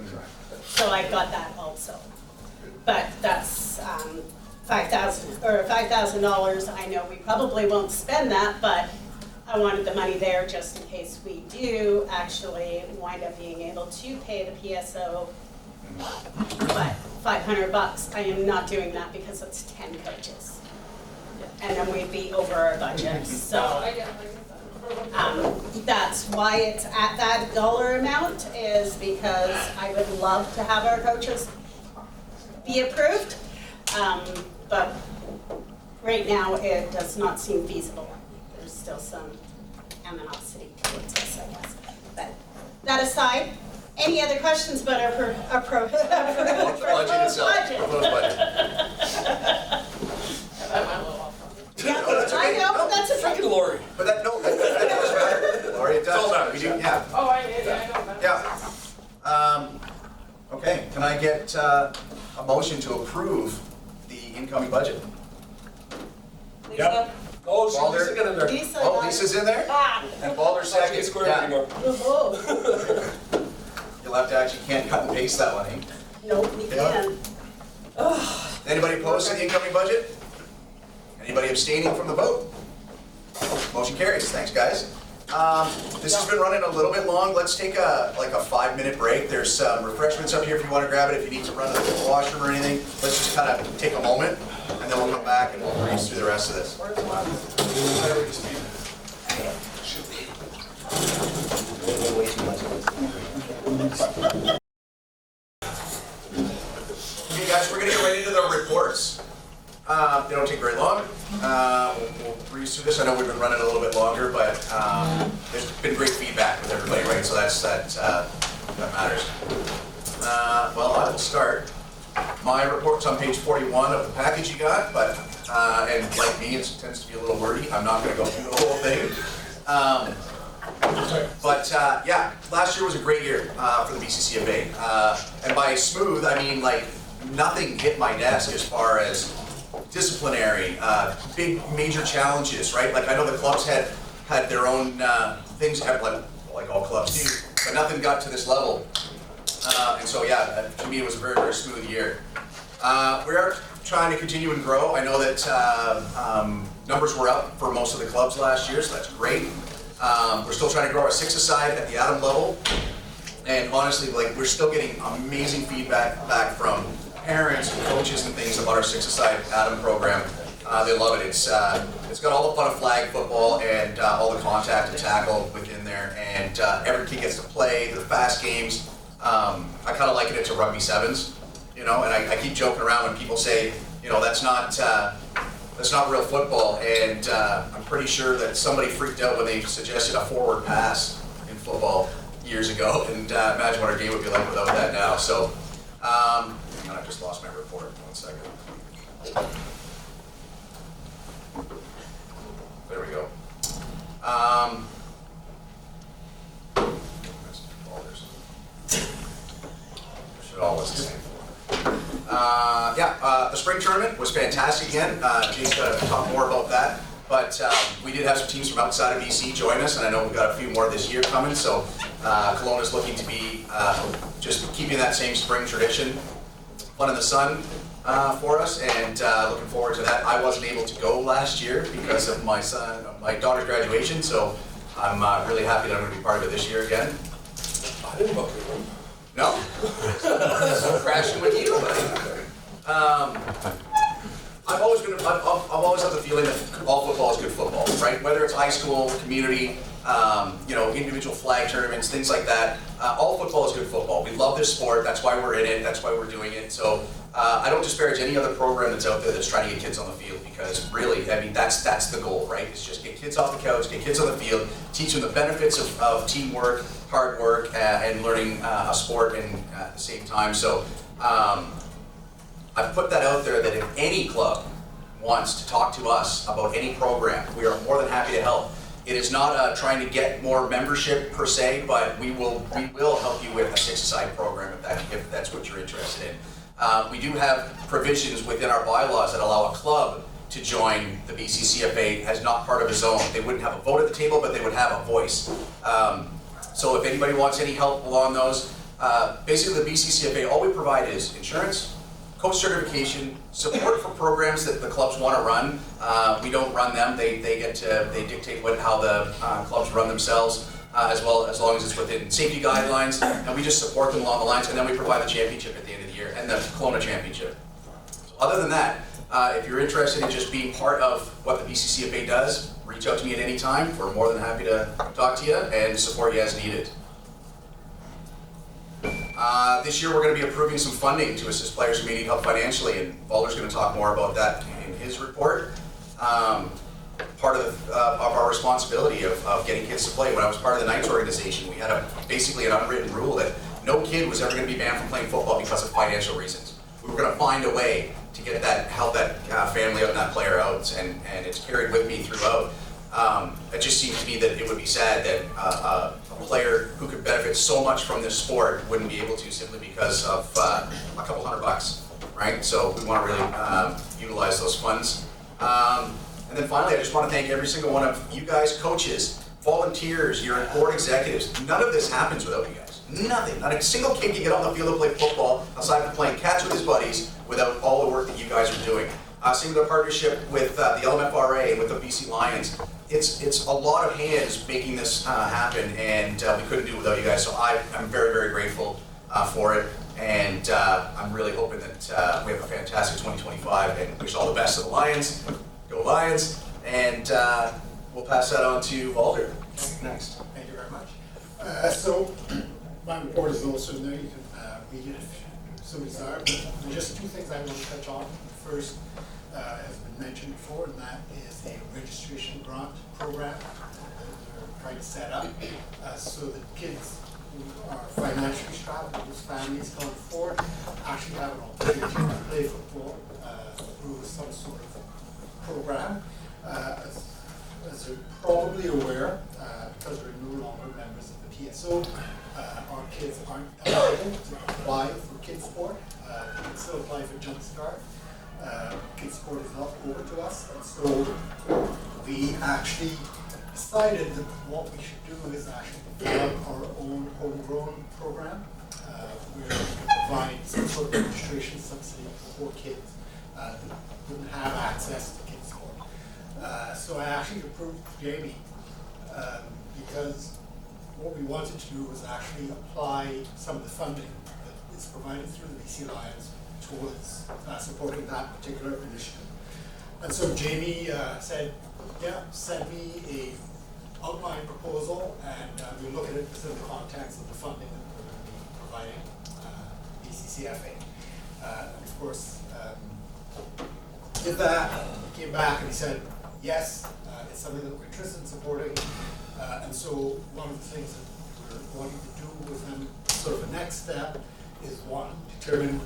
So I got that also. But that's $5,000. I know we probably won't spend that, but I wanted the money there just in case we do actually wind up being able to pay the PSO. But $500, I am not doing that because it's 10 coaches. And then we'd be over our budget, so. That's why it's at that dollar amount, is because I would love to have our coaches be approved. But right now, it does not seem feasible. There's still some animosity towards us, I guess. But that aside, any other questions about our Budget itself, proposed budget. Yeah, No, that's I okay. know, No, but that's okay. Freaking Lori. But that doesn't matter. Lori, it all does. matters, We do, yeah. yeah. Oh, I know that. Yeah. Okay, can I get a motion to approve the incoming budget? Yep. Lisa? Oh, so Balder? Lisa get in there. Lisa, Oh, Lisa's in there? Ah. And Balder Not second. get square Yeah. anymore. Oh, You'll have to actually, can't cut and paste that one, eh? no, we can't. Anybody opposed to the incoming budget? Anybody abstaining from the vote? Motion carries, thanks guys. This has been running a little bit long. Let's take a 5-minute break. There's some refreshments up here if you want to grab it. If you need to run to the washroom or anything, let's just kind of take a moment, and then we'll come back and we'll breeze through the rest of this. Way too much. Okay guys, we're gonna get right into the reports. They don't take very long. We'll breeze through this. I know we've been running a little bit longer, but there's been great feedback with everybody, right? So that matters. Well, I will start. My report's on page 41 of the package you got, but and like me, it tends to be a little wordy. I'm not gonna go through the whole thing. But yeah, last year was a great year for the Bccfa. And by smooth, I mean like nothing hit my desk as far as disciplinary, big major challenges, right? Like I know the clubs had their own things, like all clubs do, but nothing got to this level. And so yeah, to me it was a very, very smooth year. We are trying to continue and grow. I know that numbers were up for most of the clubs last year, so that's great. We're still trying to grow our six-a-side at the Adam level, and honestly, like we're still getting amazing feedback back from parents and coaches and things about our six-a-side Adam program. They love it. It's got all the fun of flag football and all the contact and tackle within there, and every kid gets to play. They're fast games. I kind of liken it to rugby sevens, you know. And I keep joking around when people say, you know, that's not real football, and I'm pretty sure that somebody freaked out when they suggested a forward pass in football years ago, and imagine what our game would be like without that now. So, hang on, I just lost my report. 1 second. There we go. Should all list the same. The spring tournament was fantastic again. Jane's going to talk more about that. But we did have some teams from outside of BC join us, and I know we've got a few more this year coming. So Kelowna's looking to be just keeping that same spring tradition, fun in the sun for us, and looking forward to that. I wasn't able to go last year because of my daughter's graduation, so I'm really happy that I'm going to be part of it this year again. I didn't book it. No? So crashing with you, buddy. I've always had the feeling that all football is good football, right? Whether it's high school, community, you know, individual flag tournaments, things like that. All football is good football. We love this sport. That's why we're in it. That's why we're doing it. So I don't disparage any other program that's out there that's trying to get kids on the field, because really, I mean, that's the goal, right? It's just get kids off the couch, get kids on the field, teach them the benefits of teamwork, hard work, and learning a sport at the same time. So I've put that out there that if any club wants to talk to us about any program, we are more than happy to help. It is not trying to get more membership per se, but we will help you with a six-a-side program if that's what you're interested in. We do have provisions within our bylaws that allow a club to join the Bccfa as not part of a zone. They wouldn't have a vote at the table, but they would have a voice. So if anybody wants any help along those, basically the Bccfa, all we provide is insurance, coach certification, support for programs that the clubs want to run. We don't run them. They dictate how the clubs run themselves, as long as it's within safety guidelines, and we just support them along the lines, and then we provide the championship at the end of the year, and the Kelowna championship. So other than that, if you're interested in just being part of what the Bccfa does, reach out to me at any time. We're more than happy to talk to you and support you as needed. This year we're going to be approving some funding to assist players who may need help financially, and Balder's going to talk more about that in his report. Part of our responsibility of getting kids to play. When I was part of the Knights organization, we had basically an unwritten rule that no kid was ever going to be banned from playing football because of financial reasons. We were going to find a way to help that family out and that player out, and it's carried with me throughout. It just seems to me that it would be sad that a player who could benefit so much from this sport wouldn't be able to simply because of a couple $100, right? So we want to really utilize those funds. And then finally, I just want to thank every single one of you guys, coaches, volunteers, your board executives. None of this happens without you guys. Nothing. Not a single kid can get on the field and play football aside from playing catch with his buddies without all the work that you guys are doing. Same with our partnership with the LMFRA and with the BC Lions. it's a lot of hands making this happen, and we couldn't do it without you guys. So I'm very, very grateful for it, and I'm really hoping that we have a fantastic 2025, and wish all the best to the Lions. Go Lions! And we'll pass that on to Alder next. Thank you very much. So, my report is also in there, you can read it if so desire, but just two things I want to touch on. First, has been mentioned before, and that is a registration grant program that we're trying to set up so that kids who are financially strapped, whose families can't afford, actually have an opportunity to play football through some sort of program. As you're probably aware, because we're no longer members of the PSO, our kids aren't eligible to apply for kids sport. They can still apply for Jumpstart. Kids sport is not over to us, and so we actually decided that what we should do is actually develop our own homegrown program where we can provide some sort of registration subsidy for kids that wouldn't have access to kids sport. So I actually approved Jamie because what we wanted to do was actually apply some of the funding that is provided through the BC Lions towards supporting that particular initiative. And so Jamie said, yeah, send me a outline proposal, and we'll look at it within the context of the funding that we're going to be providing Bccfa. And of course, did that, came back and he said, yes, it's something that we're interested in supporting. And so one of the things that we're wanting to do with them, sort of the next step, is one, determine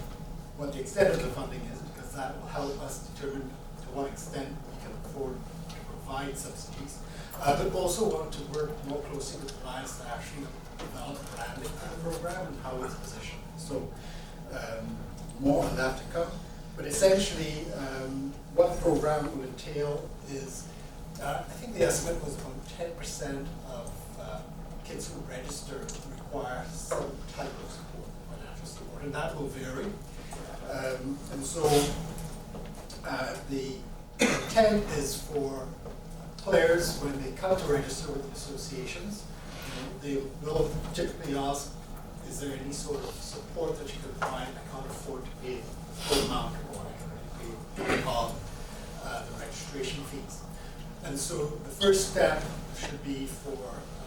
what the extent of the funding is, because that will help us determine to what extent we can afford to provide subsidies. But also want to work more closely with the Lions to actually develop branding for the program and how it's positioned. So more on that to come. But essentially, what the program will entail is, I think the estimate was about 10% of kids who register require some type of support, financial support, and that will vary. And so the intent is for players, when they come to register with the associations, they will typically ask, is there any sort of support that you can provide? I can't afford to pay the full amount, or I can only pay the registration fees. And so the first step should be for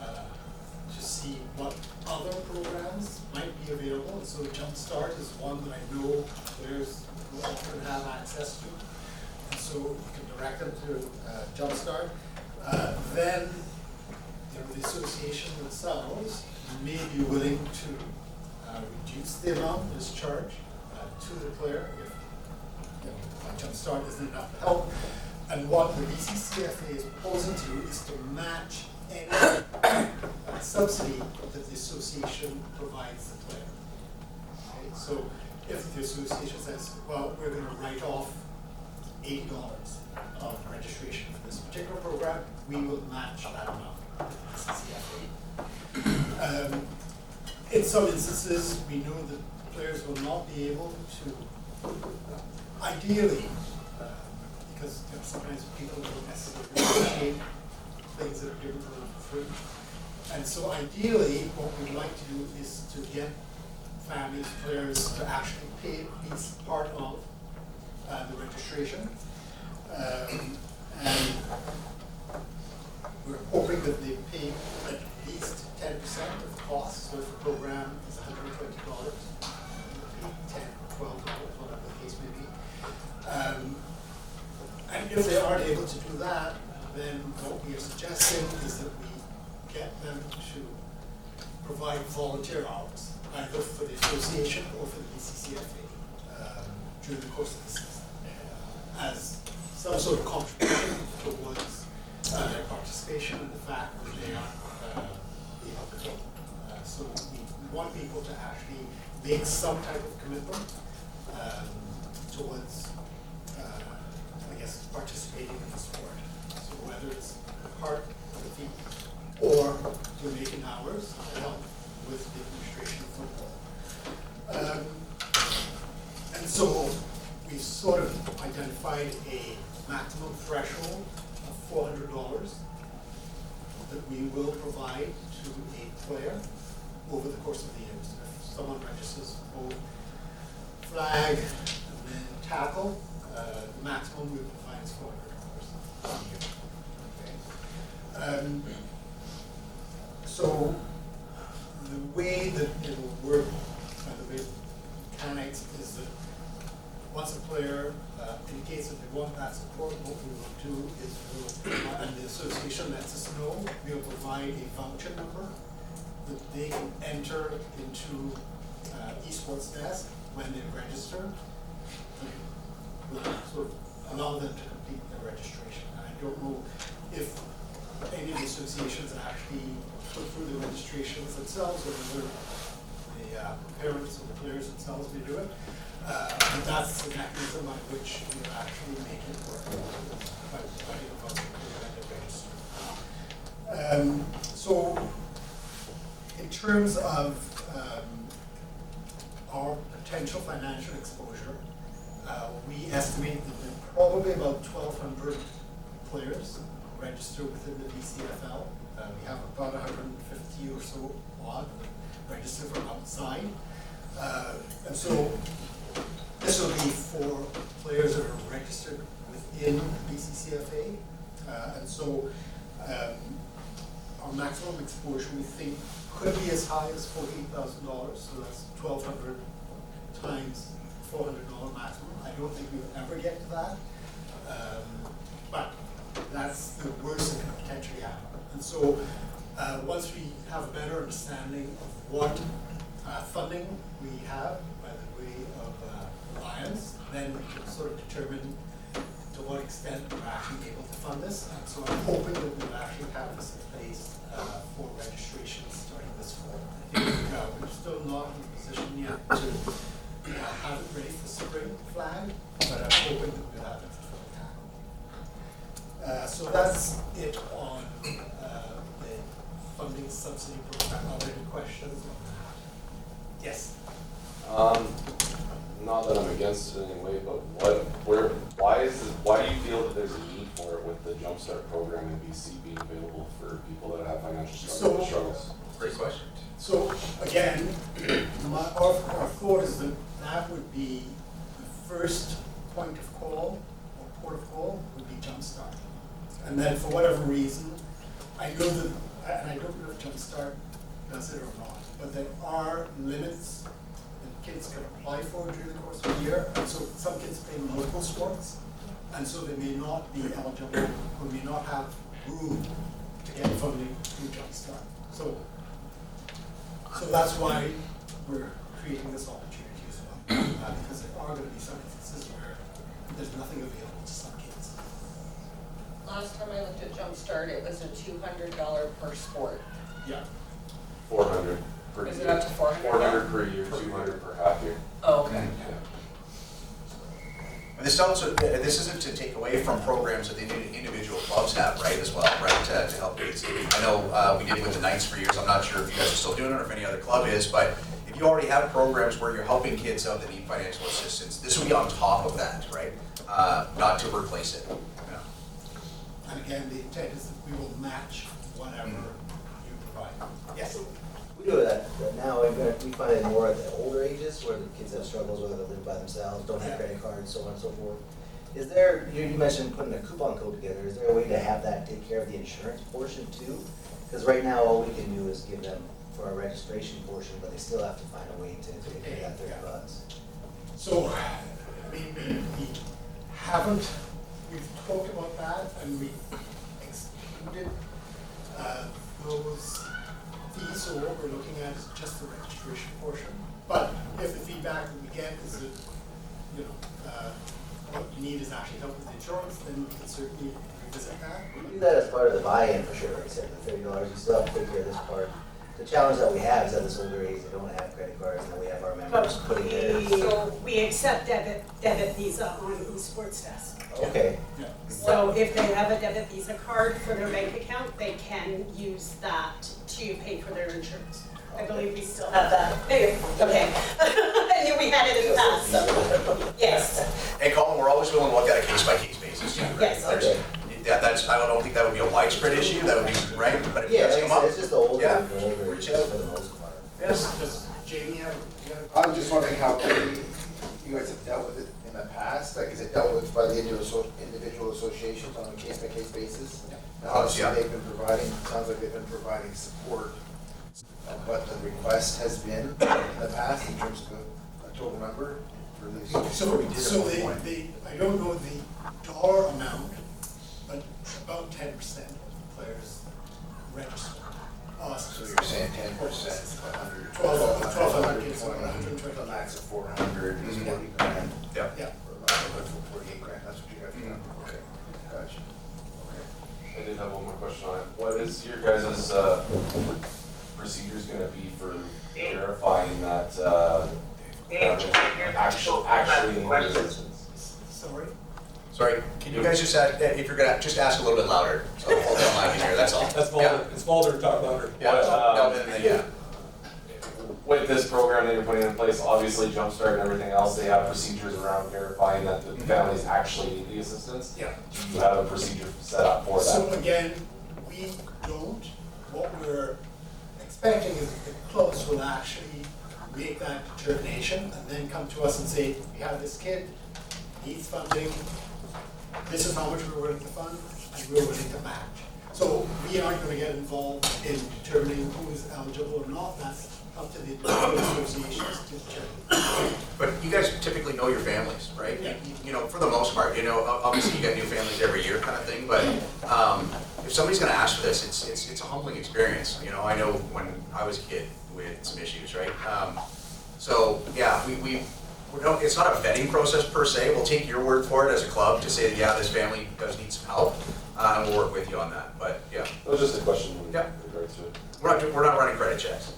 to see what other programs might be available. And so Jumpstart is one that I know players will often have access to. And so you can direct them to Jumpstart. Then the association themselves may be willing to reduce the amount that is charged to the player if Jumpstart isn't enough to help. And what the Bccfa is proposing to do is to match any subsidy that the association provides the player. Okay? So if the association says, well, we're going to write off $80 of registration for this particular program, we will match that amount with the Bccfa. In some instances, we know that players will not be able to, ideally, because sometimes people don't necessarily appreciate things that are given to them for free. And so ideally, what we'd like to do is to get families, players to actually pay at least part of the registration. And we're hoping that they pay at least 10% of the cost. So if the program is $120, they'll pay $10 or $12, whatever the case may be. And if they aren't able to do that, then what we are suggesting is that we get them to provide volunteer hours, either for the association or for the Bccfa during the course of the season, as some sort of contribution towards their participation and the fact that they are able to vote. So we want people to actually make some type of commitment towards participating in the sport. So whether it's part of the fee or you're making hours to help with the administration of football. And so we sort of identified a maximum threshold of $400 that we will provide to a player over the course of the year. So if someone registers both flag and then tackle, the maximum we provide is $400 a year. Okay. So the way that it'll work, by the way, mechanics is that once a player indicates that they want that support, what we will do is and the association lets us know, we'll provide a voucher number that they can enter into esports desk when they register. We'll sort of allow them to complete their registration. And I don't know if any of the associations actually put through the registrations themselves or whether the parents or the players themselves may do it. But that's the mechanism by which we actually make it work. By providing a voucher when they register. So in terms of our potential financial exposure, we estimate that there are probably about 1,200 players registered within the Bccfl. We have about 150 or so odd registered from outside. And so this will be for players that are registered within the Bccfa. And so our maximum exposure, we think, could be as high as $48,000. So that's 1,200 times $400 maximum. I don't think we'll ever get to that. But that's the worst that could potentially happen. And so once we have a better understanding of what funding we have by the way of Alliance, then we can sort of determine to what extent we're actually able to fund this. And so I'm hoping that we'll actually have this in place for registration starting this fall. I think we're still not in a position yet to have it ready for spring flag, but I'm hoping that we'll have it for tackle. So that's it on the funding subsidy program. Are there any questions on that? Yes. Not that I'm against it in any way, but why do you feel that there's a need for it with the Jumpstart program in BC being available for people that have financial struggles? Great question. So again, our thought is that that would be the first point of call or port of call would be Jumpstart. And then for whatever reason, I know that, and I don't know if Jumpstart does it or not, but there are limits that kids can apply for during the course of the year. And so some kids play multiple sports, and so they may not be eligible or may not have room to get funding through Jumpstart. So that's why we're creating this opportunity as well, because there are going to be some instances where there's nothing available to some kids. Last time I looked at Jumpstart, it was a $200 per sport. Yeah. 400 per year. Is it up to 400? 400 per year, 200 per half year. Oh, okay. Yeah. And this isn't to take away from programs that the individual clubs have, right, as well, right, to help kids. I know we did with the Knights for years. I'm not sure if you guys are still doing it or if any other club is, but if you already have programs where you're helping kids out that need financial assistance, this will be on top of that, right? Not to replace it. Yeah. And again, the intent is that we will match whatever you provide. Yes. We do that now. We find it more at the older ages where the kids have struggles, whether they live by themselves, don't have credit cards, so on and so forth. Is there, you mentioned putting a coupon code together, is there a way to have that take care of the insurance portion too? Because right now, all we can do is give them for our registration portion, but they still have to find a way to pay that $30. So, I mean, we've talked about that and we excluded those fees, so what we're looking at is just the registration portion. But if the feedback that we get is that, what you need is actually help with the insurance, then we can certainly revisit that. We do that as part of the buy-in for sure, except the $30, you still have to take care of this part. The challenge that we have is that this older age, they don't have credit cards, and then we have our members putting their. So we accept debit Visa on eSports Desk. Okay. Yeah. So if they have a debit Visa card for their bank account, they can use that to pay for their insurance. I believe we still have that. Okay. I knew we had it in the past, so, yes. Hey, Colin, we're always willing to look at a case-by-case basis too, right? Yes. There's, that's, I don't think that would be a widespread issue, that would be, right? But if it Yeah, does like come I up, said, it's just the older, yeah, the older reach ages out. for the most part. Yes. Does Jamie have, you have? I was just wondering how you guys have dealt with it in the past, like, is it dealt with by the individual associations on a case-by-case basis? And obviously, Yeah. they've been providing, sounds like they've been providing support of what the request has been in the past in terms of a total number for these. So I don't know the dollar amount, but about 10% of players register. So you're saying 10%, 100, 1,200 kids, 120, a max of 400 is 40 grand. Yeah. Yeah. For 48 grand, that's what you got. Okay, gotcha. I did have one more question on it. What is your guys' procedures gonna be for verifying that, actually in existence? Sorry? Sorry, can you guys just, if you're gonna, just ask a little bit louder, so the whole thing might be here, that's all. That's Mulder, it's Mulder talking louder. Yeah, yeah. With this program that you're putting in place, obviously Jumpstart and everything else, they have procedures around verifying that the families actually need the assistance. Yeah. Do you have a procedure set up for that? So again, we don't. What we're expecting is that the clubs will actually make that determination and then come to us and say, we have this kid, needs funding, this is how much we're willing to fund, and we're willing to match. So we aren't going to get involved in determining who is eligible or not. That's up to the associations to determine. But you guys typically know your families, right? Yeah. You know, for the most part, you know, obviously you get new families every year kind of thing, but if somebody's gonna ask for this, it's a humbling experience. You know, I know when I was a kid, we had some issues, right? So, yeah, it's not a vetting process per se. We'll take your word for it as a club to say that, yeah, this family does need some help, and we'll work with you on that, but, yeah. That was just a question in Yeah. regards to it. We're not running credit checks.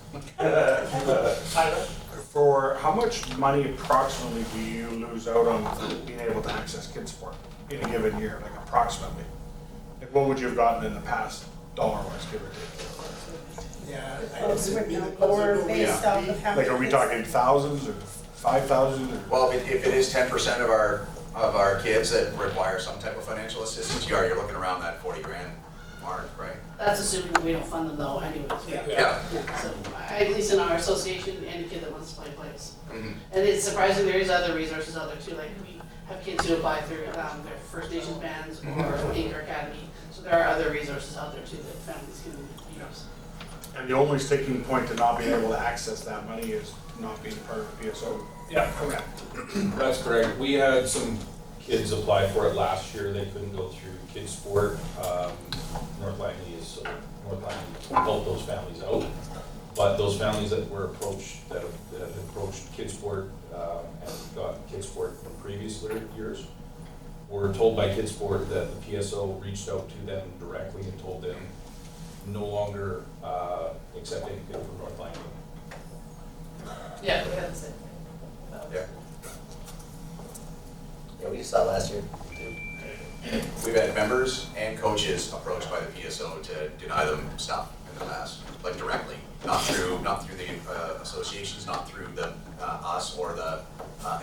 For how much money approximately do you lose out on being able to access kids sport in a given year, like approximately? Like what would you have gotten in the past, dollar-wise, give or take? Yeah. Clubs would know more based off of how Like, are we talking thousands or 5,000? Well, if it is 10% of our kids that require some type of financial assistance, you're looking around that 40 grand mark, right? That's assuming we don't fund them though anyways. Yeah. So, at least in our association, any kid that wants to play plays. Mhm. And it's surprising, there is other resources out there too, like we have kids who apply through their First Nations bands or Anchor Academy. So there are other resources out there too that families can use. And the only sticking point to not being able to access that money is not being part of the PSO. Yeah. Correct. That's correct. We had some kids apply for it last year. They couldn't go through kids sport. North Langley helped those families out. But those families that were approached, that have approached kids sport and got kids sport in previous years, were told by kids sport that the PSO reached out to them directly and told them no longer accept any kid from North Langley. Yeah, we had the same thing. Yeah. Yeah, we just saw last year. We've had members and coaches approached by the PSO to deny them stuff in the past, like directly, not through the associations, not through the us or the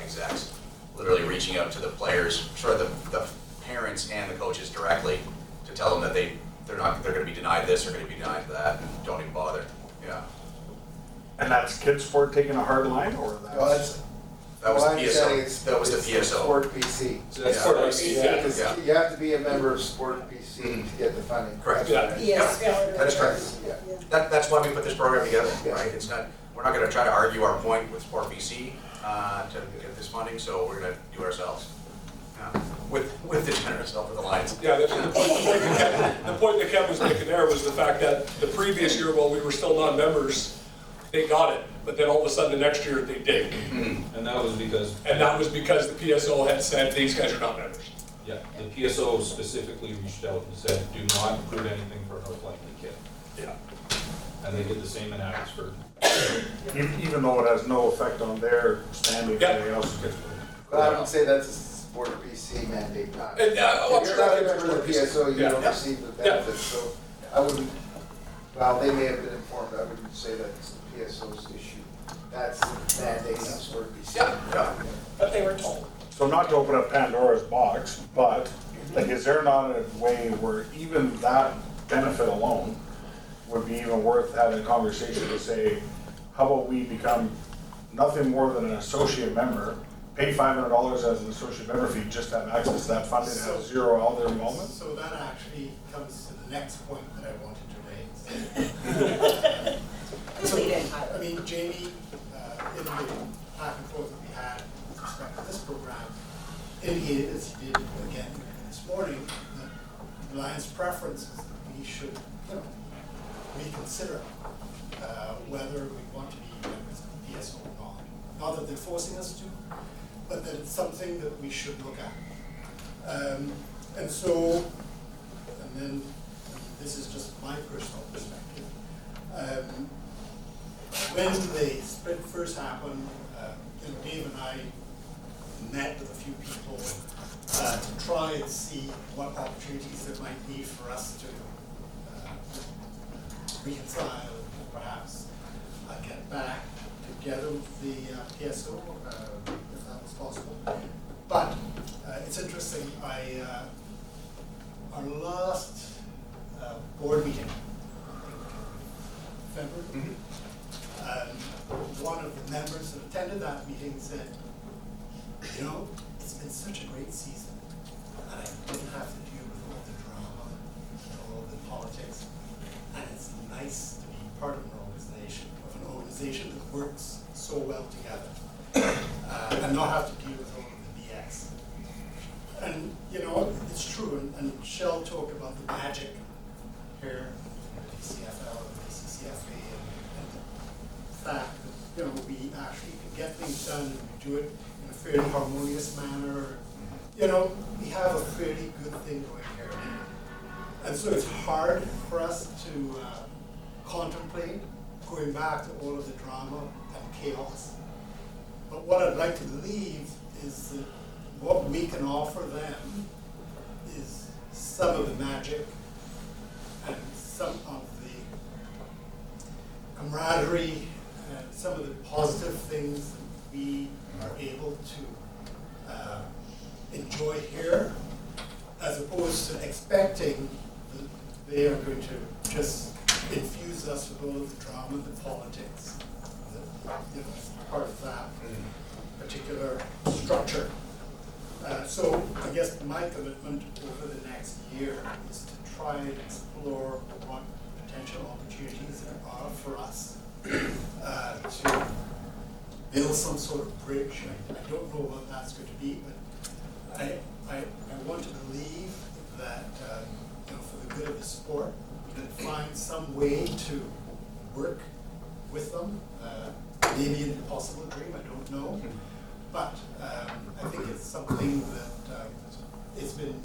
execs. Literally reaching out to the players, the parents and the coaches directly to tell them that they're going to be denied this, they're going to be denied that, and don't even bother. Yeah. And that's kids sport taking a hard line, or that's? That was the Well, I'm saying PSO. That was the PSO. Sport PC. So that's Yeah. Sport PC, yeah. Because you have to be a member of Sport PC to get the funding. Correct. That's right. Yes. That is correct. Yeah. That's why we put this program together, Yeah. right? We're not gonna try to argue our point with Sport BC to get this funding, so we're gonna do it ourselves. Yeah. With the generous help of the Lions. Yeah, the point that Kevin was making there was the fact that the previous year, while we were still non-members, they got it, but then all of a sudden the next year they did. And that was because. And that was because the PSO had said, these guys are not members. Yeah, the PSO specifically reached out and said, do not include anything for a North Langley kid. Yeah. And they did the same in Abbotsford. Even though it has no effect on their standing, Yeah. anything else gets. But I would say that's a Sport PC mandate, not. And, If you're not a member of the PSO, you Yeah. don't Yeah. receive the benefits, so I wouldn't, well, they may have been informed, I wouldn't say that's the PSO's issue. That's mandating of Sport PC. Yeah. But they were told. So not to open up Pandora's box, but Like, is there not a way where even that benefit alone would be even worth having a conversation to say, how about we become nothing more than an associate member, pay $500 as an associate member fee just to have access to that funding and have zero other involvement? So that actually comes to the next point that I wanted to raise. So, I mean, Jamie, in the back and forth that we had with respect to this program, indicated, as he did again this morning, that the Lions' preference is that we should, reconsider whether we want to be members of the PSO or not. Not that they're forcing us to, but that it's something that we should look at. And then this is just my personal perspective. When the split first happened, Dave and I met with a few people to try and see what opportunities there might be for us to reconcile and perhaps get back together with the PSO, if that was possible. But it's interesting, our last board meeting, February, one of the members that attended that meeting said, it's been such a great season, and I didn't have to deal with all the drama and all the politics, and it's nice to be part of an organization that works so well together, and not have to deal with all of the BS. And it's true, and Shell talked about the magic here in the Bccfl and the Bccfa, and the fact that we actually can get things done and we do it in a fairly harmonious manner. We have a fairly good thing going here. And so it's hard for us to contemplate going back to all of the drama and chaos. But what I'd like to believe is that what we can offer them is some of the magic and some of the camaraderie and some of the positive things that we are able to enjoy here, as opposed to expecting that they are going to just infuse us with all of the drama, the politics, that part of that particular structure. So I guess my commitment over the next year is to try and explore what potential opportunities there are for us to build some sort of bridge. I don't know what that's going to be, but I want to believe that for the good of the sport, we can find some way to work with them. Maybe an impossible dream, I don't know. But I think it's something that it's been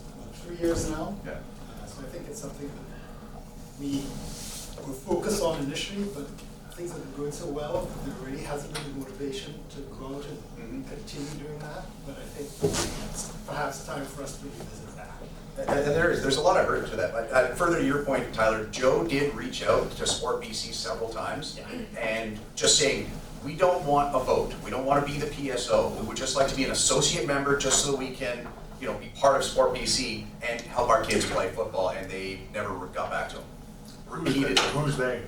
3 years now. Yeah. So I think it's something that we were focused on initially, but things have been going so well that there really hasn't been the motivation to go out and continue doing that. But I think it's perhaps time for us to revisit that. And there's a lot of hurt to that. But further to your point, Tyler, Joe did reach out to Sport BC several times and just saying, we don't want a vote. We don't want to be the PSO. We would just like to be an associate member just so we can, be part of Sport BC and help our kids play football. And they never got back to him. Repeated. Who's they?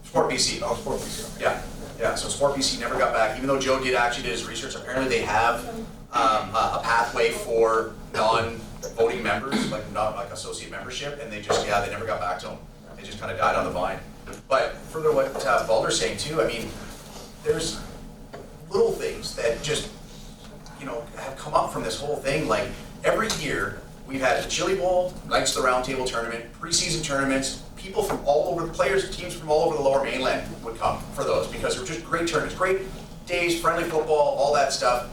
Sport BC. Oh, Sport BC. Yeah, yeah. So Sport BC never got back, even though Joe did his research. Apparently, they have a pathway for non-voting members, not like associate membership, and they never got back to him. They just kind of died on the vine. But further, what Balder's saying too. I mean, there's little things that just have come up from this whole thing. Like every year, we've had the Chili Bowl, Knights of the Round Table tournament, preseason tournaments. People from all over, teams from all over the Lower Mainland would come for those because they were just great tournaments, great days, friendly football, all that stuff.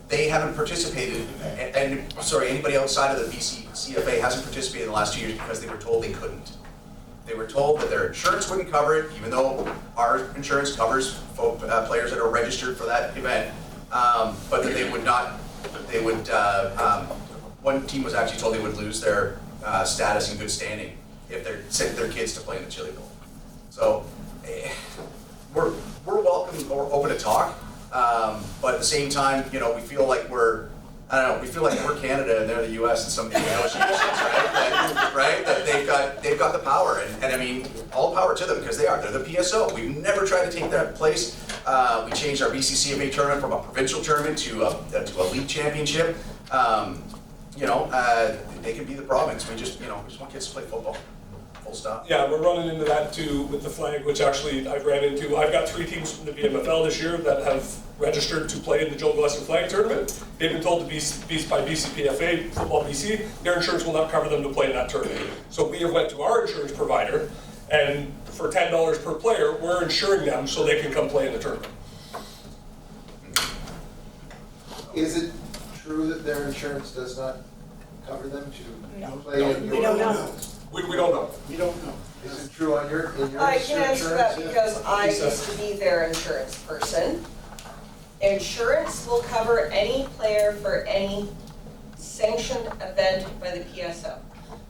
They haven't participated, and anybody outside of the Bccfa hasn't participated in the last 2 years because they were told they couldn't. They were told that their insurance wouldn't cover it, even though our insurance covers players that are registered for that event, but that they would not. They would. One team was actually told they would lose their status in good standing if they sent their kids to play in the Chili Bowl. So we're welcome or open to talk, but at the same time, we feel like we're I don't know, we feel like we're Canada and they're the US in some of these negotiations, right? That they've got the power, and I mean, all power to them, because they're the PSO. We've never tried to take that place. We changed our Bccfa tournament from a provincial tournament to a league championship. They can be the province. We just want kids to play football. Full stop. Yeah, we're running into that too with the flag, which actually I've ran into. I've got 3 teams from the BMFL this year that have registered to play in the Joe Gillespie flag tournament. They've been told to be by Bccfa, Football BC, their insurance will not cover them to play in that tournament. So we have went to our insurance provider, and for $10 per player, we're insuring them so they can come play in the tournament. Is it true that their insurance does not cover them to play in your? We don't know. We don't know. We don't know. Is it true on your, in your I can answer that insurance? because I used to be their insurance person. Insurance will cover any player for any sanctioned event by the PSO.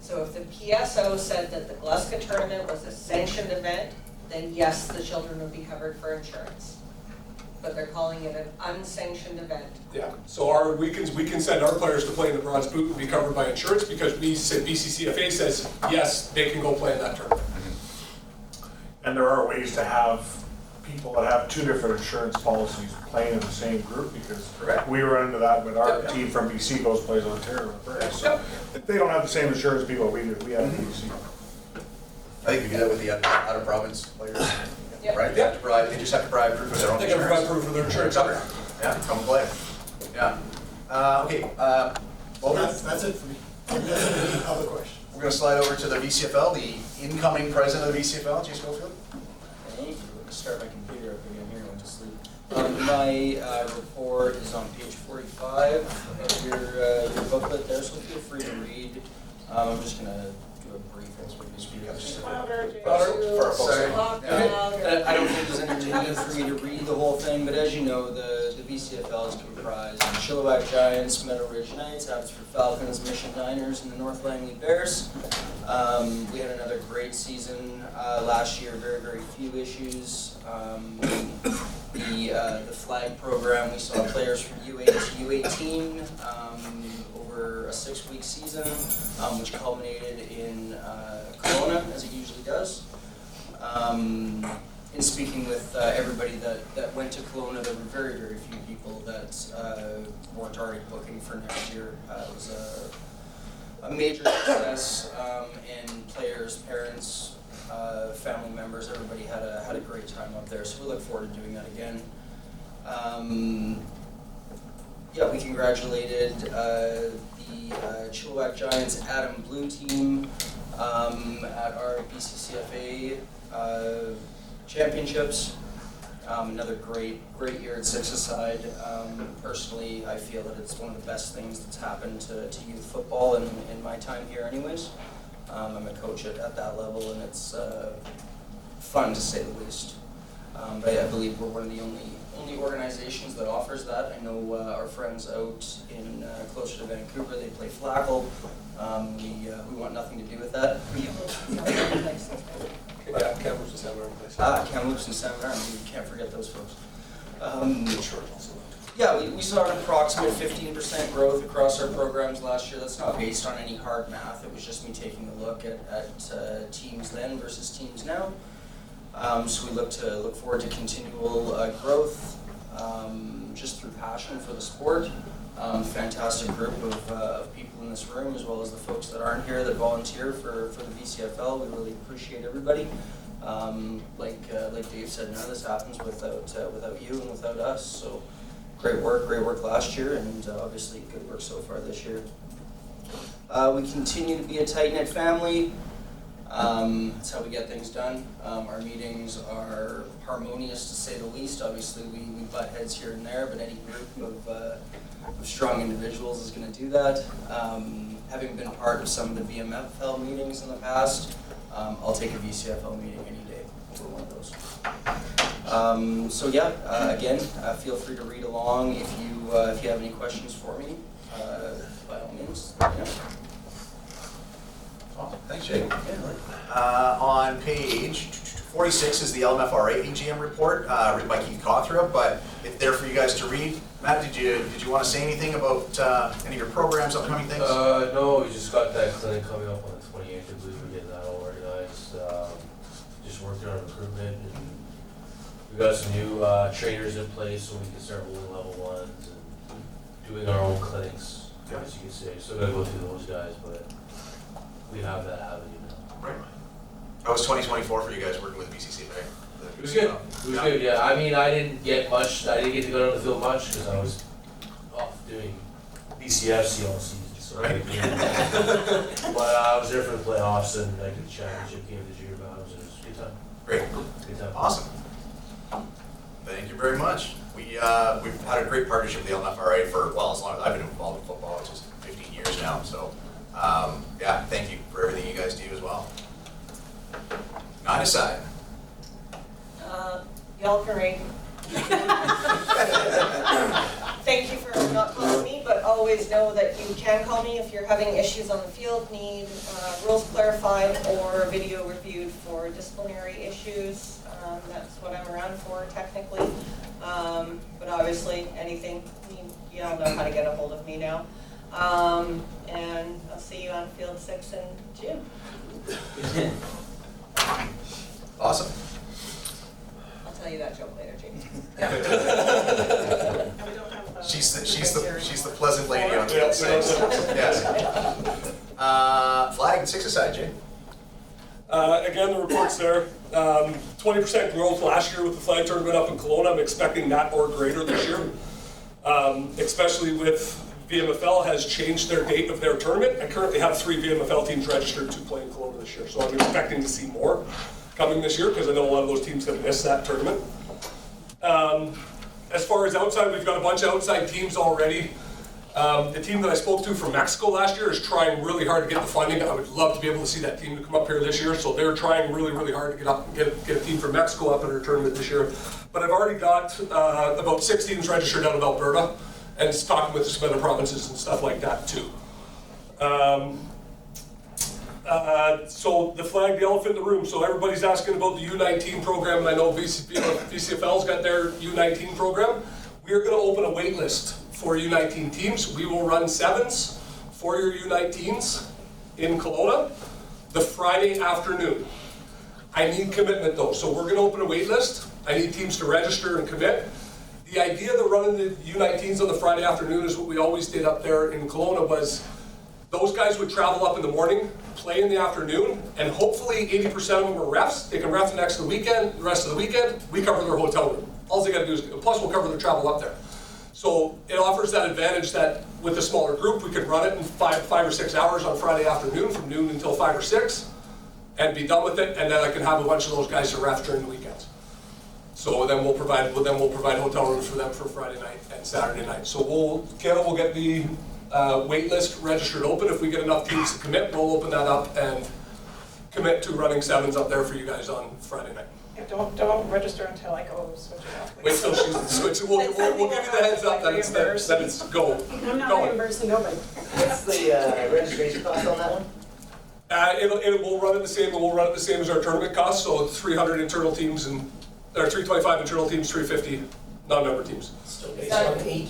So if the PSO said that the Gillespie tournament was a sanctioned event, then yes, the children would be covered for insurance. But they're calling it an unsanctioned event. Yeah, so we can send our players to play in the Bronze Boot and be covered by insurance because BCCFA says, yes, they can go play in that tournament. And there are ways to have people that have 2 different insurance policies playing in the same group, because we run into that with our team from BC goes plays Ontario. So if they don't have the same insurance people we do, we have BC. I think we do that with the out of province players. Yep. Right? They just have to provide proof of their own They can insurance. provide proof of their insurance. Yeah, come play. Yeah. Okay. So that's it for me. Unless there's any other questions. We're going to slide over to the BCFL, the incoming president of the BCFL, Jay Schofield. Thank you. Let me start my computer up again here, went to sleep. My report is on page 45 of your booklet there, so feel free to read. I'm just going to do a brief I don't think there's any need for me to read the whole thing, but as you know, the BCFL is comprised of Chilliwack Giants, Meadow Ridge Knights, Abbotsford Falcons, Mission Niners, and the North Langley Bears. We had another great season last year, very, very few issues. The flag program, we saw players from U8 to U18 over a 6-week season, which culminated in Kelowna, as it usually does. In speaking with everybody that went to Kelowna, there were very, very few people that weren't already booking for next year. It was a major success, and players, parents, family members, everybody had a great time up there. So we look forward to doing that again. Yeah, we congratulated the Chilliwack Giants Adam Blue team at our BCCFA championships. Another great year at Six-a-Side. Personally, I feel that it's one of the best things that's happened to youth football in my time here anyways. I'm a coach at that level, and it's fun to say the least. But I believe we're one of the only organizations that offers that. I know our friends out in closer to Vancouver, they play flackle. We want nothing to do with that. Yeah, Kamloops and San Bernard place. Kamloops and San Bernard, we can't forget those folks. Yeah, we saw an approximate 15% growth across our programs last year. That's not based on any hard math. It was just me taking a look at teams then versus teams now. So we look forward to continual growth, just through passion for the sport. Fantastic group of people in this room, as well as the folks that aren't here that volunteer for the BCFL. We really appreciate everybody. Like Dave said, none of this happens without you and without us. So great work last year, and obviously good work so far this year. We continue to be a tight-knit family. That's how we get things done. Our meetings are harmonious, to say the least. Obviously, we butt heads here and there, but any group of strong individuals is going to do that. Having been part of some of the VMFL meetings in the past, I'll take a VCFL meeting any day over one of those. So yeah, again, feel free to read along if you have any questions for me. By all means. Yeah. Awesome. Thanks, Jake. On page 46 is the LMFRA AGM report, written by Keith Cawthorpe, but it's there for you guys to read. Matt, did you want to say anything about any of your programs, upcoming things? No, we just got that clinic coming up on the 28th. I believe we're getting that all organized. Just working on recruitment, and we got some new trainers in place so we can start rolling level 1s and doing our own clinics, as you can say. So gotta go through those guys, but we have that avenue now. Right. How was 2024 for you guys working with Bccfa? It was good. It was good. Yeah. I mean, I didn't get to go down the field much because I was off doing BCFC all season. So Right. but I was there for the playoffs and like the championship game, the junior battles. It was a good time. Great. Good time. Awesome. Thank you very much. We've had a great partnership with the LMFRA for, well, as long as I've been involved in football, which is 15 years now. So, yeah, thank you for everything you guys do as well. 9 aside. Y'all can rate. Thank you for not calling me, but always know that you can call me if you're having issues on the field, need rules clarified or video reviewed for disciplinary issues. That's what I'm around for technically. But obviously anything, you all know how to get a hold of me now. And I'll see you on field 6 in June. Awesome. I'll tell you that joke later, James. She's the pleasant lady on field 6. Yes. Flag and 6 aside, Jay. Again, the report's there. 20% growth last year with the flag tournament up in Kelowna. I'm expecting that or greater this year. Especially with VMFL has changed their date of their tournament. I currently have 3 VMFL teams registered to play in Kelowna this year. So I'm expecting to see more coming this year because I know a lot of those teams have missed that tournament. As far as outside, we've got a bunch of outside teams already. The team that I spoke to from Mexico last year is trying really hard to get the funding. I would love to be able to see that team to come up here this year. So they're trying really, really hard to get a team from Mexico up in our tournament this year. But I've already got about 6 teams registered out of Alberta and talking with some other provinces and stuff like that too. So the flag, the elephant in the room. So everybody's asking about the U19 program, and I know BCFL's got their U19 program. We are going to open a wait list for U19 teams. We will run 7s for your U19s in Kelowna the Friday afternoon. I need commitment though, so we're going to open a wait list. I need teams to register and commit. The idea of running the U19s on the Friday afternoon is what we always did up there in Kelowna was those guys would travel up in the morning, play in the afternoon, and hopefully 80% of them are refs. They can ref the rest of the weekend, we cover their hotel room. All they gotta do is, plus we'll cover their travel up there. So it offers that advantage that with a smaller group, we could run it in 5 or 6 hours on Friday afternoon from noon until 5 or 6 and be done with it, and then I can have a bunch of those guys to ref during the weekends. So then we'll provide hotel rooms for them for Friday night and Saturday night. So Kayla will get the wait list registered open. If we get enough teams to commit, we'll open that up and commit to running 7s up there for you guys on Friday night. Yeah, don't register until I go switch it off. Wait till she's switching. We'll give you the heads up that it's go. I'm not reimbursing nobody. What's the registration cost on that one? We'll run it the same. We'll run it the same as our tournament cost. So 300 internal teams and 325 internal teams, 350 non-member teams. Still based on 8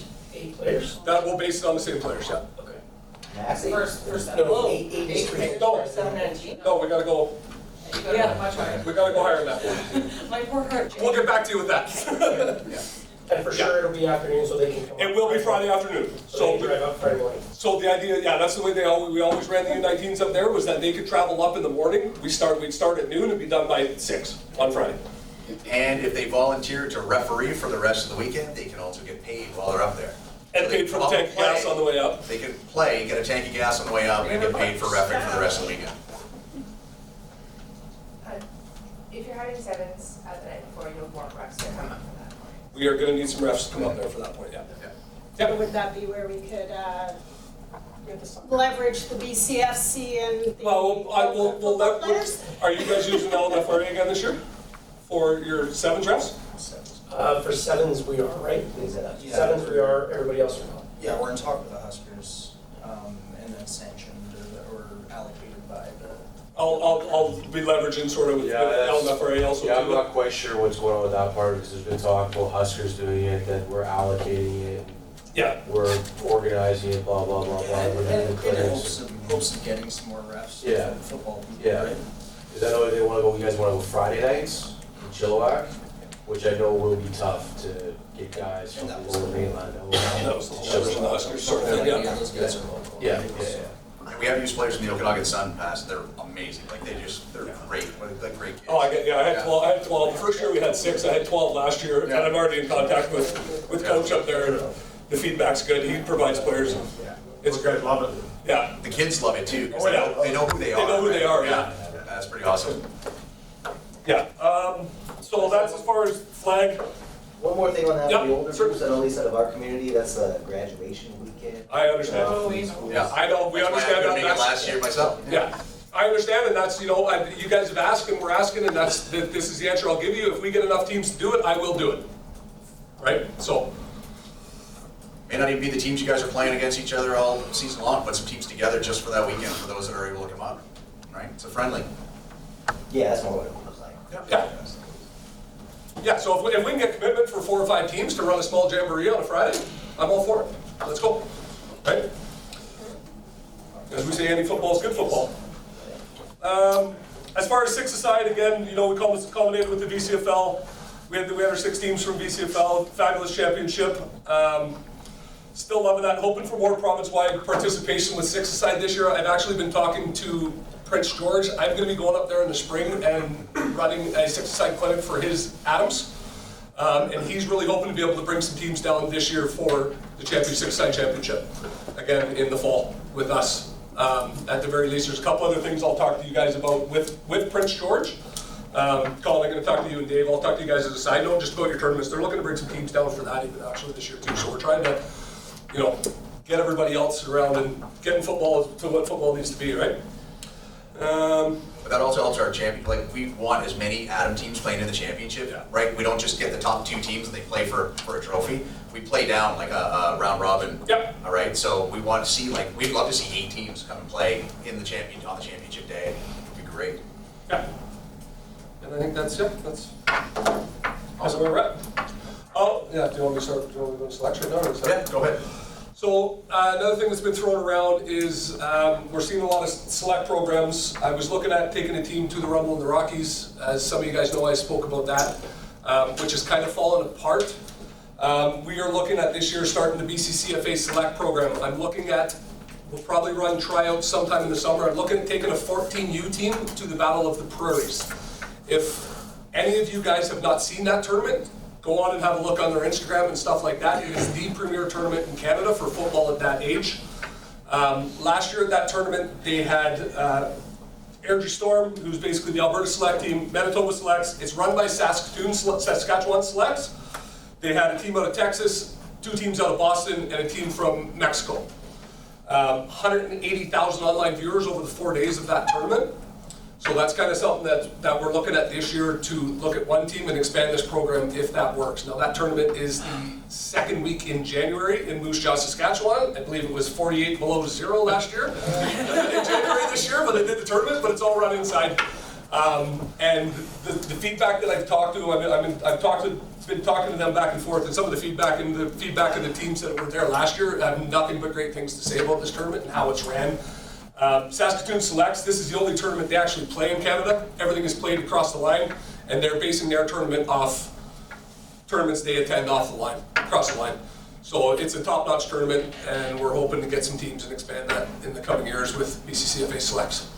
players. That will base it on the same players. Yeah. Okay. Max 8. No, 8 is 3. No, we gotta go. Yeah. We gotta go higher than that. My poor heart. We'll get back to you with that. And for sure it'll be afternoon, so they can come. It will be Friday afternoon. So they can drive up Friday morning. So the idea, yeah, that's the way we always ran the U19s up there, was that they could travel up in the morning. We'd start at noon and be done by 6 on Friday. And if they volunteer to referee for the rest of the weekend, they can also get paid while they're up there. And paid for the tank of gas on the way up. They can play, get a tank of gas on the way up, and get paid for refereeing for the rest of the weekend. If you're having 7s at the night before, you'll want refs to come up for that point. We are going to need some refs to come up there for that point, yeah. So would that be where we could leverage the BCFC and the football players? Are you guys using LMFRA again this year for your 7s refs? For 7s we are, right? Yeah. 7s we are, everybody else are not. Yeah, we're in talk with the Huskers, and then sanctioned or allocated by the. I'll be leveraging sort of with LMFRA also too. Yeah, I'm not quite sure what's going on with that part, because there's been talk about Huskers doing it, that we're allocating it. Yeah. We're organizing it, blah, blah, blah, blah. We're doing the In clinics. hopes of getting some more refs Yeah. for football people, Yeah. right? Because I know they wanna go, you guys wanna go Friday nights in Chilliwack, which I know will be tough to get guys from the lower mainland. That was the Huskers sort of thing, Yeah, yeah. those guys are local. Yeah, yeah, And we have used players from the Okanagan Sun past, they're amazing, like they're great, like great kids. Oh, I had 12, the first year we had 6, I had 12 last year, and I'm already in contact with Coach up there, and the feedback's good, he provides players. It's great. Love it. Yeah. The kids love it too, because Oh, yeah. they know who they are. They know who they right? are, yeah. That's pretty awesome. Yeah, so that's as far as flag. One more thing on that, Yep, for the older sure. groups, I know they said of our community, that's a graduation weekend. I understand. Yeah. I know, we That's why I understand couldn't that. make it last year myself. Yeah, I understand, and that's, you know, you guys have asked and we're asking, and this is the answer I'll give you. If we get enough teams to do it, I will do it. Right, so. May not even be the teams you guys are playing against each other all season long, put some teams together just for that weekend, for those that are able to come up, right? It's a friendly. Yeah, that's more what it looks like. Yeah. Yeah, so if we can get commitment for 4 or 5 teams to run a small jamboree on a Friday, I'm all for it. Let's go, right? As we say, any football is good football. As far as 6-a-side, again, you know, we culminated with the BCFL. We had our 6 teams from BCFL, fabulous championship. Still loving that, hoping for more province-wide participation with 6-a-side this year. I've actually been talking to Prince George. I'm gonna be going up there in the spring and running a 6-a-side clinic for his Adams. And he's really hoping to be able to bring some teams down this year for the 6-a-side championship, again, in the fall with us. At the very least, there's a couple other things I'll talk to you guys about with Prince George. Colin, I'm gonna talk to you and Dave. I'll talk to you guys as a side note, just about your tournaments. They're looking to bring some teams down for that even actually this year too. So we're trying to, you know, get everybody else around and getting football to what football needs to be, right? But that also helps our champion, like, we want as many Adam teams playing in the championship, right? We don't just get the top 2 teams and they play for a trophy. We play down like a round robin. Yep. All right, so we want to see, like, we'd love to see 8 teams come and play in the on the championship day. It'd be great. Yeah. And I think that's where we're at. Oh, yeah, do you want me to start, do you want me to go to selection now? Or is that- Yeah, go ahead. So another thing that's been thrown around is we're seeing a lot of select programs. I was looking at taking a team to the Rumble in the Rockies. As some of you guys know, I spoke about that, which has kind of fallen apart. We are looking at this year starting the BCCFA select program. I'm looking at, we'll probably run tryouts sometime in the summer. I'm looking at taking a 14U team to the Battle of the Prairies. If any of you guys have not seen that tournament, go on and have a look on their Instagram and stuff like that. It is the premier tournament in Canada for football at that age. Last year at that tournament, they had Airdrie Storm, who's basically the Alberta Select team, Manitoba Selects. It's run by Saskatchewan Selects. They had a team out of Texas, 2 teams out of Boston, and a team from Mexico. 180,000 online viewers over the 4 days of that tournament. So that's kind of something that we're looking at this year, to look at one team and expand this program if that works. Now that tournament is the 2nd week in January in Moose Jaw, Saskatchewan. I believe it was 48 below 0 last year in January this year, but they did the tournament, but it's all run inside. And the feedback that I've talked to, been talking to them back and forth, and some of the feedback of the teams that were there last year have nothing but great things to say about this tournament and how it's ran. Saskatoon Selects, this is the only tournament they actually play in Canada. Everything is played across the line, and they're basing their tournament off tournaments they attend off the line, across the line. So it's a top-notch tournament, and we're hoping to get some teams and expand that in the coming years with BCCFA Selects.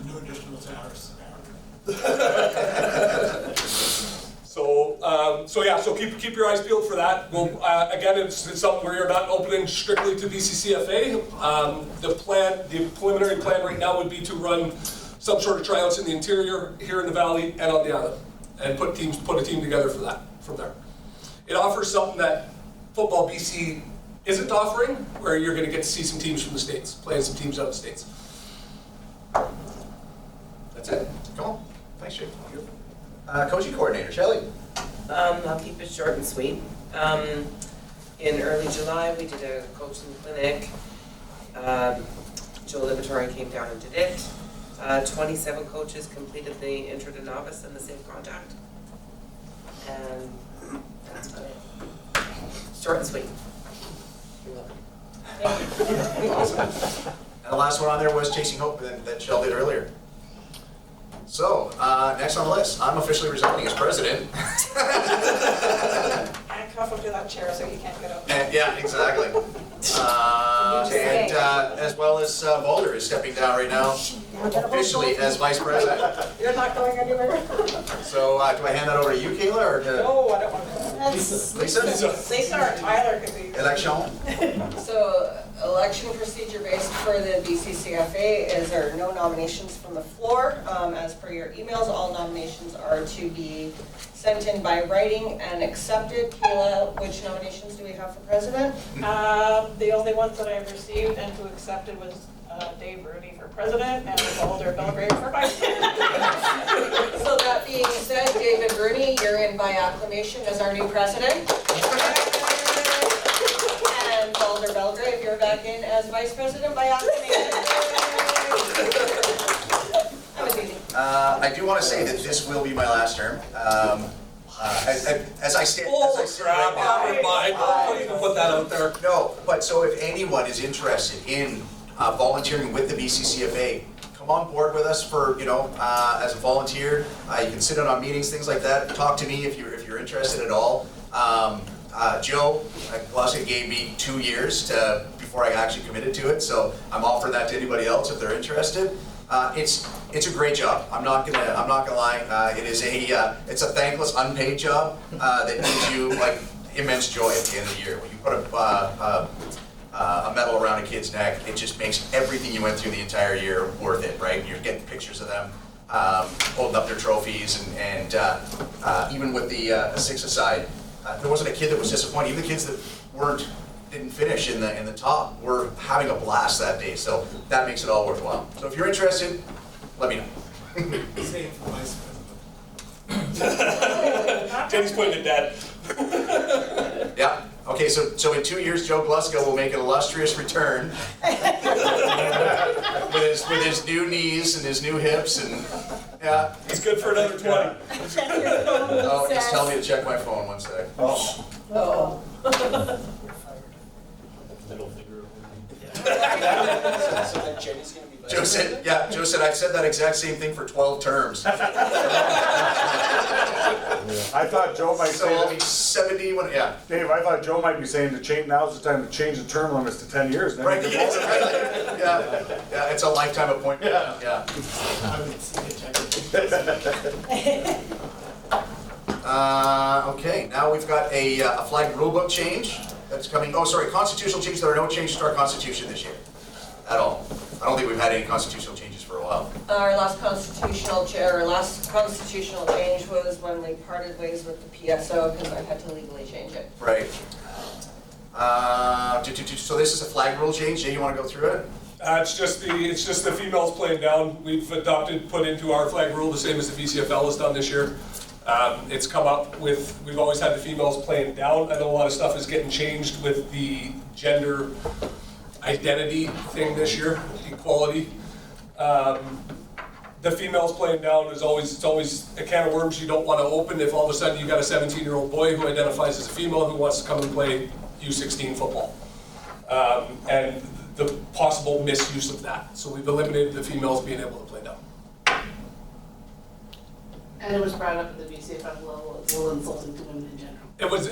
No additional hours. So keep your eyes peeled for that. We'll, again, it's something where you're not opening strictly to BCCFA. The preliminary plan right now would be to run some sort of tryouts in the interior, here in the valley, and on the island, and put a team together for that from there. It offers something that Football BC isn't offering, where you're going to get to see some teams from the States, playing some teams out of the States. That's it. Come on. Thanks, Jake. Coaching coordinator, Shelley. I'll keep it short and sweet. In early July, we did a coaching clinic. Joe Liberatore came down and did it. 27 coaches completed the intro to novice and the safe contact. And that's about it. Short and sweet. You're welcome. Awesome. And the last one on there was Chasing Hope that Shell did earlier. So, next on the list, I'm officially resigning as president. And cuff up to that chair so you can't get up. And, yeah, exactly. And as well as Boulder is stepping down right now, officially as vice president. You're not going anywhere. So do I hand that over to you, Kayla, or to No, I don't want to. Lisa? Lisa or Tyler could be. Election? So, election procedure based for the Bccfa is there are no nominations from the floor. As per your emails, all nominations are to be sent in by writing and accepted. Kayla, which nominations do we have for president? The only ones that I've received and who accepted was Dave Rooney for president and Boulder Belgrade for vice president. So that being said, David Rooney, you're in by acclamation as our new president. And Boulder Belgrade, you're back in as vice president by acclamation. That was easy. I do want to say that this will be my last term. As I stand right now. Never mind, don't even put that out there. No, but so if anyone is interested in volunteering with the Bccfa, come on board with us for, as a volunteer. You can sit in on meetings, things like that. Talk to me if you're interested at all. Joe Glasgow gave me 2 years before I actually committed to it, so I'm offering that to anybody else if they're interested. It's a great job. I'm not gonna lie. It's a thankless, unpaid job that gives you like immense joy at the end of the year. When you put a medal around a kid's neck, it just makes everything you went through the entire year worth it, right? You're getting pictures of them holding up their trophies, and even with the six-a-side, there wasn't a kid that was disappointed. Even the kids that didn't finish in the top were having a blast that day. So that makes it all worthwhile. So if you're interested, let me know. Same for vice president. Jenny's pointing at Dad. Yeah. Okay, so in 2 years, Joe Glusko will make an illustrious return with his new knees and his new hips, and yeah. He's good for another 20. Oh, just tell me to check my phone 1 sec. Oh. Middle finger. So then Jenny's gonna be Joe said I've said that exact same thing for 12 terms. I thought Joe might So say, I'll be 70 when, yeah. Dave, I thought Joe might be saying now's the time to change the term limits to 10 years. Then Right, you yeah, can vote. yeah, it's a lifetime appointment, yeah. I would see it. Okay, now we've got a flag rulebook change that's coming. Oh, sorry, constitutional change. There are no changes to our constitution this year at all. I don't think we've had any constitutional changes for a while. Our last constitutional change was when we parted ways with the PSO because I had to legally change it. Right. So this is a flag rule change. Jay, you want to go through it? It's just the females playing down. We've put into our flag rule the same as the BCFL has done this year. It's come up with, we've always had the females playing down. I know a lot of stuff is getting changed with the gender identity thing this year, equality. The females playing down is always a can of worms you don't want to open if all of a sudden you got a 17-year-old boy who identifies as a female who wants to come and play U16 football. And the possible misuse of that. So we've eliminated the females being able to play down. And it was brought up at the BCFF level, it's a little insulting to women in general. It was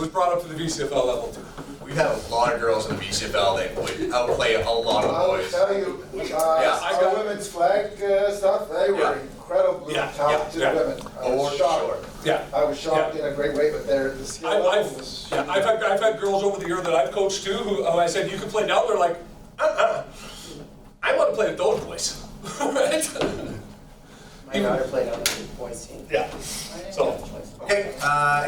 brought up to the BCFL level too. We've had a lot of girls in the BCFL that would outplay a lot of I will boys. tell you, our women's flag stuff, they were incredibly talented women. I was shocked. Yeah. I was shocked in a great way, but the skill level was. I've had girls over the year that I've coached too who I said you can play down. They're like, I want to play with those boys, right? My daughter played on the boys team. Yeah. So. Okay,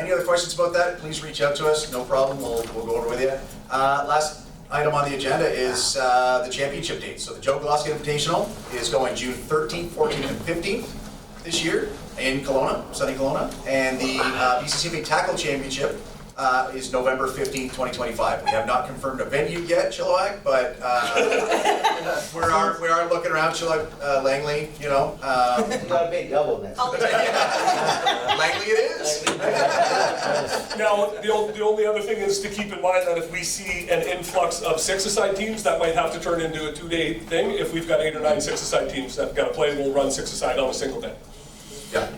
any other questions about that, please reach out to us, no problem, we'll go over with you. Last item on the agenda is the championship dates. So the Joe Glasgow Invitational is going June 13th, 14th, and 15th this year in Kelowna, sunny Kelowna. And the BCCFA Tackle Championship is November 15th, 2025. We have not confirmed a venue yet, Chilliwack, but we are looking around Chilliwack, Langley, you know. You gotta pay double next time. Langley it is. Now, the only other thing is to keep in mind that if we see an influx of six-a-side teams, that might have to turn into a 2-day thing. If we've got 8 or 9 six-a-side teams that gotta play, we'll run six-a-side on a single day. Yeah.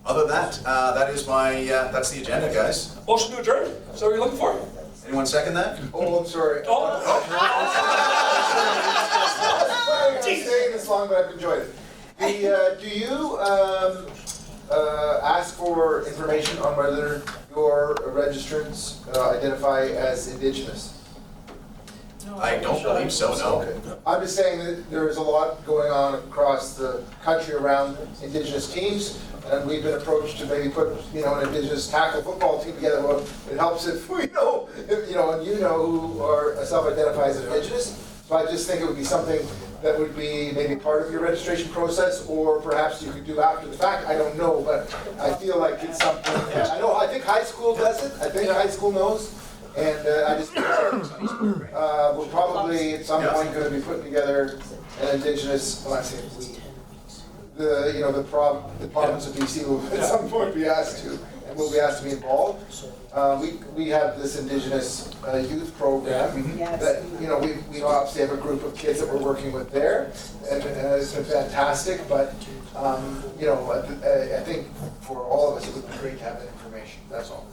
Other than that, that is my, that's the agenda, guys. Motion to adjourn, is that what you're looking for? Anyone second that? Oh, I'm sorry. Oh. I'm staying this long, but I've enjoyed it. Do you ask for information on whether your registrants identify as Indigenous? I don't believe so, no. Okay. I'm just saying that there's a lot going on across the country around Indigenous teams, and we've been approached to maybe put, an Indigenous tackle football team together. Well, it helps if we know, and you know who are self-identify as Indigenous. So I just think it would be something that would be maybe part of your registration process, or perhaps you could do after the fact. I don't know, but I feel like it's something. I think high school does it. I think high school knows. And I just, we're probably at some point going to be putting together an Indigenous, when I say we, the province of BC will at some point be asked to, and we'll be asked to be involved. We have this Indigenous youth program that, we obviously have a group of kids that we're working with there, and it's been fantastic, but, I think for all of us, it would be great to have that information, that's all.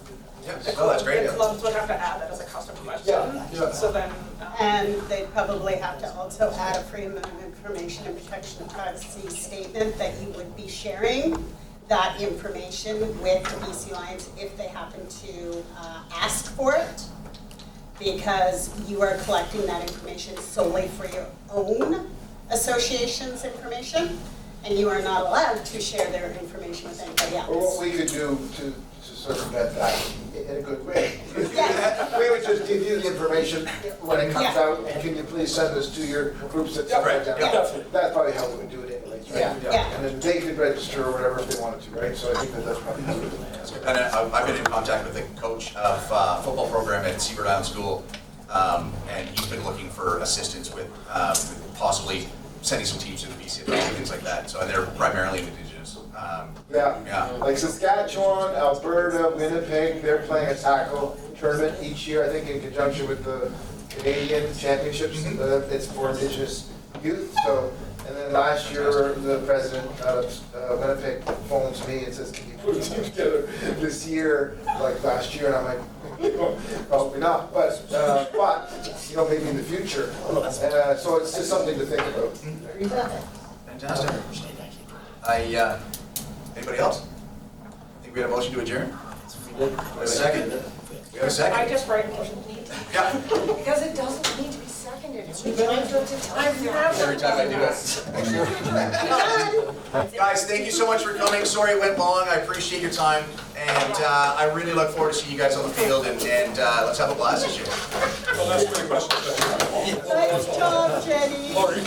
Yeah. Oh, that's great. The clubs would have to add that as a custom question. Yeah. So then. And they'd probably have to also add a Freedom of Information and Protection of Privacy statement that you would be sharing that information with the BC Lions if they happen to ask for it, because you are collecting that information solely for your own association's information, and you are not allowed to share their information with anybody else. Or what we could do to circumvent that in a good way. We would just give you the information when it comes out, and can you please send this to your groups that self-identify? Definitely. That's probably how we would do it anyways, right? Yeah. And then they could register or whatever if they wanted to, right? So I think that's probably how we do it. And I've been in contact with the coach of football program at Seabird Island School, and he's been looking for assistance with possibly sending some teams to the BCFA and things like that. So they're primarily Indigenous. Like Saskatchewan, Alberta, Winnipeg, they're playing a tackle tournament each year, I think in conjunction with the Canadian Championships. It's for Indigenous youth. So, and then last year, the president out of Winnipeg phones me and says, "Can you put a team together this year, like last year?" And I'm like, "Probably not, but maybe in the future." So it's just something to think about. Fantastic. Anybody else? I think we had a motion to adjourn. We have a second. We have a second. I just write motion. Yeah. Because it doesn't need to be seconded. Every time I do it. Guys, thank you so much for coming. Sorry it went long. I appreciate your time. And I really look forward to seeing you guys on the field. And let's have a blast this year. Well, that's a great question. Nice job, Jenny. Lori.